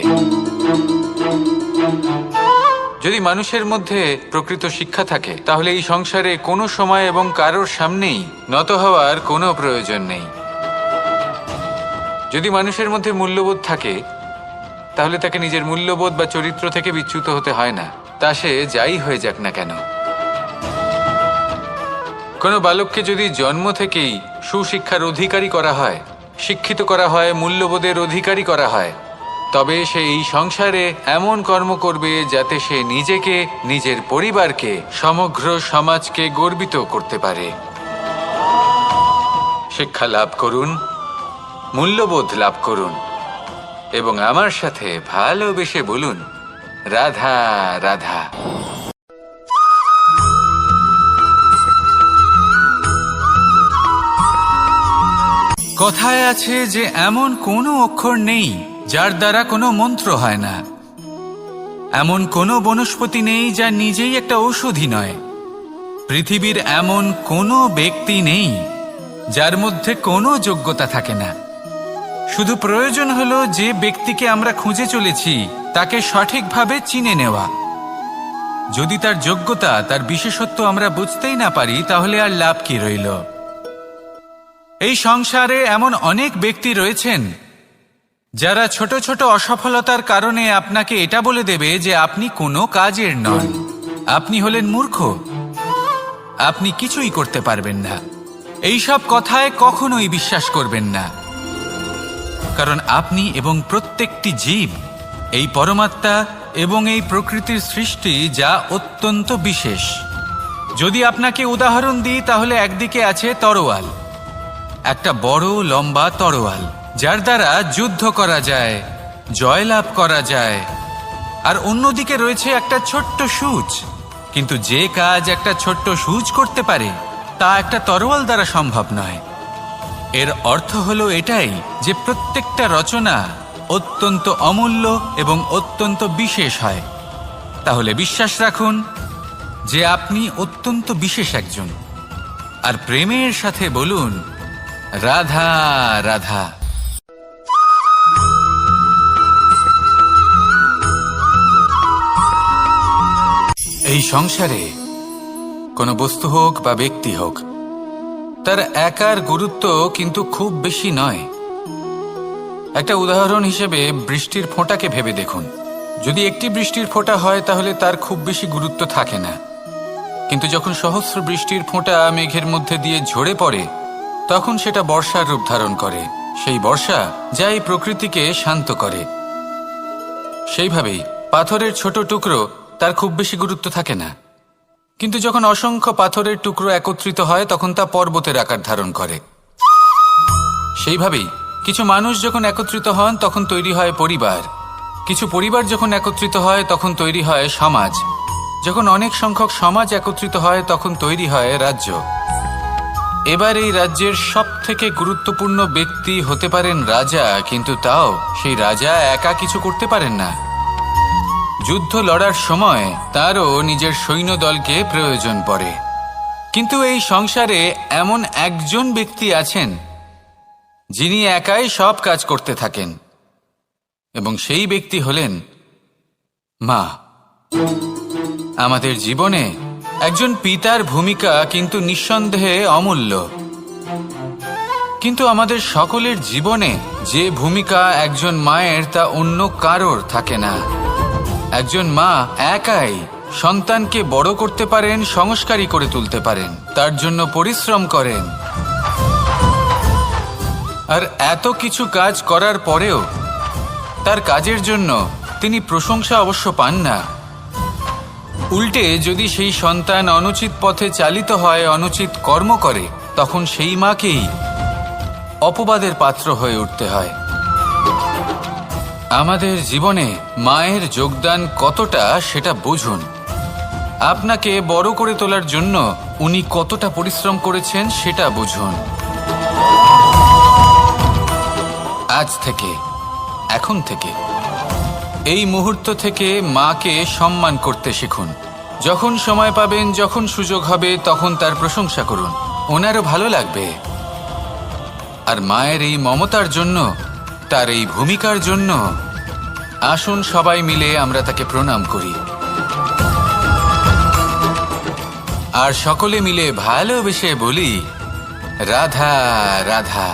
যদি মানুষের মধ্যে প্রকৃত শিক্ষা থাকে তাহলে এই সংসারে কোনো সময় এবং কারোর সামনেই নত হওয়ার কোনো প্রয়োজন নেই। যদি মানুষের মধ্যে মূল্যবোধ থাকে তাহলে তাকে নিজের মূল্যবোধ বা চরিত্র থেকে বিচ্যুত হতে হয় না, তা সে যাই হয়ে যাক না কেন। কোনো বালককে যদি জন্ম থেকেই সুশিক্ষার অধিকারী করা হয়, শিক্ষিত করা হয়, মূল্যবোধের অধিকারী করা হয়, তবে সে এই সংসারে এমন কর্ম করবে যাতে সে নিজেকে, নিজের পরিবারকে, সমগ্র সমাজকে গর্বিত করতে পারে। শিক্ষা লাভ করুন, মূল্যবোধ লাভ করুন এবং আমার সাথে ভালোবেসে বলুন, রাধা রাধা। কথায় আছে যে এমন কোনো অক্ষর নেই যার দ্বারা কোনো মন্ত্র হয় না। এমন কোনো বনস্পতি নেই যা নিজেই একটা ঔষধি নয়। পৃথিবীর এমন কোনো ব্যক্তি নেই যার মধ্যে কোনো যোগ্যতা থাকে না। শুধু প্রয়োজন হলো যে ব্যক্তিকে আমরা খুঁজে চলেছি তাকে সঠিকভাবে চিনে নেওয়া। যদি তার যোগ্যতা, তার বিশেষত্ব আমরা বুঝতেই না পারি, তাহলে আর লাভ কি রইল? এই সংসারে এমন অনেক ব্যক্তি রয়েছেন যারা ছোট ছোট অসফলতার কারণে আপনাকে এটা বলে দেবে যে আপনি কোনো কাজের নন, আপনি হলেন মূর্খ, আপনি কিছুই করতে পারবেন না। এইসব কথায় কখনোই বিশ্বাস করবেন না, কারণ আপনি এবং প্রত্যেকটি জীব এই পরমাত্মা এবং এই প্রকৃতির সৃষ্টি, যা অত্যন্ত বিশেষ। যদি আপনাকে উদাহরণ দিই তাহলে একদিকে আছে তরোয়াল, একটা বড় লম্বা তরোয়াল যার দ্বারা যুদ্ধ করা যায়, জয়লাভ করা যায়। আর অন্যদিকে রয়েছে একটা ছোট্ট সূচ, কিন্তু যে কাজ একটা ছোট্ট সূচ করতে পারে তা একটা তরোয়াল দ্বারা সম্ভব নয়। এর অর্থ হলো এটাই যে প্রত্যেকটা রচনা অত্যন্ত অমূল্য এবং অত্যন্ত বিশেষ হয়। তাহলে বিশ্বাস রাখুন যে আপনি অত্যন্ত বিশেষ একজন, আর প্রেমের সাথে বলুন রাধা রাধা। এই সংসারে কোনো বস্তু হোক বা ব্যক্তি হোক, তার একার গুরুত্ব কিন্তু খুব বেশি নয়। একটা উদাহরণ হিসেবে বৃষ্টির ফোঁটাকে ভেবে দেখুন। যদি একটি বৃষ্টির ফোঁটা হয় তাহলে তার খুব বেশি গুরুত্ব থাকে না, কিন্তু যখন সহস্র বৃষ্টির ফোঁটা মেঘের মধ্যে দিয়ে ঝরে পড়ে তখন সেটা বর্ষার রূপ ধারণ করে। সেই বর্ষা যা এই প্রকৃতিকে শান্ত করে। সেইভাবেই পাথরের ছোট টুকরো, তার খুব বেশি গুরুত্ব থাকে না, কিন্তু যখন অসংখ্য পাথরের টুকরো একত্রিত হয় তখন তা পর্বতের আকার ধারণ করে। সেইভাবেই কিছু মানুষ যখন একত্রিত হন তখন তৈরি হয় পরিবার, কিছু পরিবার যখন একত্রিত হয় তখন তৈরি হয় সমাজ, যখন অনেক সংখ্যক সমাজ একত্রিত হয় তখন তৈরি হয় রাজ্য। এবার এই রাজ্যের সবথেকে গুরুত্বপূর্ণ ব্যক্তি হতে পারেন রাজা, কিন্তু তাও সেই রাজা একা কিছু করতে পারেন না। যুদ্ধ লড়ার সময় তারও নিজের সৈন্যদলকে প্রয়োজন পড়ে। কিন্তু এই সংসারে এমন একজন ব্যক্তি আছেন যিনি একাই সব কাজ করতে থাকেন, এবং সেই ব্যক্তি হলেন মা। আমাদের জীবনে একজন পিতার ভূমিকা কিন্তু নিঃসন্দেহে অমূল্য, কিন্তু আমাদের সকলের জীবনে যে ভূমিকা একজন মায়ের তা অন্য কারোর থাকে না। একজন মা একাই সন্তানকে বড় করতে পারেন, সংস্কারী করে তুলতে পারেন, তার জন্য পরিশ্রম করেন। আর এত কিছু কাজ করার পরেও তার কাজের জন্য তিনি প্রশংসা অবশ্য পান না। উল্টে যদি সেই সন্তান অনুচিত পথে চালিত হয়, অনুচিত কর্ম করে, তখন সেই মাকেই অপবাদের পাত্র হয়ে উঠতে হয়। আমাদের জীবনে মায়ের যোগদান কতটা সেটা বুঝুন। আপনাকে বড় করে তোলার জন্য উনি কতটা পরিশ্রম করেছেন সেটা বুঝুন। আজ থেকে, এখন থেকে, এই মুহূর্ত থেকে মাকে সম্মান করতে শিখুন। যখন সময় পাবেন, যখন সুযোগ হবে, তখন তার প্রশংসা করুন, ওনারও ভালো লাগবে। আর মায়ের এই মমতার জন্য, তার এই ভূমিকার জন্য আসুন সবাই মিলে আমরা তাকে প্রণাম করি, আর সকলে মিলে ভালোবেসে বলি রাধা রাধা।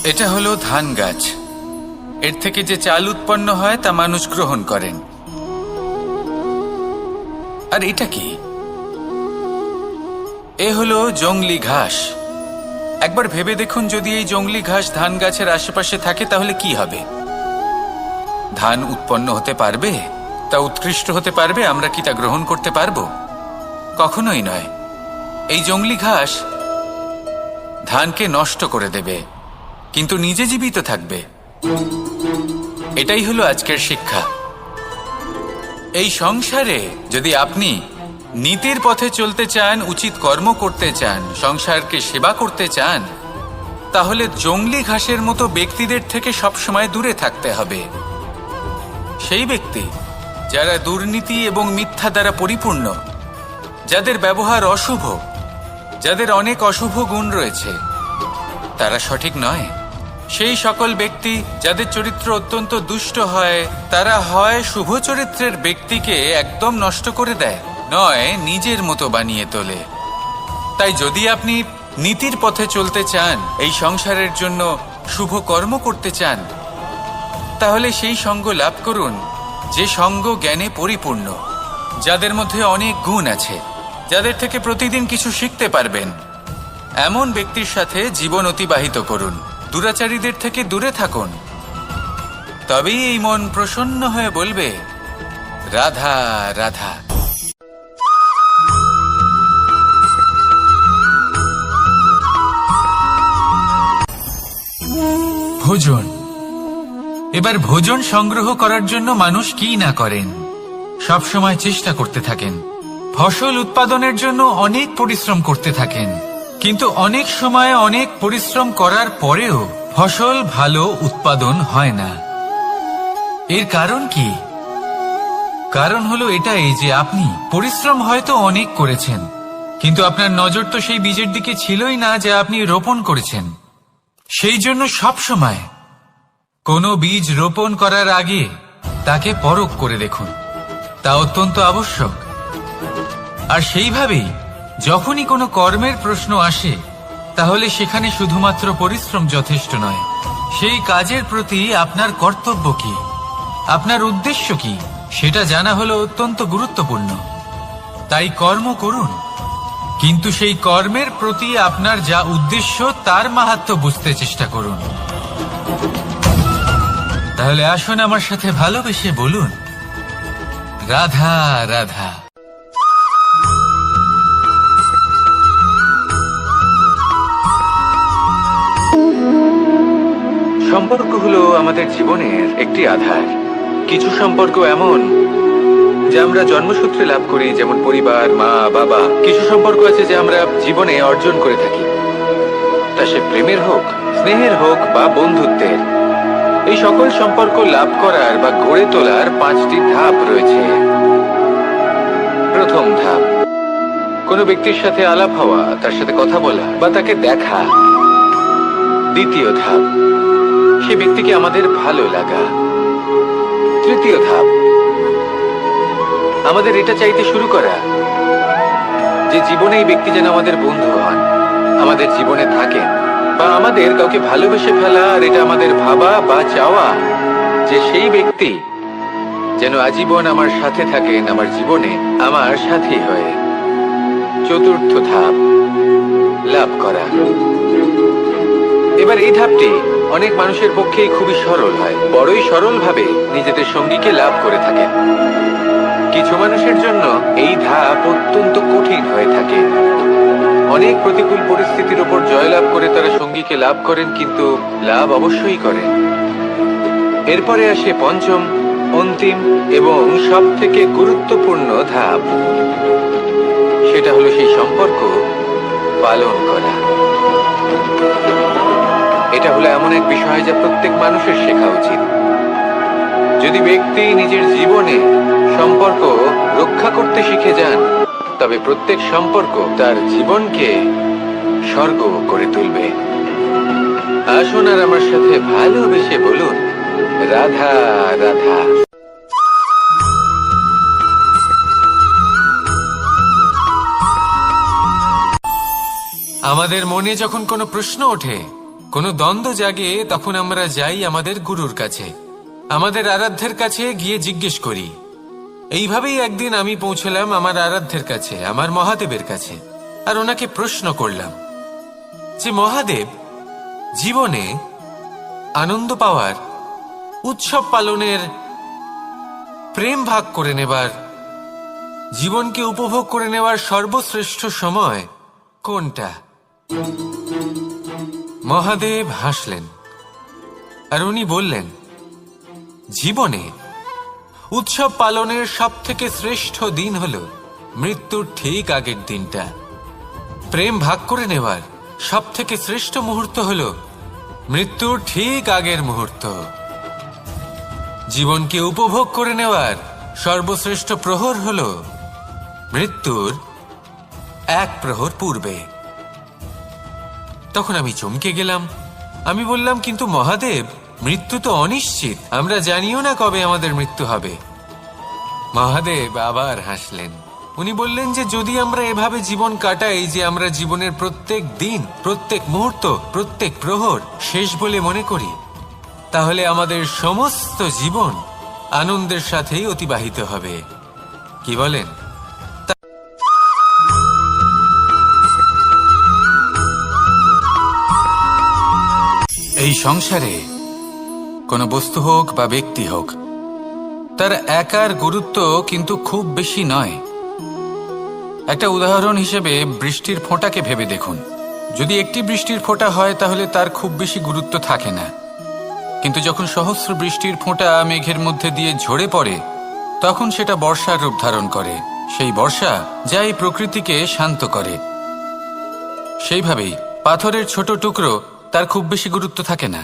এটা হলো ধান গাছ। এর থেকে যে চাল উৎপন্ন হয় তা মানুষ গ্রহণ করেন। আর এটা কি? এ হলো জংলি ঘাস। একবার ভেবে দেখুন, যদি এই জংলি ঘাস ধান গাছের আশেপাশে থাকে তাহলে কি হবে? ধান উৎপন্ন হতে পারবে? তা উৎকৃষ্ট হতে পারবে? আমরা কি তা গ্রহণ করতে পারবো? কখনোই নয়। এই জংলি ঘাস ধানকে নষ্ট করে দেবে, কিন্তু নিজে জীবিত থাকবে। এটাই হলো আজকের শিক্ষা। এই সংসারে যদি আপনি নীতির পথে চলতে চান, উচিত কর্ম করতে চান, সংসারকে সেবা করতে চান, তাহলে জংলি ঘাসের মতো ব্যক্তিদের থেকে সবসময় দূরে থাকতে হবে। সেই ব্যক্তি যারা দুর্নীতি এবং মিথ্যা দ্বারা পরিপূর্ণ, যাদের ব্যবহার অশুভ, যাদের অনেক অশুভ গুণ রয়েছে, তারা সঠিক নয়। সেই সকল ব্যক্তি যাদের চরিত্র অত্যন্ত দুষ্ট হয়, তারা হয় শুভ চরিত্রের ব্যক্তিকে একদম নষ্ট করে দেয়, নয় নিজের মতো বানিয়ে তোলে। তাই যদি আপনি নীতির পথে চলতে চান, এই সংসারের জন্য শুভ কর্ম করতে চান, তাহলে সেই সঙ্গ লাভ করুন যে সঙ্গ জ্ঞানে পরিপূর্ণ, যাদের মধ্যে অনেক গুণ আছে, যাদের থেকে প্রতিদিন কিছু শিখতে পারবেন। এমন ব্যক্তির সাথে জীবন অতিবাহিত করুন। দুরাচারীদের থেকে দূরে থাকুন। তবেই এই মন প্রসন্ন হয়ে বলবে, রাধা রাধা। ভোজন। এবার ভোজন সংগ্রহ করার জন্য মানুষ কি না করেন, সব সময় চেষ্টা করতে থাকেন। ফসল উৎপাদনের জন্য অনেক পরিশ্রম করতে থাকেন, কিন্তু অনেক সময় অনেক পরিশ্রম করার পরেও ফসল ভালো উৎপাদন হয় না। এর কারণ কি? কারণ হলো এটাই যে আপনি পরিশ্রম হয়তো অনেক করেছেন, কিন্তু আপনার নজর তো সেই বীজের দিকে ছিলই না যা আপনি রোপণ করেছেন। সেই জন্য সব সময় কোনো বীজ রোপণ করার আগে তাকে পরখ করে দেখুন, তা অত্যন্ত আবশ্যক। আর সেইভাবেই যখনই কোনো কর্মের প্রশ্ন আসে, তাহলে সেখানে শুধুমাত্র পরিশ্রম যথেষ্ট নয়। সেই কাজের প্রতি আপনার কর্তব্য কি, আপনার উদ্দেশ্য কি, সেটা জানা হলো অত্যন্ত গুরুত্বপূর্ণ। তাই কর্ম করুন, কিন্তু সেই কর্মের প্রতি আপনার যা উদ্দেশ্য তার মাহাত্ম্য বুঝতে চেষ্টা করুন। তাহলে আসুন আমার সাথে ভালোবেসে বলুন, রাধা রাধা। সম্পর্ক হলো আমাদের জীবনের একটি আধার। কিছু সম্পর্ক এমন যা আমরা জন্মসূত্রে লাভ করি, যেমন পরিবার, মা, বাবা। কিছু সম্পর্ক আছে যা আমরা জীবনে অর্জন করে থাকি, তা সে প্রেমের হোক, স্নেহের হোক বা বন্ধুত্বের। এই সকল সম্পর্ক লাভ করার বা গড়ে তোলার 5টি ধাপ রয়েছে। প্রথম ধাপ, কোনো ব্যক্তির সাথে আলাপ হওয়া, তার সাথে কথা বলা বা তাকে দেখা। দ্বিতীয় ধাপ, সে ব্যক্তিকে আমাদের ভালো লাগা। তৃতীয় ধাপ, আমাদের এটা চাইতে শুরু করা যে জীবনে এই ব্যক্তি যেন আমাদের বন্ধু হন, আমাদের জীবনে থাকেন, বা আমাদের কাউকে ভালোবেসে ফেলা। আর এটা আমাদের ভাবা বা চাওয়া যে সেই ব্যক্তি যেন আজীবন আমার সাথে থাকেন, আমার জীবনে আমার সাথী হয়ে। চতুর্থ ধাপ, লাভ করা। এবার এই ধাপটি অনেক মানুষের পক্ষেই খুবই সরল হয়, বড়ই সরলভাবে নিজেদের সঙ্গীকে লাভ করে থাকেন। কিছু মানুষের জন্য এই ধাপ অত্যন্ত কঠিন হয়ে থাকে। অনেক প্রতিকূল পরিস্থিতির উপর জয়লাভ করে তারা সঙ্গীকে লাভ করেন, কিন্তু লাভ অবশ্যই করেন। এরপরে আসে পঞ্চম, অন্তিম এবং সব থেকে গুরুত্বপূর্ণ ধাপ। সেটা হলো সেই সম্পর্ক পালন করা। এটা হলো এমন এক বিষয় যা প্রত্যেক মানুষের শেখা উচিত। যদি ব্যক্তি নিজের জীবনে সম্পর্ক রক্ষা করতে শিখে যান, তবে প্রত্যেক সম্পর্ক তার জীবনকে স্বর্গ করে তুলবে। আসুন আর আমার সাথে ভালোবেসে বলুন, রাধা রাধা। আমাদের মনে যখন কোনো প্রশ্ন ওঠে, কোনো দ্বন্দ্ব জাগে, তখন আমরা যাই আমাদের গুরুর কাছে, আমাদের আরাধ্যের কাছে গিয়ে জিজ্ঞেস করি। এইভাবেই একদিন আমি পৌঁছলাম আমার আরাধ্যের কাছে, আমার মহাদেবের কাছে, আর ওনাকে প্রশ্ন করলাম যে মহাদেব, জীবনে আনন্দ পাওয়ার, উৎসব পালনের, প্রেম ভাগ করে নেবার, জীবনকে উপভোগ করে নেওয়ার সর্বশ্রেষ্ঠ সময় কোনটা? মহাদেব হাসলেন আর উনি বললেন, জীবনে উৎসব পালনের সব থেকে শ্রেষ্ঠ দিন হলো মৃত্যুর ঠিক আগের দিনটা। প্রেম ভাগ করে নেওয়ার সব থেকে শ্রেষ্ঠ মুহূর্ত হলো মৃত্যুর ঠিক আগের মুহূর্ত। জীবনকে উপভোগ করে নেওয়ার সর্বশ্রেষ্ঠ প্রহর হলো মৃত্যুর 1 প্রহর পূর্বে। তখন আমি চমকে গেলাম। আমি বললাম, কিন্তু মহাদেব, মৃত্যু তো অনিশ্চিত, আমরা জানিও না কবে আমাদের মৃত্যু হবে। মহাদেব আবার হাসলেন। উনি বললেন যে যদি আমরা এভাবে জীবন কাটাই যে আমরা জীবনের প্রত্যেক দিন, প্রত্যেক মুহূর্ত, প্রত্যেক প্রহর শেষ বলে মনে করি, তাহলে আমাদের সমস্ত জীবন আনন্দের সাথেই অতিবাহিত হবে। কি বলেন? এই সংসারে কোনো বস্তু হোক বা ব্যক্তি হোক, তার একার গুরুত্ব কিন্তু খুব বেশি নয়। একটা উদাহরণ হিসেবে বৃষ্টির ফোঁটাকে ভেবে দেখুন। যদি একটি বৃষ্টির ফোঁটা হয় তাহলে তার খুব বেশি গুরুত্ব থাকে না, কিন্তু যখন সহস্র বৃষ্টির ফোঁটা মেঘের মধ্যে দিয়ে ঝরে পড়ে, তখন সেটা বর্ষার রূপ ধারণ করে। সেই বর্ষা যা এই প্রকৃতিকে শান্ত করে। সেইভাবেই পাথরের ছোট টুকরো, তার খুব বেশি গুরুত্ব থাকে না,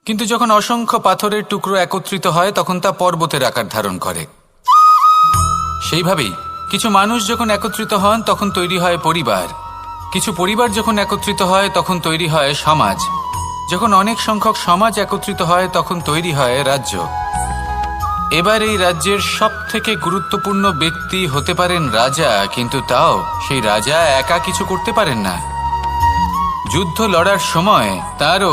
কিন্তু যখন অসংখ্য পাথরের টুকরো একত্রিত হয় তখন তা পর্বতের আকার ধারণ করে। সেইভাবেই কিছু মানুষ যখন একত্রিত হন তখন তৈরি হয় পরিবার, কিছু পরিবার যখন একত্রিত হয় তখন তৈরি হয় সমাজ, যখন অনেক সংখ্যক সমাজ একত্রিত হয় তখন তৈরি হয় রাজ্য। এবার এই রাজ্যের সবথেকে গুরুত্বপূর্ণ ব্যক্তি হতে পারেন রাজা, কিন্তু তাও সেই রাজা একা কিছু করতে পারেন না। যুদ্ধ লড়ার সময় তারও